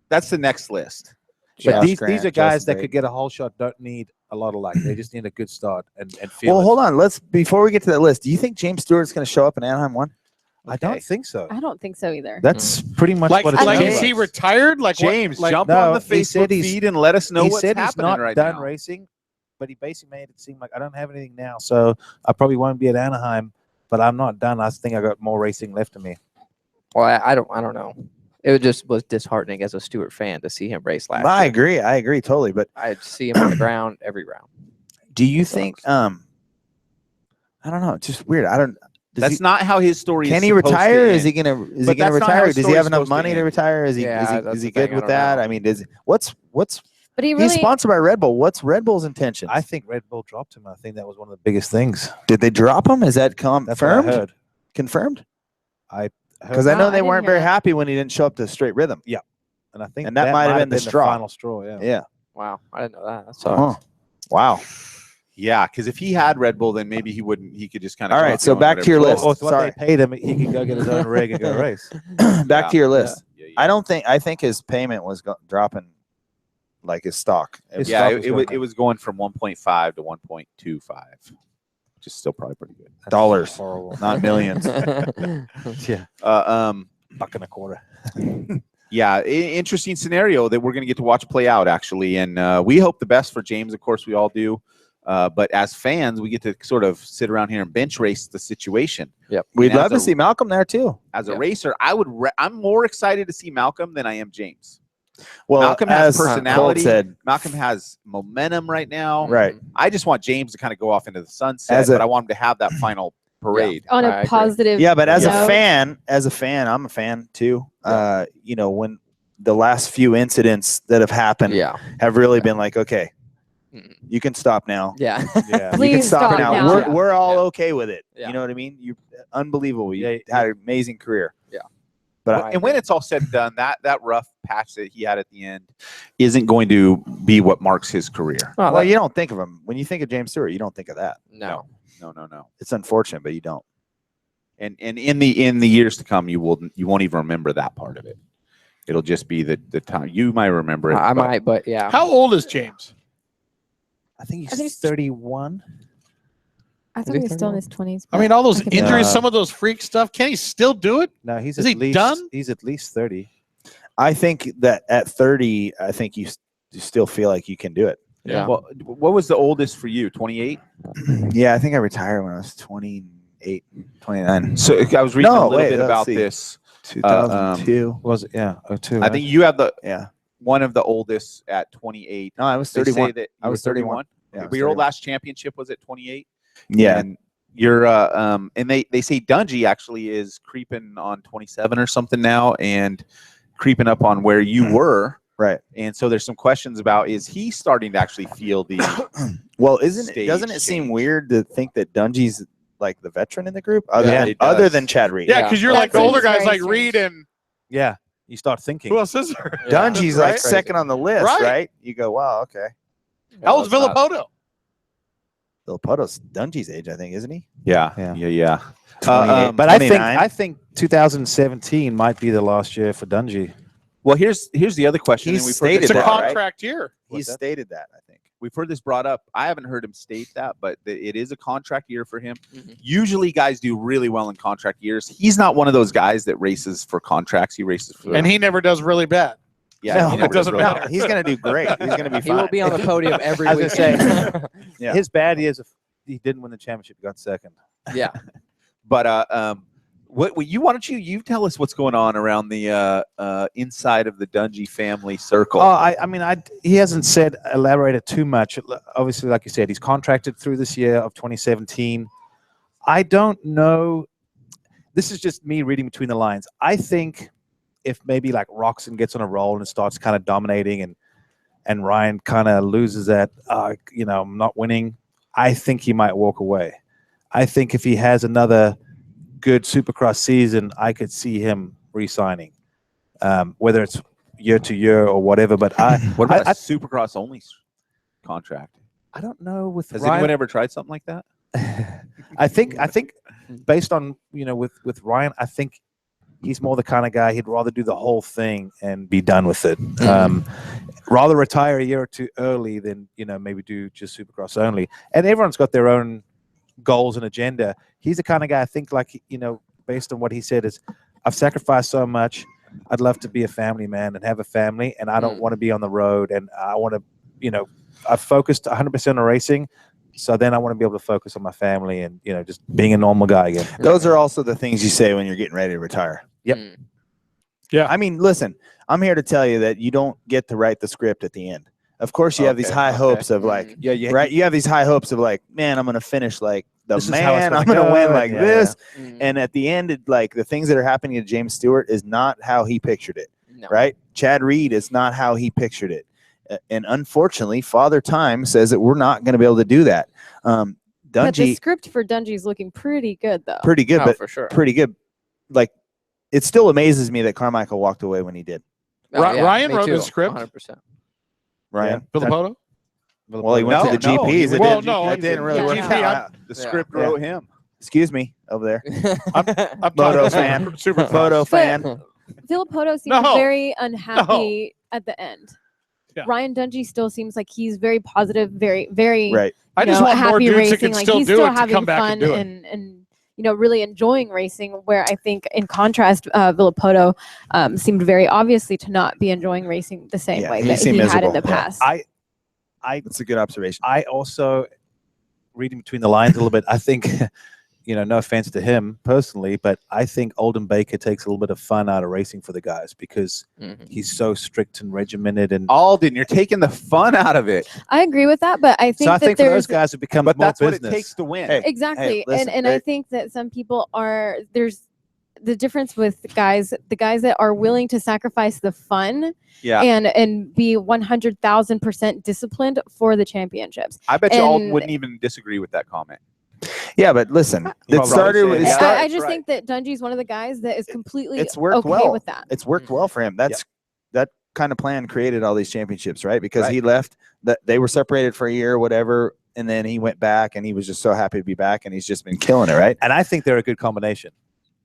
That's the next list. But these are guys that could get a whole shot, don't need a lot alike. They just need a good start and feel. Well, it. hold on. Before we get to that list, do you think James Stewart's going to show up in Anaheim 1? I don't think so. I don't think so either. That's pretty much Like, what it's like sounds is he like. retired? Like James, what, like, jump No, on the he said Facebook feed and let us know he what's said he's happening not right done now. racing, but he basically made it seem like I don't have anything now, so I probably won't be at Anaheim. But I'm not done. I think I got more racing left in me. Well, I don't know. It just was disheartening as a Stewart fan to see him race last I year. agree totally. But I'd see him on the ground every round. do you think? I don't know. It's just weird. That's not how his story is. Can he supposed to retire? Is he end. gonna? Is But he gonna that's not how retire? his Does he story's have enough supposed to money to end. retire? Is he? Yeah, is that's he the thing, good I with don't that? know. I mean, what's? But he He's really sponsored by Red Bull. What's Red Bull's intentions? I think Red Bull dropped him. I think that was one of the biggest things. Did they drop him? Is that That's what I confirmed? heard. Confirmed? I heard Because I No, know I they didn't weren't hear very that. happy when he didn't show up to straight rhythm. and I think And that might have been the straw. final straw. Yeah. Yeah. Wow, I didn't know that. That's Huh. Wow. Yeah, because if he had Red Bull, then maybe he wouldn't. He could just kind of. All right, so back to your list. Or if what Sorry. they paid him, he could go get his own rig and go race. Back to your list. Yeah. I think his payment was dropping like his stock. His Yeah, stock it was going from 1.5 to 1.25, which is still probably pretty good. Dollars, horrible. not millions. Yeah. Buck and a quarter. Yeah, interesting scenario that we're going to get to watch play out, actually. And we hope the best for James. Of course, we all do. But as fans, we get to sort of sit around here and bench race the situation. Yep. We'd And love to see Malcolm there too. As a racer, I'm more excited to see Malcolm than I am James. Well, Malcolm has as Colt personality. said, Malcolm has momentum right now. right. I just want James to kind of go off into the sunset, As a- but I want him to have that final parade. on I a agree. positive. Yeah, but as note. a fan, I'm a fan too. You know, when the last few incidents that have happened have really been like, okay, you can stop now. Yeah. Yeah. You can Please stop stop now. now. We're all okay with it. Yeah. You know what I mean? You're unbelievable. You Yeah, had an amazing career. Yeah. But And when it's all said and done, that rough patch that he had at the end isn't going to be what marks his career. well, you don't think of him when you think of James Stewart. You don't think of that. No. No. It's unfortunate, but you don't. And in the years to come, you won't even remember that part of it. It'll just be the time you might remember it. I but- might, but yeah. How old is James? I think I think he's 31. I thought he was still in his 20s. I mean, all those could be injuries, wrong. some of those freak stuff. Can he still do it? No, he's Is at he least done? He's at least 30. I think that at 30, I think you still feel like you can do it. Yeah. Well, what was the oldest for you? 28. Yeah, I think I retired when I was 28, 29. So I was reading a little bit let's about see. this. 2002. Was it? Yeah. 02. I think you have the yeah. one of the oldest at 28. No, I was They say 31. that I you was were 31. Yeah, I But was your 31. last championship was at 28. Yeah. And you're and they say Dungey actually is creeping on 27 or something now, and creeping up on where you were. Right. And so there's some questions about, is he starting to actually feel the Well, stage doesn't it seem change? weird to think that Dungey's like the veteran in the group other Yeah, than it does. other than Chad Reed? Yeah, because you're That like the older seems guys, very like Reed and Yeah. You start thinking. who else is there? Dungey's Right? like second on the list, Right. right? You go, wow, okay. How old's Well, it's not- Villapoto? Villapoto's Dungey's age, I think, isn't he? yeah. 28, But I 29. think 2017 might be the last year for Dungey. Well, here's the other question. He's and we've heard stated this It's a that, brought- right? contract year. He's that? stated that, I think. We've heard this brought up. I haven't heard him state that, but it is a contract year for him. Mhm. Usually, guys do really well in contract years. He's not one of those guys that races for contracts. He races for And he never does really bad. yeah. No, he it never doesn't does really matter. well. He's going to do great. He's going to be He fine. will be on the podium every I was week. gonna say, Yeah. his bad years, he didn't win the championship. He got second. Yeah. But why don't you tell us what's going on around the inside of the Dungey family circle? Oh, I mean, he hasn't elaborated too much. Obviously, like you said, he's contracted through this year of 2017. I don't know. This is just me reading between the lines. I think if maybe like Roxon gets on a roll and starts kind of dominating, and Ryan kind of loses that, I'm not winning, I think he might walk away. I think if he has another good Supercross season, I could see him re-signing, whether it's year to year or whatever. But what about I a Supercross only contract? I don't know with Has Ryan. anyone ever tried something like that? I think based on with Ryan, I think he's more the kind of guy he'd rather do the whole thing and be done with it. Rather retire a year or two early than maybe do just Supercross only. And everyone's got their own goals and agenda. He's the kind of guy I think, like, based on what he said, is I've sacrificed so much. I'd love to be a family man and have a family, and I don't want to be on the road, and I want to, I've focused 100% on racing, so then I want to be able to focus on my family and, just being a normal guy again. Those are also the things you say when you're getting ready to retire. Yep. Yeah. I mean, listen, I'm here to tell you that you don't get to write the script at the end. Of course, you have these high hopes of like, right? You have these high hopes of like, man, I'm going to finish like the man. I'm going to win like this. And at the end, like the things that are happening to James Stewart is not how he pictured it, right? Chad Reed is not how he pictured it. And unfortunately, Father Time says that we're not going to be able to do that. But the script for Dungey is looking pretty good, though. Pretty good, but for sure. Pretty good. Like, it still amazes me that Carmichael walked away when he did. Ryan wrote the script. 100%. Ryan Philippoto? Well, he went to the GPs. It didn't really work out. The script wrote him. Excuse me, over there. I'm Moto fan. Super Photo fan. Philippoto seems very unhappy at the end. Yeah. Ryan Dungey still seems like he's very positive, very, very right. I just want more happy dudes that racing. can Like still he's do still it to having come back fun and do it. and really enjoying racing. Where I think, in contrast, Philippoto seemed very obviously to not be enjoying racing the same way that he had in the past. That's a good observation. I also, reading between the lines a little bit, I think, no offense to him personally, but I think Olden Baker takes a little bit of fun out of racing for the guys because he's so strict and regimented. And Alden, you're taking the fun out of it. I agree with that, but I think so I think for those guys, it becomes more that's business. what it takes to win. Hey, exactly. listen, and I think that some people there's the difference with the guys that are willing to sacrifice the fun and be 100,000% disciplined for the championships. I bet you all wouldn't even disagree with that comment. Yeah, but listen, it started with. I just think that Dungey's one of the guys that is completely okay with that. It's worked well for him. That kind of plan created all these championships, right? Because he left, they were separated for a year or whatever, and then he went back, and he was just so happy to be back, and he's just been killing it, right? And I think they're a good combination.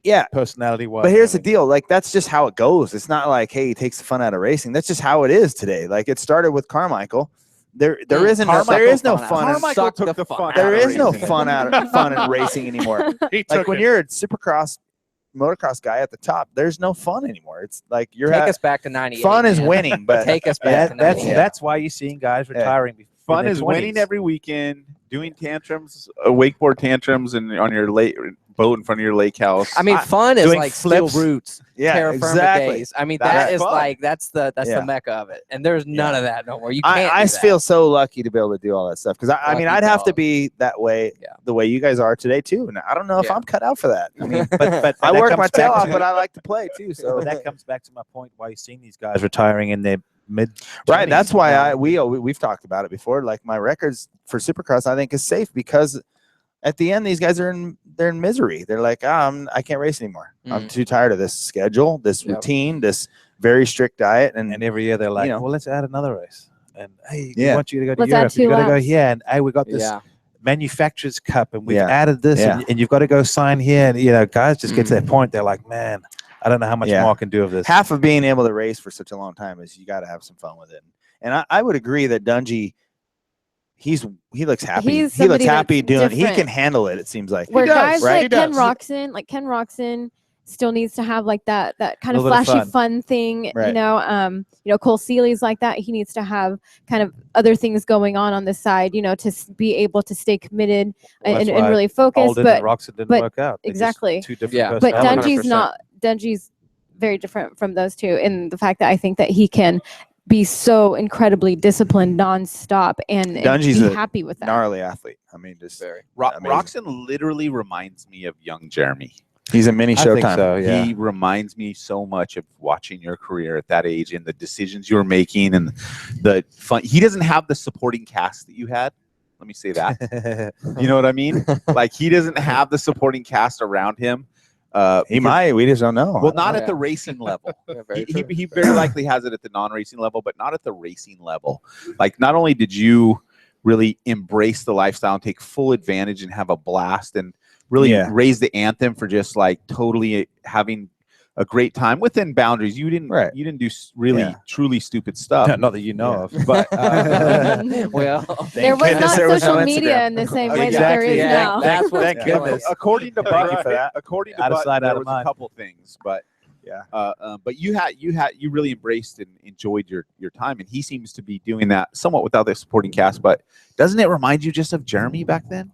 Yeah, personality-wise. But here's the deal: like that's just how it goes. It's not like, hey, he takes the fun out of racing. That's just how it is today. Like it started with Carmichael. There is no fun. Carmichael took the fun. There is no fun in racing anymore. Like when you're a Supercross, motocross guy at the top, there's no fun anymore. It's like take us back to 98. Fun is winning, but take us back to 98. That's why you're seeing guys retiring. Fun is winning every weekend, doing tantrums, wakeboard tantrums, and on your boat in front of your lake house. I mean, fun is like flips. Steel Roots, terra firma days. I mean, that's the mecca of it, and there's none of that no more. You can't. I feel so lucky to be able to do all that stuff because I mean, I'd have to be that way, the way you guys are today too, and I don't know if I'm cut out for that. I mean, but I work my tail off, but I like to play too. So that comes back to my point: why you're seeing these guys retiring in their mid. Right. That's why we've talked about it before. Like my records for Supercross, I think is safe because at the end, these guys they're in misery. They're like, I can't race anymore. I'm too tired of this schedule, this routine, this very strict diet. And every year they're like, well, let's add another race. And hey, we Yeah. want you to go to Let's Europe. add 2 You got to go laps. here. And hey, we got this Yeah. manufacturer's cup, and we've Yeah. added this, Yeah. and you've got to go sign here. And guys just get to that point. They're like, man, I don't know how much more I can do of this. half of being able to race for such a long time is you got to have some fun with it. And I would agree that Dungey, he looks happy. He's He looks somebody happy that's doing. He different. can handle it. It seems like. Where guys right? like Ken Roxon still needs to have like that kind of Little bit of flashy fun thing. Right. Cole Seeley's like that. He needs to have kind of other things going on the side, to be able to stay committed and really focus. Alden and Roxon didn't work out. They're just Exactly. two different But personalities. Dungey's very different from those two in the fact that I think that he can be so incredibly disciplined nonstop and Dungey's be a happy with that. gnarly athlete. I mean, just very. Roxon literally reminds me of young Jeremy. He's a mini I think Showtime. so, yeah. He reminds me so much of watching your career at that age and the decisions you were making and the fun. He doesn't have the supporting cast that you had. Let me say that. You know what I mean? Like he doesn't have the supporting cast around him. He might. We just don't know. Well, not at the racing level. He very likely has it at the non-racing level, but not at the racing level. Like, not only did you really embrace the lifestyle and take full advantage and have a blast and really raise the anthem for just like totally having a great time within boundaries. You didn't do really truly stupid stuff. Not that you know of, but well, there was not social media in the same way that there is now. That's what's killing us. According to Thank you for Button, that. according to Out of Button, sight, there out of was a mind. couple things, but but you really embraced and enjoyed your time, and he seems to be doing that somewhat without the supporting cast. But doesn't it remind you just of Jeremy back then?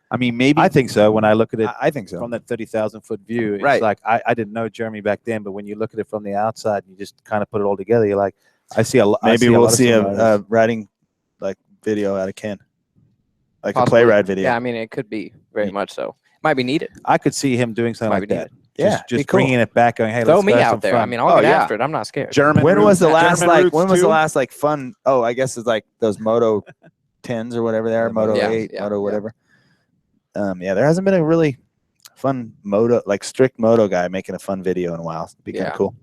I mean, maybe I think so. When I look at it, I think so. From that 30,000-foot view, it's Right. like I didn't know Jeremy back then, but when you look at it from the outside, you just kind of put it all together. You're like, I see a lot. Maybe we'll see a similarities. riding like video out of Ken, like Possibly. a play ride video. Yeah, I mean, it could be very much so. Might be needed. I could see him doing something Might like be that. needed. Yeah, just be cool. bringing it back, going, hey, Throw let's me go have out some there. fun. I mean, I'll get after it. I'm not scared. German. When was the roots- last German like? roots When was the too? last like fun? Oh, I guess it's like those Moto 10s or whatever they are, Moto Yeah, 8, yeah, Moto yeah. whatever. Yeah, there hasn't been a really fun moto, like strict moto guy making a fun video in a while. It'd be kind Yeah. of cool.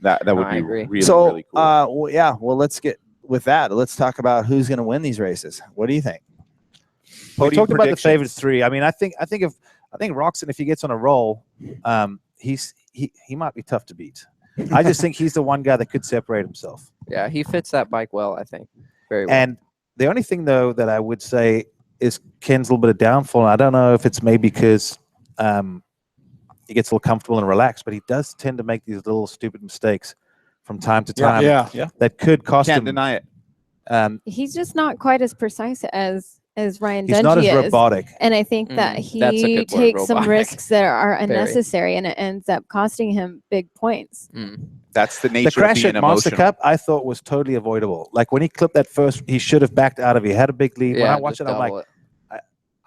That would I be agree. really So, really cool. well, let's get with that. Let's talk about who's going to win these races. What do you think? We Podium talked about the predictions. favorite three. I mean, I think Roxon, if he gets on a roll, he might be tough to beat. I just think he's the one guy that could separate himself. Yeah, he fits that bike well, I think. Very well. And the only thing, though, that I would say is Ken's a little bit of downfall. And I don't know if it's maybe because he gets a little comfortable and relaxed, but he does tend to make these little stupid mistakes from time to time that could cost Can't him. deny it. He's just not quite as precise as Ryan He's Dungey not as is. robotic. And I think that That's a he good word, takes some robotic. risks that are unnecessary, and it ends up costing him big points. That's the nature The crash of being at Monster emotional. Cup, I thought was totally avoidable. Like when he clipped that first, he should have backed out of it. He had a big lead. When I watched it, I'm like,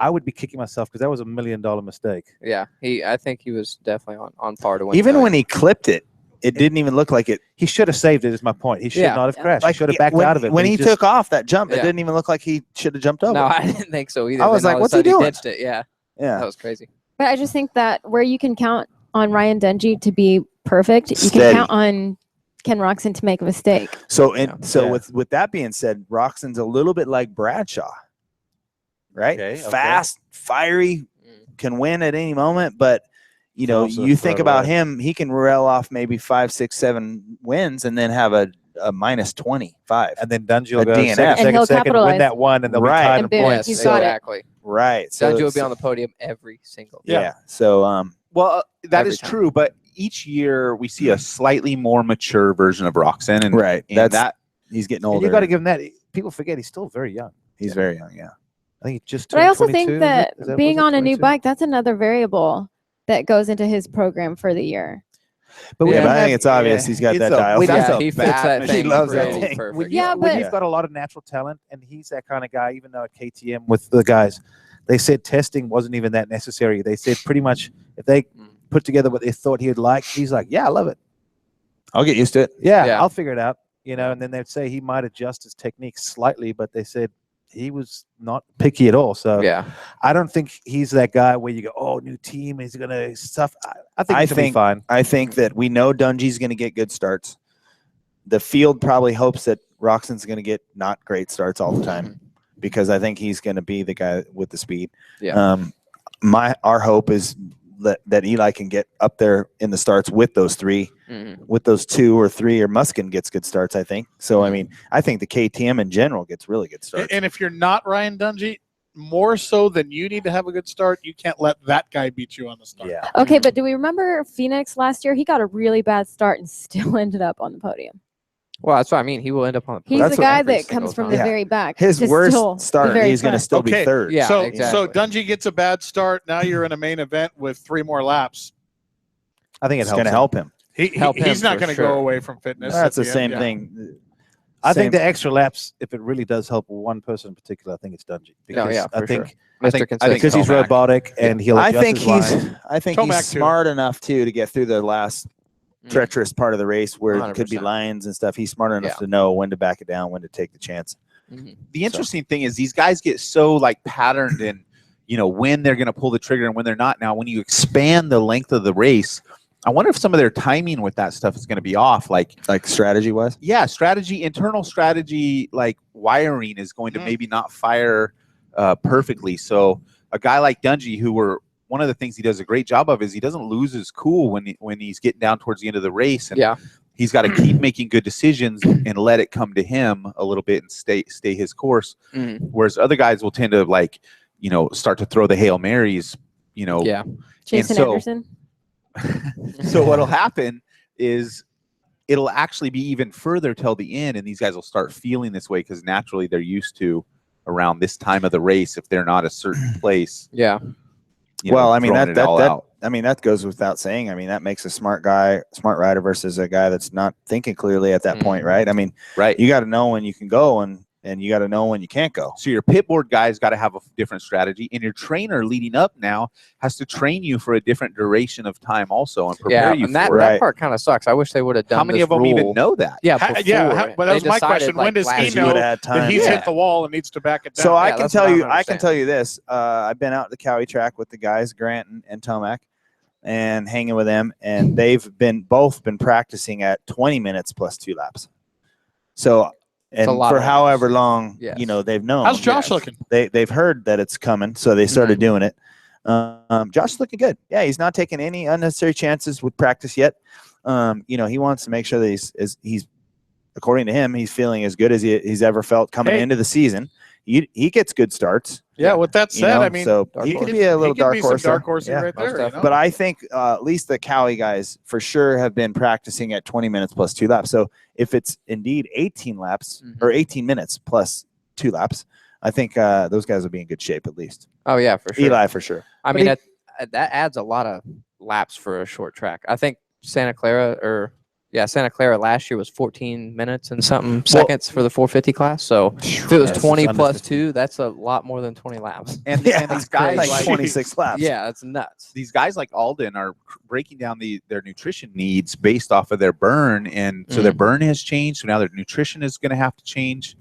I would be kicking myself because that was $1 million mistake. Yeah, I think he was definitely on par to win. Even tonight. when he clipped it, it didn't even look like it. He should have saved it, is my point. He should Yeah. not have crashed. Like he should have backed when, out of it. when but he just- took off that jump. It Yeah. didn't even look like he should have jumped over. No, I didn't think so either. I was Then like, all of a what's he sudden doing? Ditched it. Yeah, Yeah, that was crazy. But I just think that where you can count on Ryan Dungey to be perfect, you Steady. can count on Ken Roxon to make a mistake. So Yeah. with that being said, Roxon's a little bit like Bradshaw, right? Okay, okay. Fast, fiery, can win at any moment. But you know, also you throw think it about away. him, he can rail off maybe 5, 6, 7 wins and then have a minus 25. And then Dungey will A go DNF. second, And he'll second, win capitalize. that one, and they'll Right. be tied And in boom, points. he's got it. Exactly. Right. Dungy will be on the podium every single. Yeah. So Well, that Every is time. true, but each year we see a slightly more mature version of Roxon, and right. and That's that he's getting And older. you got to give him that. People forget he's still very young. He's very young. Yeah. I think he just. But I turned also 22, think that is it? being Was it on a new 22? bike, that's another variable that goes into his program for the year. But we Yeah, don't but I think have- it's obvious he's got it's that a- dial. that's Yeah, a he fits bad that machine. thing. He loves that really thing. perfect. When, Yeah, you, when but- you've got a lot of natural talent, and he's that kind of guy, even though at KTM with the guys, they said testing wasn't even that necessary. They said pretty much if they put together what they thought he'd like, he's like, yeah, I love it. I'll get used to it. Yeah, Yeah. I'll figure it out. You know, and then they'd say he might adjust his technique slightly, but they said he was not picky at all. So Yeah, I don't think he's that guy where you go, oh, new team, he's going to stuff. I think he's going to be fine. I think that we know Dungey's going to get good starts. The field probably hopes that Roxon's going to get not great starts all the time because I think he's going to be the guy with the speed. Yeah. Our hope is that Eli can get up there in the starts with those three, with those 2 or 3, or Muskin gets good starts, I think. So, I mean, I think the KTM in general gets really good starts. And if you're not Ryan Dungey, more so than you need to have a good start, you can't let that guy beat you on the start. Yeah. Okay, but do we remember Phoenix last year? He got a really bad start and still ended up on the podium. well, that's what I mean. He will end up on the He's podium. the what- guy every that single comes from time. the Yeah. very back. His to worst still the start, very he's going to front. still be Okay, third. Yeah, so exactly. Dungey gets a bad start. Now you're in a main event with 3 more laps. I think it It's helps going to him. help him. He's not for going to sure. go away from fitness. That's at the end, same yeah. thing. I Same- think the extra laps, if it really does help one person in particular, I think it's Dungey. Because yeah, I for think sure. I Mr. think Consistent. because he's Tomac. robotic and he'll I adjust think his he's line. Tomac he's too. smart enough too to get through the last treacherous part of the race where it could be 100%. lines and stuff. He's smart enough Yeah. to know when to back it down, when to take the chance. The interesting thing is these guys get so like patterned in, when they're going to pull the trigger and when they're not. Now, when you expand the length of the race, I wonder if some of their timing with that stuff is going to be off. Like strategy wise. Yeah, internal strategy, like wiring is going to maybe not fire perfectly. So a guy like Dungey, who we're one of the things he does a great job of is he doesn't lose his cool when he's getting down towards the end of the race. And he's got to keep making good decisions and let it come to him a little bit and stay his course. Whereas other guys will tend to like, start to throw the Hail Marys, Jason Anderson. So what'll happen is it'll actually be even further till the end, and these guys will start feeling this way because naturally they're used to around this time of the race if they're not a certain place. Well, I mean that goes without saying. I mean, that makes a smart rider versus a guy that's not thinking clearly at that point, right? I mean, you got to know when you can go and you got to know when you can't go. So your pit board guy's got to have a different strategy, and your trainer leading up now has to train you for a different duration of time also and prepare you and that, for it. that part kind of sucks. I wish they would have done. How many this of them rule. even know that? Yeah, But that was my question. When does he know that he's hit the wall and needs to back it down? So I can tell you this. I've been out at the Cowie track with the guys, Grant and Tomac, and hanging with them, and they've both been practicing at 20 minutes plus 2 laps. So. And for however long, they've known. How's Josh looking? They've heard that it's coming, so they started doing it. Josh's looking good. Yeah, he's not taking any unnecessary chances with practice yet. He wants to make sure that he's according to him, he's feeling as good as he's ever felt coming into the season. He gets good starts. Yeah, with that said, I mean, so he could be a little dark horse. Dark horse right there. But I think at least the Cowie guys for sure have been practicing at 20 minutes plus 2 laps. So if it's indeed 18 laps or 18 minutes plus 2 laps, I think those guys will be in good shape at least. Oh yeah, for sure. Eli for sure. I mean, that adds a lot of laps for a short track. I think Santa Clara last year was 14 minutes and something seconds for the 450 class. So if it was 20 plus 2, that's a lot more than 20 laps. And these guys like 26 laps. Yeah, that's nuts. These guys like Alden are breaking down their nutrition needs based off of their burn, and so their burn has changed. So now their nutrition is going to have to change,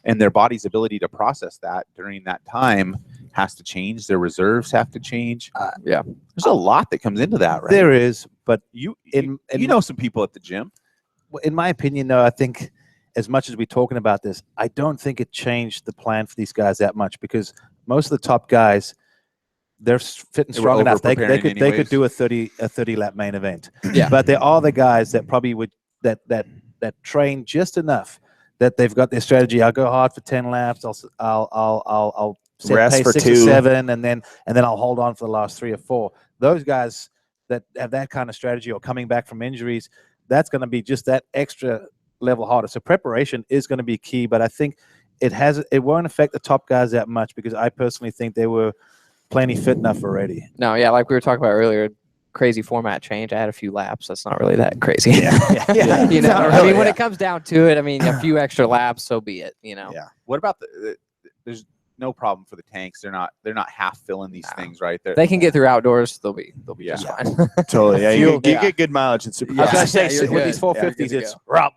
and their body's ability to process that during that time has to change. Their reserves have to change. There's a lot that comes into that, right? There is, but you know some people at the gym. In my opinion, though, I think as much as we're talking about this, I don't think it changed the plan for these guys that much, because most of the top guys, they're fit and strong enough. They could do a 30 lap main event. Yeah. But there are the guys that probably would that train just enough that they've got their strategy. I'll go hard for 10 laps. I'll set rest pace for 6 2 or 7, and then I'll hold on for the last 3 or 4. Those guys that have that kind of strategy or coming back from injuries, that's going to be just that extra level harder. So preparation is going to be key, but I think it won't affect the top guys that much, because I personally think they were plenty fit enough already. No, yeah, like we were talking about earlier, crazy format change. I had a few laps. That's not really that crazy. Yeah. You know, I mean, when it comes down to it, I mean, a few extra laps, so be it. You know. Yeah. What about there's no problem for the tanks. They're not half filling these things, right? They can get through outdoors. They'll be just fine. Totally. Yeah. You get good mileage in super. I was going to say, with these 450s, it's rop.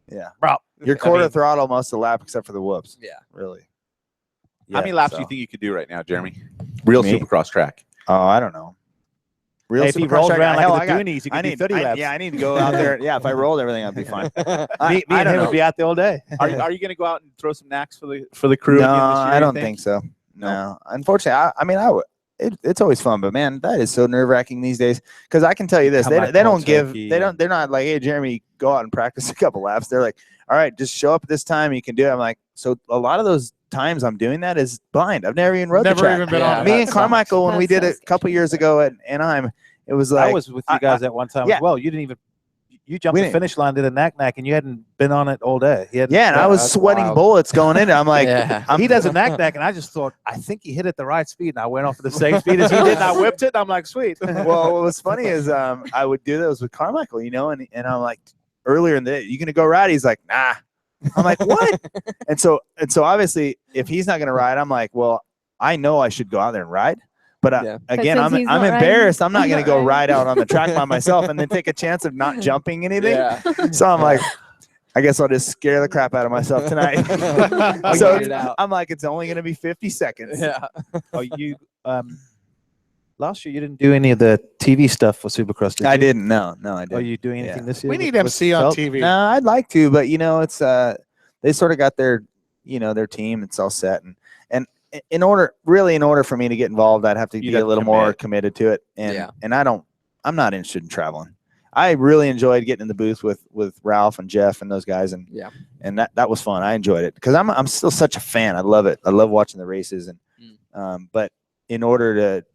Yeah. Rop. Your quarter throttle most of the lap except for the whoops. Yeah. Really. How many laps do you think you could do right now, Jeremy? Real Supercross track. Oh, I don't know. Real hey, if he rolls around like the Goonies, he could do 30 laps. Yeah, I need to go out there. Yeah, if I rolled everything, I'd be fine. Me and him would be out there all day. Are you going to go out and throw some knacks for the crew? No, again this year, I don't think so. No, unfortunately, I mean, I would. It's always fun, but man, that is so nerve-wracking these days. Because I can tell you this, they're not like, hey, Jeremy, go out and practice a couple laps. They're like, all right, just show up at this time, you can do it. I'm like, so a lot of those times I'm doing that is blind. I've never even rode the track. Even been on Me and Carmichael, when we did it a couple years ago at Anaheim, it was like I was with you guys at one time as well. You didn't even. You jumped the finish line, did a knack, and you hadn't been on it all day. And I was sweating bullets going in. I'm like, he does a knack, and I just thought, I think he hit it the right speed, and I went off at the same speed as he did, and I whipped it, and I'm like, sweet. Well, what was funny is I would do those with Carmichael, you know, and I'm like, earlier in the day, you gonna go ride? He's like, nah. I'm like, what? and so obviously, if he's not gonna ride, I'm like, well, I know I should go out there and ride. But again, I'm embarrassed. I'm not going to go ride out on the track by myself and then take a chance of not jumping anything. Yeah. So I'm like, I guess I'll just scare the crap out of myself tonight. So I'm like, it's only going to be 50 seconds. Yeah. Last year you didn't do any of the TV stuff for Supercross, did you? I didn't. No, I didn't. Are you doing anything this year? We need MC on TV. No, I'd like to, but you know, it's they sort of got their, you know, their team. It's all set, and in order for me to get involved, I'd have to be a little more committed to it. And I'm not interested in traveling. I really enjoyed getting in the booth with Ralph and Jeff and those guys, and that was fun. I enjoyed it because I'm still such a fan. I love it. I love watching the races, and but in order to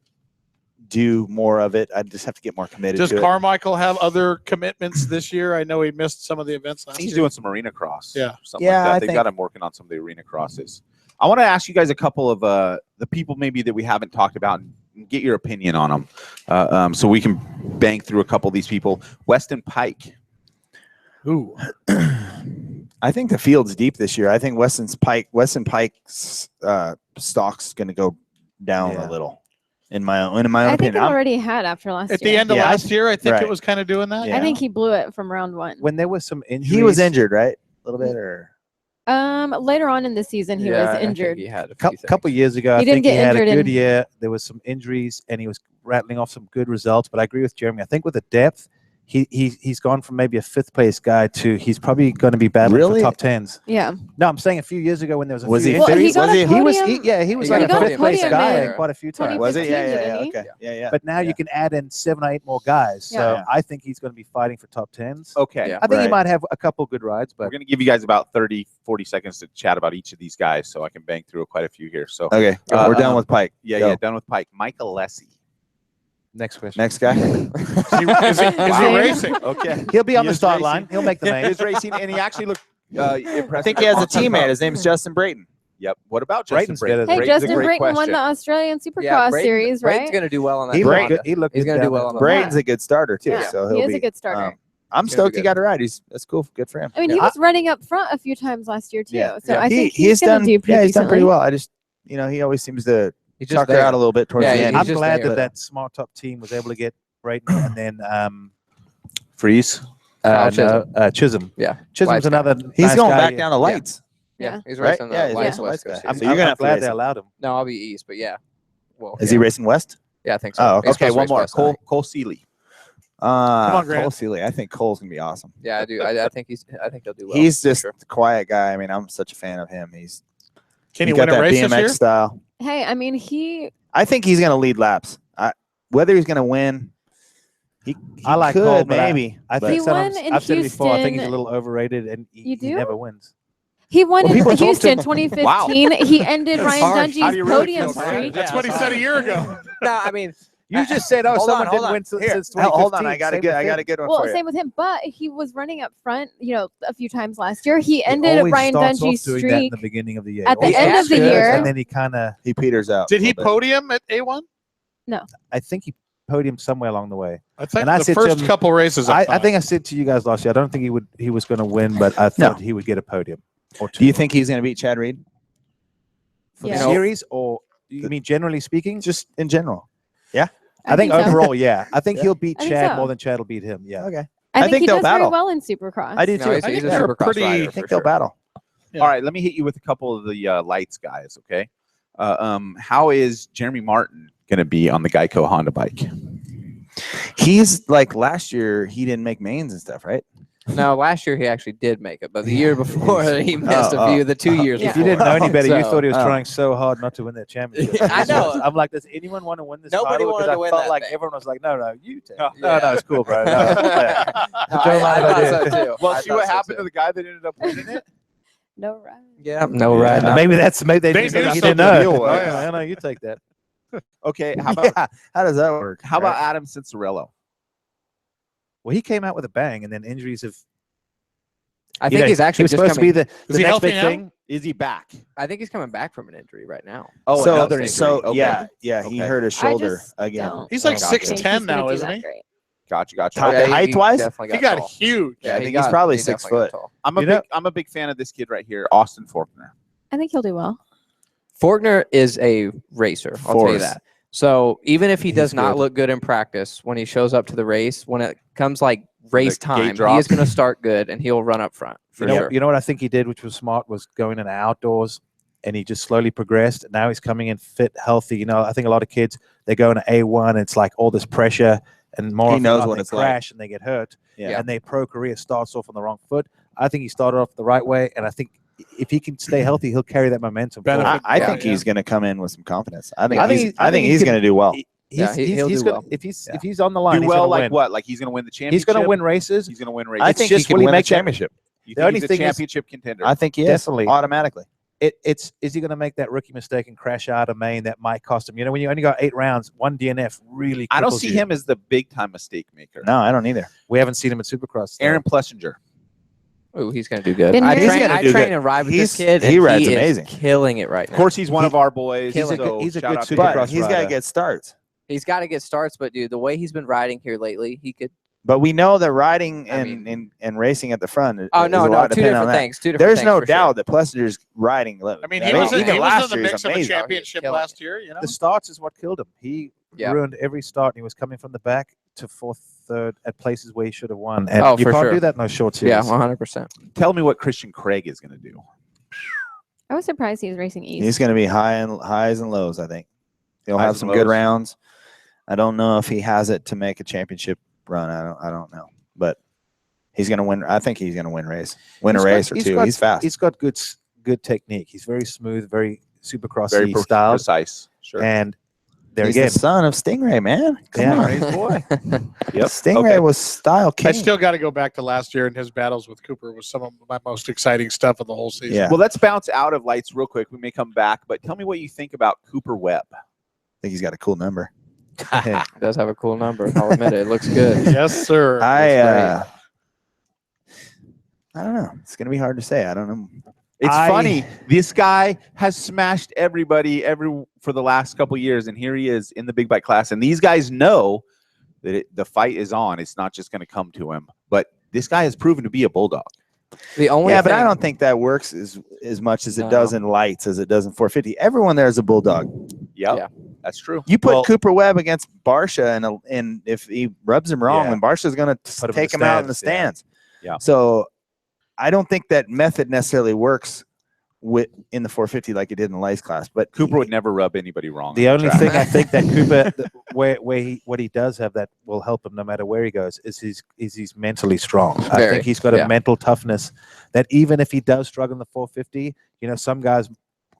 do more of it, I just have to get more committed. Does to Carmichael have other commitments this year? I know he missed some of the events last year. He's doing some arena cross. Yeah. Something like that. They've got him working on some of the arena crosses. I want to ask you guys a couple of the people maybe that we haven't talked about and get your opinion on them, so we can bang through a couple of these people. Weston Pike. Ooh. I think the field's deep this year. I think Weston Pike's stock's going to go down a little. In my own opinion. I think it already had after last year. At the end of last year, I think it was kind of doing that. I think he blew it from round 1. When there was some injuries. He was injured, right? A little bit, or later on in the season he was injured. He had a couple years ago. I think he had a good year. There was some injuries, and he was rattling off some good results. But I agree with Jeremy. I think with the depth, he's gone from maybe a 5th place guy to he's probably going to be battling for top 10s. Yeah. No, I'm saying a few years ago when there was a was few he? injuries. Was he? He was like a 5th place guy quite a few times. Was it? Yeah. Okay. Yeah. But now you can add in 7 or 8 more guys. So I think he's going to be fighting for top 10s. Okay. I think he might have a couple good rides, but we're going to give you guys about 30, 40 seconds to chat about each of these guys, so I can bang through quite a few here. So okay, we're done with Pike. Yeah, done with Pike. Michael Lessie. Next question. Next guy. Is he racing? Okay. He'll be on the start line. He'll make the main. He's racing, and he actually looked impressive. I think he has a teammate. His name's Justin Brayton. Yep. What about Justin Brayton? Hey, Justin Brayton won the Australian Supercross series, right? Brayton's going to do well on that. He looked good. He's going to do well on that. Brayton's a good starter too. Yeah. So he is a good starter. I'm stoked he got a ride. That's cool. Good for him. I mean, he was running up front a few times last year too. Yeah. So I think he's going to do pretty he's done pretty well. I just, he always seems to chuck her out a little bit towards the end. I'm glad that smart top team was able to get Brayton and then Freeze. Chisholm. Yeah. Chisholm's another. He's going back down to lights. Yeah, he's racing the West Coast. So you're gonna glad they allowed him. No, I'll be East, but yeah. Well, is he racing West? Yeah, I think so. Oh, okay. One more. Cole Seeley. Come on, Grant. Cole Seeley. I think Cole's gonna be awesome. Yeah, I do. I think he'll do well. He's just a quiet guy. I mean, I'm such a fan of him. Can he win a race BMX this year? Style. Hey, I mean, I think he's gonna lead laps. Whether he's gonna win, he I like could, Cole, but maybe. I think He won in I've said it before. I think he's a Houston. little overrated, and he never wins. he won in people talk to Houston him. 2015. Wow. He ended That's Ryan harsh. How do you Dungey's really podium feel, Ryan? streak. That's what he said a year ago. No, I mean, You just said, "Oh, Hold someone on, didn't hold win on. since 2015." Hold on, I got a good one Well, for you. same with him, but he was running up front, a few times last year. He ended always Ryan starts off Dungey's doing that in streak the beginning of the year. at the Always end of the starts year. and then he kind of peters out. Did he a little bit. podium at A1? No. I think he podiumed somewhere along the way. I think And I the said to first him- couple races. I think I said to you guys last year, I don't think he was going to win, but I thought he would get a podium or two. Do you think he's going to beat Chad Reed? for Yeah. the series, or you mean generally speaking? Just in general. Yeah. I think so. overall, yeah. I think Yeah. he'll beat I think Chad so. more than Chad will beat him. Yeah. Okay. I think he they'll does very battle. well in Supercross. I do too. No, he's a they're Supercross pretty- rider I for think sure. they'll battle. Yeah. All right, let me hit you with a couple of the lights guys, okay? How is Jeremy Martin going to be on the Geico Honda bike? He's like last year, he didn't make mains and stuff, right? No, last year he actually did make it, but the year before he missed a few. The 2 years Yeah. If you before. didn't know any better, you So- thought he was trying so hard not to win that championship. I know. I'm like, does anyone want to win this Nobody title? wanted Because to win I felt that like thing. everyone was like, no, you take it. Yeah. No, it's cool, bro. No. No, Don't I mind thought if I so did. too. Well, I see thought what so happened too. to the guy that ended up winning it? No right. Yeah, no right. Maybe they They didn't knew he something didn't know. to deal with. I know, you take that. Okay, how about Yeah. How does that work? how about Adam Cincerello? Well, he came out with a bang, and then injuries have. I think he's actually he was just supposed coming. to be the he next healthy big now? thing. Is he back? I think he's coming back from an injury right now. Oh, so, another injury. so Okay. yeah, he Okay. hurt his I shoulder just again. don't He's like Gotcha. think 6'10" he's now, gonna do isn't that he? great. Gotcha. Height-wise? definitely He got tall. huge. Yeah, I think he he's got- probably he 6 definitely got foot. tall. I'm a big fan of this kid right here, Austin Faulkner. I think he'll do well. Faulkner is a racer. I'll tell you Force. that. So even if he does He's not good. look good in practice, when he shows up to the race, when it comes like race gate time, he drops. is going to start good and he'll run up front for sure. You know what I think he did, which was smart, was going in the outdoors, and he just slowly progressed. Now he's coming in fit, healthy. You know, I think a lot of kids, they go into A1, and it's like all this pressure, and more He often than knows not, what they it's like. crash and they get hurt, Yeah. and their pro career starts off on the wrong foot. I think he started off the right way, and I think if he can stay healthy, he'll carry that momentum. I think he's going to come in with some confidence. I think he's going to do well. He'll do well. If he's on the line, do he's well gonna like win. what? Like he's going to win the championship. He's going to win races. He's going to win races. I think he can win the championship. You The think only he's a thing is- championship contender. I think he is Definitely. automatically. Is he going to make that rookie mistake and crash out of Maine that might cost him? You know, when you only got 8 rounds, one DNF really. I don't cripples see you. him as the big time mistake maker. No, I don't either. We haven't seen him in Supercross. though. Aaron Plessinger. Oh, he's going to do good. Been I here- train, He's gonna I do train good. and ride with He's- this kid. he and rides is amazing. killing it right Of now. course, he's one of our boys. He's a so good shout out to Supercross him. But he's got to rider. get starts. He's got to get starts, but dude, the way he's been riding here lately, he could. But we know that riding I and racing at the front. Oh is no, a no, lot two dependent on different that. things. Two different There's things no for doubt sure. that Plessinger's riding. I mean, he was in even the last year mix was of a amazing. championship killing last year. You know, The starts is what killed him. He ruined every start. And he was coming from the back to 4th, 3rd at places where he should have won. And Oh, you for can't sure. do that in those short series. Yeah, 100%. Tell me what Christian Craig is going to do. I was surprised he was racing East. He's going to be highs and lows. I think he'll Highs have and some good lows. rounds. I don't know if he has it to make a championship run. I don't know, but he's going to win. I think he's going to win a race or two. He's fast. He's got good technique. He's very smooth, very Supercrossy Very style. precise. Sure. And there He's again, the son of Stingray, man. Come on. Race boy. Yep. Stingray was style king. I still got to go back to last year, and his battles with Cooper was some of my most exciting stuff of the whole season. Yeah. Well, let's bounce out of lights real quick. We may come back, but tell me what you think about Cooper Webb. I think he's got a cool number. He does have a cool number. I'll admit it. It looks good. Yes, sir. I don't know. It's going to be hard to say. I don't know. It's funny. This guy has smashed everybody for the last couple years, and here he is in the big bike class. And these guys know that the fight is on. It's not just going to come to him. But this guy has proven to be a bulldog. The only but I don't think that works as much as it does in lights as it does in 450. Everyone there is a bulldog. Yep. Yeah. That's true. You put Cooper Webb against Barsha, and if he rubs him wrong, then Barsha's going to take him out in the stands. Yeah. So I don't think that method necessarily works in the 450 like it did in the lights class. But Cooper would never rub anybody wrong. the only thing I think that Cooper, what he does have that will help him no matter where he goes is he's mentally strong. I Very, think he's got a mental toughness that even if he does struggle in the 450, some guys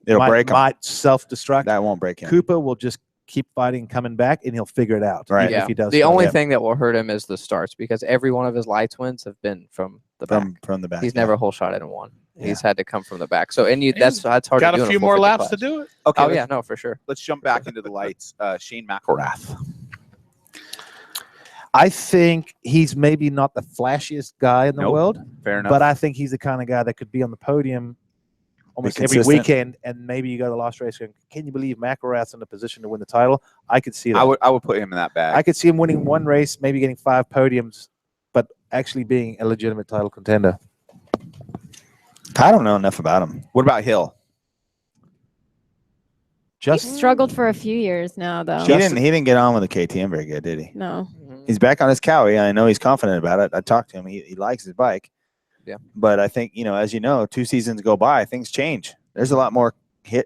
might self-destruct. That won't break him. Cooper will just keep fighting, coming back, and he'll figure it out. Right. Even if he does. The only thing that will hurt him is the starts because every one of his lights wins have been from the back. From the back. He's never whole shot in one. He's had to come from the back. So that's hard Got to do. a few more laps to do it. Okay. Oh yeah, no, for sure. Let's jump back into the lights. Shane McGrath. I think he's maybe not the flashiest guy in the world. Fair enough. But I think he's the kind of guy that could be on the podium almost every consistent. weekend, and maybe you go to the last race and can you believe McGrath's in a position to win the title? I could see that. I would put him in that bag. I could see him winning one race, maybe getting 5 podiums, but actually being a legitimate title contender. I don't know enough about him. What about Hill? He struggled for a few years now, though. He didn't get on with the KTM very good, did he? No. He's back on his cowie. I know he's confident about it. I talked to him. He likes his bike. Yeah. But I think, as you know, 2 seasons go by, things change. There's a lot more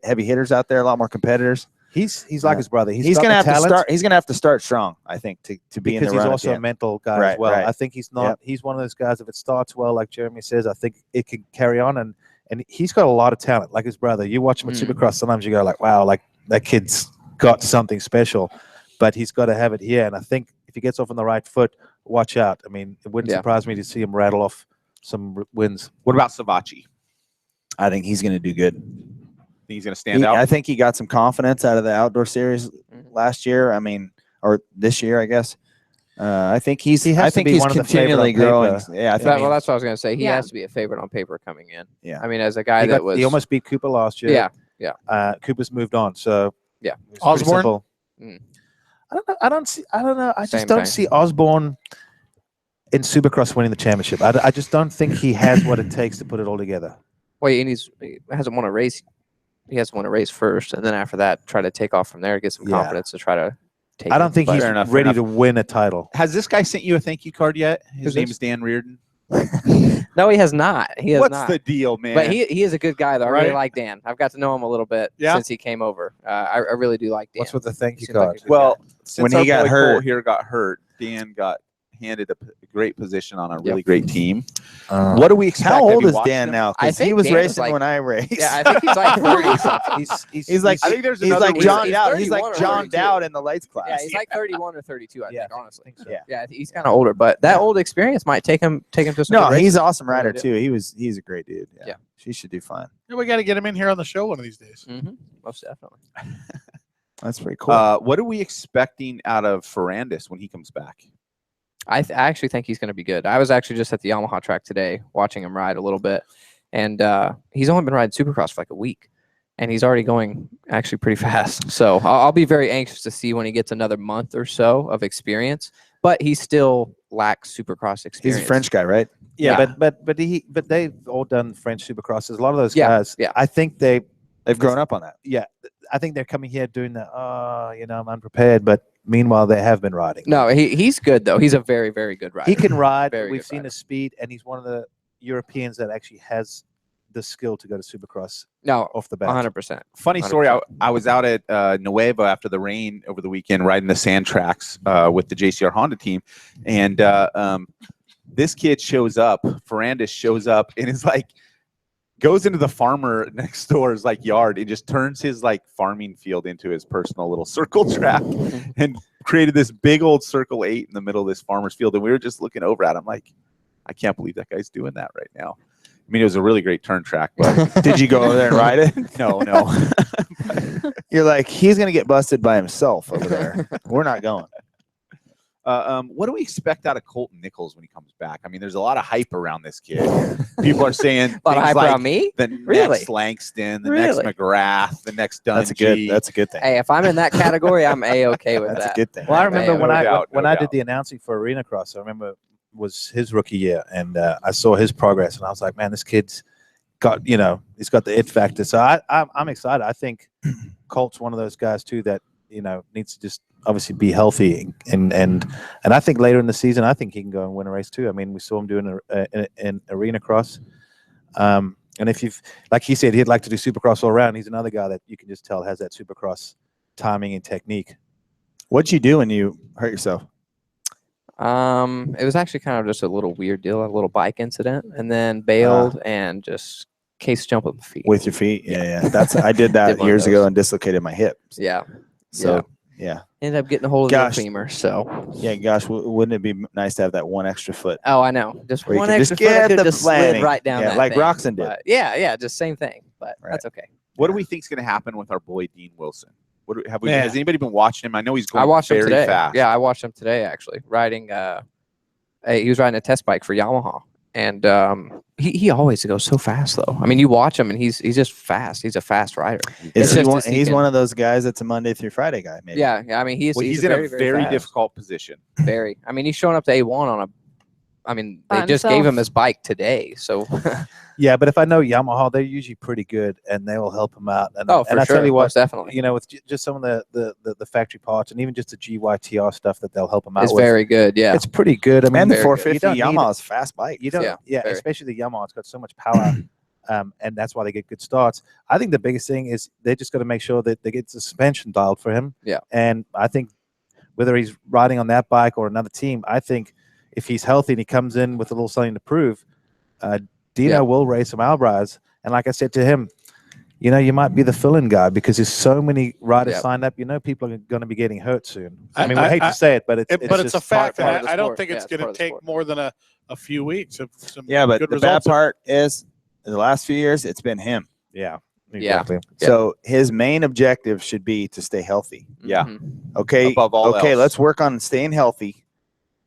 heavy hitters out there, a lot more competitors. He's like his brother. He's gonna have to start. He's gonna have to start strong, I think, to be in the because he's run. also a mental guy as well. I think he's not. Yep. He's one of those guys. If it starts well, like Jeremy says, I think it can carry on. And he's got a lot of talent, like his brother. You watch him at Supercross, sometimes you go like, wow, like that kid's got something special. But he's got to have it here. And I think if he gets off on the right foot, watch out. I mean, it wouldn't surprise me to see him rattle off some wins. What about Savachi? I think he's going to do good. Think he's going to stand out? I think he got some confidence out of the outdoor series last year. I mean, or this year, I guess. I think he's continually growing. Yeah, well, that's what I was going to say. He has to be a favorite on paper coming in. Yeah. I mean, as a guy he almost beat Cooper last year. Yeah. Cooper's moved on. So yeah. Osborne? I don't know. I just don't see Osborne in Supercross winning the championship. I just don't think he has what it takes to put it all together. Well, and he hasn't won a race. He has to win a race first, and then after that, try to take off from there, get some confidence to try to take. I don't think he's ready to win a title. Has this guy sent you a thank you card yet? His name is Dan Reardon. No, he has not. He has What's not. the deal, man? But he is a good guy, though. I really like Dan. I've got to know him a little bit since he came over. I really do like Dan. What's with the thank you Seems card? like a good guy. Since when he got hurt, Colt here got hurt, Dan got handed a great position on a really great team. What do we expect? How Have old you is watched Dan him? now? I Because he think was Dan is racing like- when I raced. Yeah, I think he's like 30 something. He's like I think there's he's another like weird- John he's Dowd. He's 31 like or John 32. Dowd in the lights class. Yeah, he's like 31 or 32, I think, honestly. so. Yeah. He's kind of older, but that old experience might take him to some No, good he's races. an awesome rider Yeah. too. He's a great dude. Yeah. She should do fine. Yeah, we got to get him in here on the show one of these days. Most definitely. That's pretty cool. What are we expecting out of Ferrandis when he comes back? I actually think he's going to be good. I was actually just at the Yamaha track today watching him ride a little bit, and he's only been riding Supercross for like a week, and he's already going actually pretty fast. So I'll be very anxious to see when he gets another month or so of experience, but he still lacks Supercross experience. He's a French guy, right? Yeah, but they've all done French Supercrosses. A lot of those Yeah, guys, yeah. I think they've grown up on that. Yeah, I think they're coming here doing the I'm unprepared, but meanwhile they have been riding. No, he's good though. He's a very, very good rider. He can ride. Very We've good seen rider. his speed, and he's one of the Europeans that actually has the skill to go to Supercross. No, off the bat, 100%. Funny story. I was out at Nuevo after the rain over the weekend riding the sand tracks with the JCR Honda team. And this kid shows up, Ferrandis shows up and is like, goes into the farmer next door's like yard and just turns his like farming field into his personal little circle track and created this big old circle 8 in the middle of this farmer's field. And we were just looking over at him like, I can't believe that guy's doing that right now. I mean, it was a really great turn track, but Did you go over there and ride it? no. You're like, he's gonna get busted by himself over there. We're not going. What do we expect out of Colt Nichols when he comes back? I mean, there's a lot of hype around this kid. People are saying A lot of things hype like around me? the Really? next Langston, the Really? next McGrath, the next Dungy. That's a good thing. Hey, if I'm in that category, I'm A-okay with That's that. a good thing. Well, I remember no when doubt, when no I doubt. did the announcing for Arena Cross. I remember it was his rookie year, and I saw his progress, and I was like, man, this kid's got he's got the it factor. So I'm excited. I think Colt's one of those guys too that needs to just obviously be healthy, and I think later in the season, I think he can go and win a race too. I mean, we saw him doing an Arena Cross. And if you've, like he said, he'd like to do Supercross all around. He's another guy that you can just tell has that Supercross timing and technique. What'd you do when you hurt yourself? It was actually kind of just a little weird deal, a little bike incident, and then bailed and just case jump with my feet. With your feet? Yeah. I did that Did one of years ago those. and dislocated my hip. Yeah. So yeah. Ended up getting a hold of Gosh. the femur. So Yeah, gosh, wouldn't it be nice to have that one extra foot? oh, I know, just Where you one could extra just foot, I get could the just slid planning. right down Yeah, that like thing. Roxon did. But yeah, just same thing. But Right. that's okay. What do we think is going to happen with our boy Dean Wilson? What do- have we? Man. Has anybody been watching him? I know he's going I watched him very today. fast. Yeah, I watched him today actually riding. He was riding a test bike for Yamaha, and he always goes so fast though. I mean, you watch him and he's just fast. He's a fast rider. Is It's he just one, to sneak he's in. one of those guys that's a Monday through Friday guy, maybe. Yeah. I mean, he's Well, he's very, in a very fast. difficult position. Very. I mean, he's showing up to A1 on a. I mean, they By just gave himself. him his bike today, so. Yeah, but if I know Yamaha, they're usually pretty good, and they will help him out. And, Oh, for and I sure, tell you what, most definitely. with just some of the factory parts, and even just the GYTR stuff that they'll help him out It's with. very good. Yeah. It's pretty good. I mean, And the Very good. 450 You don't need Yamaha's fast bike. You don't, Yeah, yeah, very. especially the Yamaha. It's got so much power, and that's why they get good starts. I think the biggest thing is they just got to make sure that they get the suspension dialed for him. Yeah. And I think whether he's riding on that bike or another team, I think if he's healthy and he comes in with a little something to prove, Dino Yeah. will race some Albras. And like I said to him, you might be the fill-in guy because there's so many riders Yep. signed up. People are going to be getting hurt soon. I I- mean, we I- hate to say it, but it's But it's a just fact, part and of the I don't sport. think Yeah, it's it's going part to of the take sport. more than a few weeks of some Yeah, but good the bad results. part is in the last few years, it's been him. yeah, Yeah. exactly. Yeah. So his main objective should be to stay healthy. Yeah. Mhm. Okay. Above all okay, else. let's work on staying healthy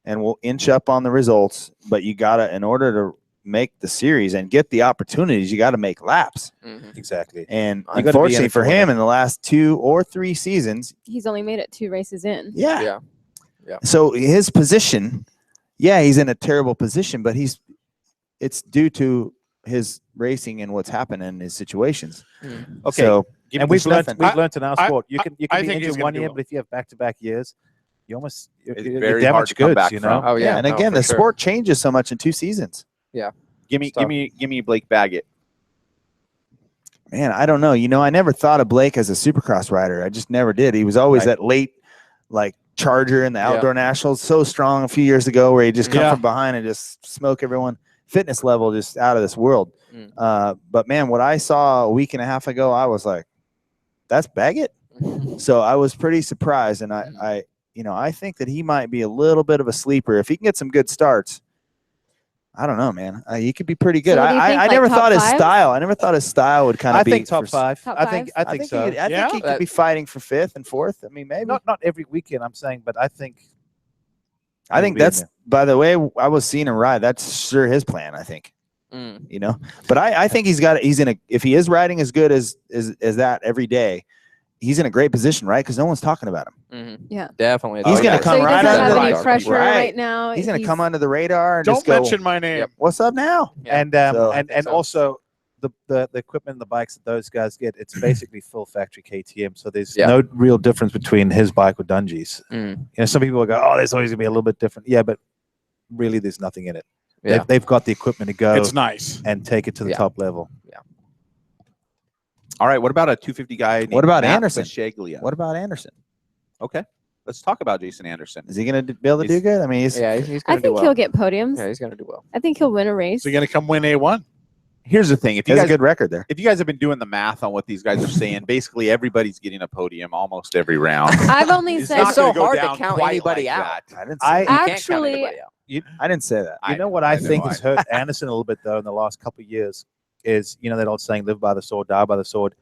and we'll inch up on the results. But you gotta, in order to make the series and get the opportunities, you gotta make laps. Mhm. Exactly. And gotta be in unfortunately it for to win him it. in the last 2 or 3 seasons, He's only made it 2 races in. yeah. Yeah. So his position, he's in a terrible position, but it's due to his racing and what's happened in his situations. Mhm. Okay. So Give And me we've the learned, stuff. we've learned in our I- sport, you can I be think he's injured gonna one do year, well. but if you have back-to-back years, you almost It's you're very hard damaged to come goods, back you from. know. Oh yeah. and no, again, for the sure. sport changes so much in 2 seasons. Give me Blake Baggett. Man, I don't know. I never thought of Blake as a Supercross rider. I just never did. He was always Right. that late, like charger in the outdoor nationals, so strong a few years ago, where he just come from behind and just smoke everyone. Fitness level just out of this world. But man, what I saw a week and a half ago, I was like, that's Baggett. So I was pretty surprised, and I think that he might be a little bit of a sleeper if he can get some good starts. I don't know, man. He could be pretty good. So I never thought his style. I never thought his style would kind of be. I think top five. Top I think I think so. I think he could be fighting for 5th and 4th. I mean, maybe not every weekend. I'm saying, but I think that's. By the way, I was seeing him ride. That's sure his plan. I think. But I think if he is riding as good as that every day, he's in a great position, right? Because no one's talking about him. Yeah, definitely. He's going to come right under the radar. Pressure right now. He's going to come under the radar and Don't just go, mention my name. What's up now? And also the equipment and the bikes that those guys get, it's basically full factory KTM. So there's no real difference between his bike or Dungy's. Some people will go, oh, there's always gonna be a little bit different. Yeah, but really, there's nothing in it. They've got the equipment to go. It's nice and take it to the top level. All right, what about a 250 guy? What about Anderson? Shaglia? What about Anderson? Okay, let's talk about Jason Anderson. Is he going to be able to do good? I mean, he's I going to do think well. he'll get podiums. Yeah, he's going to do well. I think he'll win a race. So you're going to come win A1? Here's the thing: if you has guys a good record there, if you guys have been doing the math on what these guys are saying, basically everybody's getting a podium almost every round. I've only said it's so hard to count anybody out. I didn't say I didn't say that. You know what I think has hurt Anderson a little bit though in the last couple of years is that old saying, "Live by the sword, die by the sword."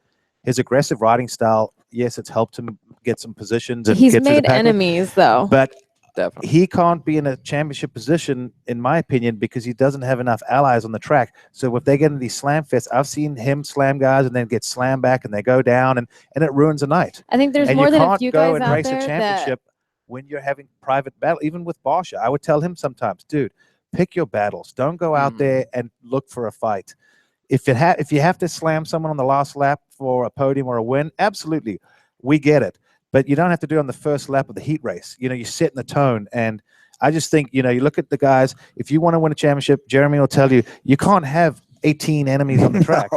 His aggressive riding style, yes, it's helped him get some positions. And he's get made enemies though. But definitely, he can't be in a championship position, in my opinion, because he doesn't have enough allies on the track. So if they get in these slam fests, I've seen him slam guys and then get slammed back and they go down and it ruins a night. I think there's and more you than a can't few go guys and out race there a championship when you're having private battle. Even with Barsha, I would tell him sometimes, dude, pick your battles. Don't go out there and look for a fight. If you have to slam someone on the last lap for a podium or a win, absolutely, we get it. But you don't have to do it on the first lap of the heat race. You set in the tone. And I just think, you look at the guys, if you want to win a championship, Jeremy will tell you, you can't have 18 enemies on the track.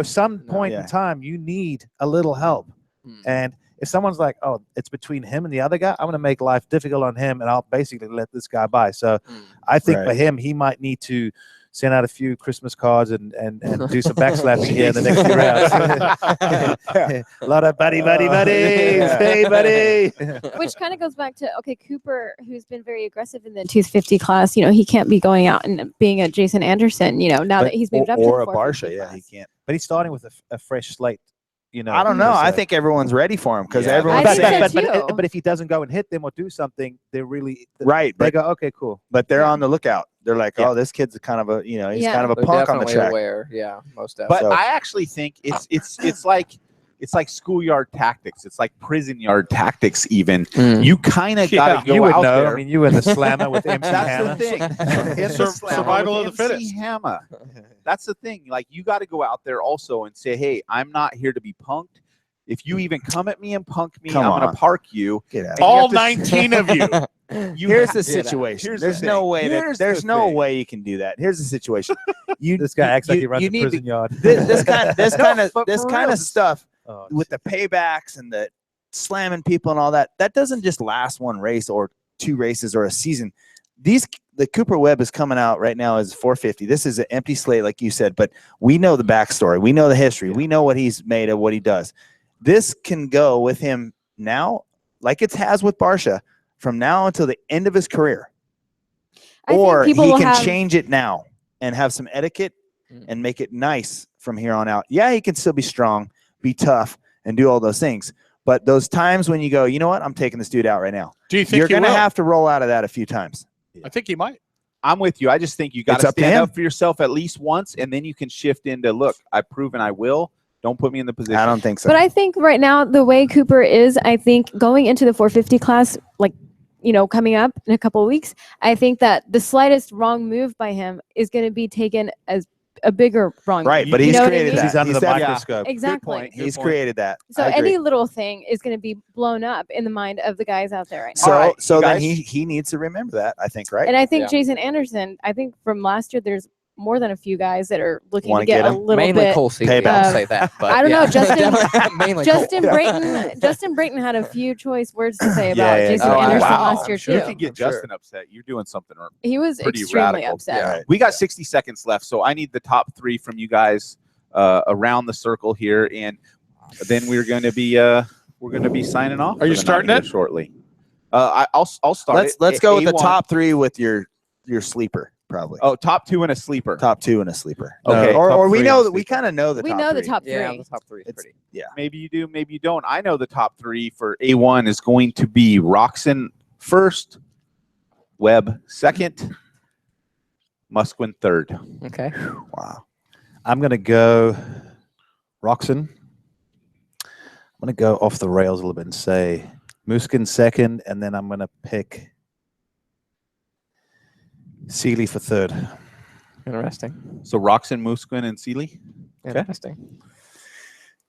Some point in time, you need a little help. And if someone's like, oh, it's between him and the other guy, I'm going to make life difficult on him, and I'll basically let this guy by. So I think for him, he might need to send out a few Christmas cards and do some backslapping here in the next few rounds. A lot of buddies. Hey, buddy. Which kind of goes back to, Cooper, who's been very aggressive in the 250 class, he can't be going out and being a Jason Anderson, now that he's moved up to the 450 Barsha, he can't. But he's starting with a fresh slate. I don't know. I think everyone's ready for him because everyone's but if he doesn't go and hit them or do something, they're really they go, okay, cool. But they're on the lookout. They're like, oh, this kid's kind of a, he's kind of a punk on the track. Aware. Yeah, most definitely. But I actually think it's like schoolyard tactics. It's like prison yard tactics. Even you kind of got to go out there. I mean, you and the slammer with MC Hammer. That's the thing. Survival of the fittest. Hammer. That's the thing. Like, you got to go out there also and say, hey, I'm not here to be punked. If you even come at me and punk me, I'm going to park you. Get out. All 19 of you. Here's the situation. There's no way you can do that. Here's the situation. This guy acts like he runs a prison yard. This kind of stuff with the paybacks and the slamming people and all that. That doesn't just last one race or two races or a season. The Cooper Webb is coming out right now as 450. This is an empty slate, like you said, but we know the backstory. We know the history. We know what he's made of, what he does. This can go with him now, like it has with Barsha, from now until the end of his career. Or he can change it now and have some etiquette and make it nice from here on out. Yeah, he can still be strong, be tough, and do all those things. But those times when you go, you know what, I'm taking this dude out right now. Do you think you're going to have to roll out of that a few times? I think he might. I'm with you. I just think you got to stand up for yourself at least once, and then you can shift into, look, I've proven I will. Don't put me in the position. I don't think so. But I think right now, the way Cooper is, I think going into the 450 class, coming up in a couple of weeks, I think that the slightest wrong move by him is going to be taken as a bigger wrong move. Right, but he's created that. He's under the microscope. Exactly. He's created that. So any little thing is going to be blown up in the mind of the guys out there right now. So, so then he needs to remember that, I think, right? And I think Jason Anderson, from last year, there's more than a few guys that are looking Wanna to get get a him? little Mainly bit. Cole Seeley, payback. I'll say that. But I don't know. Mainly Justin Cole. Brayton had a few choice words to say about Yeah, Jason yeah. Anderson wow. last year Sure. You too. could get Justin upset. You're doing something wrong. He was pretty extremely radical. upset. Yeah. We got 60 seconds left, so I need the top 3 from you guys around the circle here, and then we're going to be signing off. Are you starting it shortly? I'll start. Let's go with the A1. top 3 with your sleeper probably. Oh, top 2 and a sleeper. Top 2 and a sleeper. Okay. Or we Top know three that we kind of know the We top know 3. the top 3. Yeah, the top 3 is It's- pretty. Yeah. Maybe you do, maybe you don't. I know the top 3 for A1 is going to be Roxon first, Webb second, Musquin third. Okay. Wow. I'm going to go Roxon. I'm going to go off the rails a little bit and say Musquin second, and then I'm going to pick Seeley for third. Interesting. So Roxon, Musquin, and Seeley. Interesting.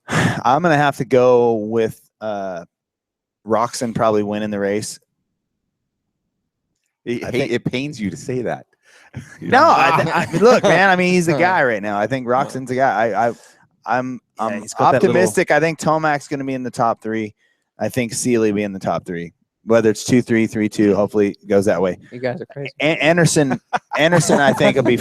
I'm going to have to go with Roxon probably winning the race. It pains you to say that. No, I look, man. I mean, he's the guy right now. I think Roxon's the guy. I'm he's got that optimistic. I think Tomac's going to be in the top 3. I think Seeley be in the top 3. Whether it's 2-3, 3-2, hopefully it goes that way. You guys are crazy. Anderson, I think will be,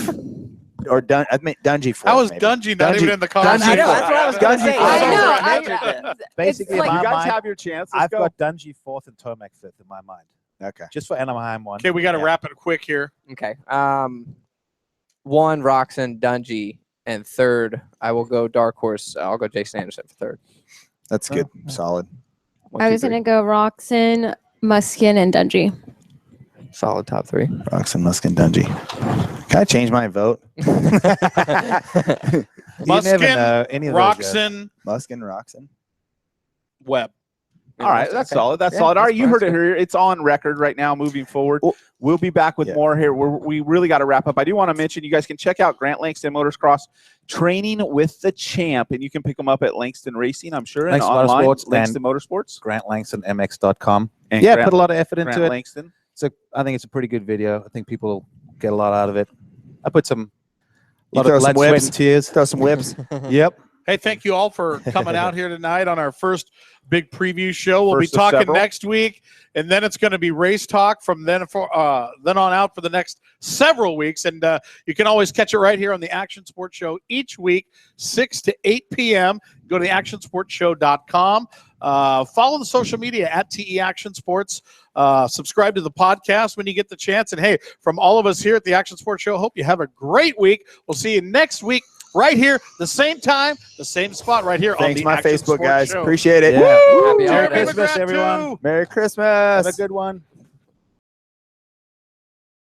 or Dungey fourth. How is maybe. Dungy not even in the conversation? I know, that's what I was going to say. I know. Basically, like- in my You guys mind, have your chance. I've got Dungey fourth and Tomac fifth in my mind. Okay. Just for Anaheim one. Okay, we got to wrap it quick here. Okay. 1, Roxon, Dungey, and third, I will go dark horse. I'll go Jason Anderson for third. That's good. Solid. 1, I 2, was 3. going to go Roxon, Musquin, and Dungey. Solid top 3. Roxon, Musquin, Dungey. Can I change my vote? You never know. Any of those guys. Roxon, Musquin, Roxon. Webb. All right, that's Okay. solid. That's Yeah, solid. All right, that's you fine. heard it here. It's on record right now. Moving forward, we'll be back with more here. We really got to wrap up. I do want to mention you guys can check out Grant Langston Motorcross Training with the Champ, and you can pick them up at Langston Racing, I'm sure, and Langston online. Motorsports Langston Motorsports. GrantLangstonMX.com. And Yeah, Grant- put a lot of effort into Grant it. Langston. So I think it's a pretty good video. I think people will get a lot out of it. I put some You lot throw of some blood, sweat, whips. and tears. Throw some whips. Yep. Hey, thank you all for coming out here tonight on our first big preview show. We'll First be of talking several. next week, and then it's going to be race talk from then on out for the next several weeks. And you can always catch it right here on the Action Sports Show each week, 6 to 8 p.m. Go to theactionsportshow.com. Follow the social media at TE Action Sports. Subscribe to the podcast when you get the chance. And hey, from all of us here at the Action Sports Show, hope you have a great week. We'll see you next week right here, the same time, the same spot right here Thanks, on the my Action Facebook Sports guys. Show. Appreciate it. Yeah. Woo! Happy Merry holidays. Christmas, everyone. too. Merry Christmas. Have a good one.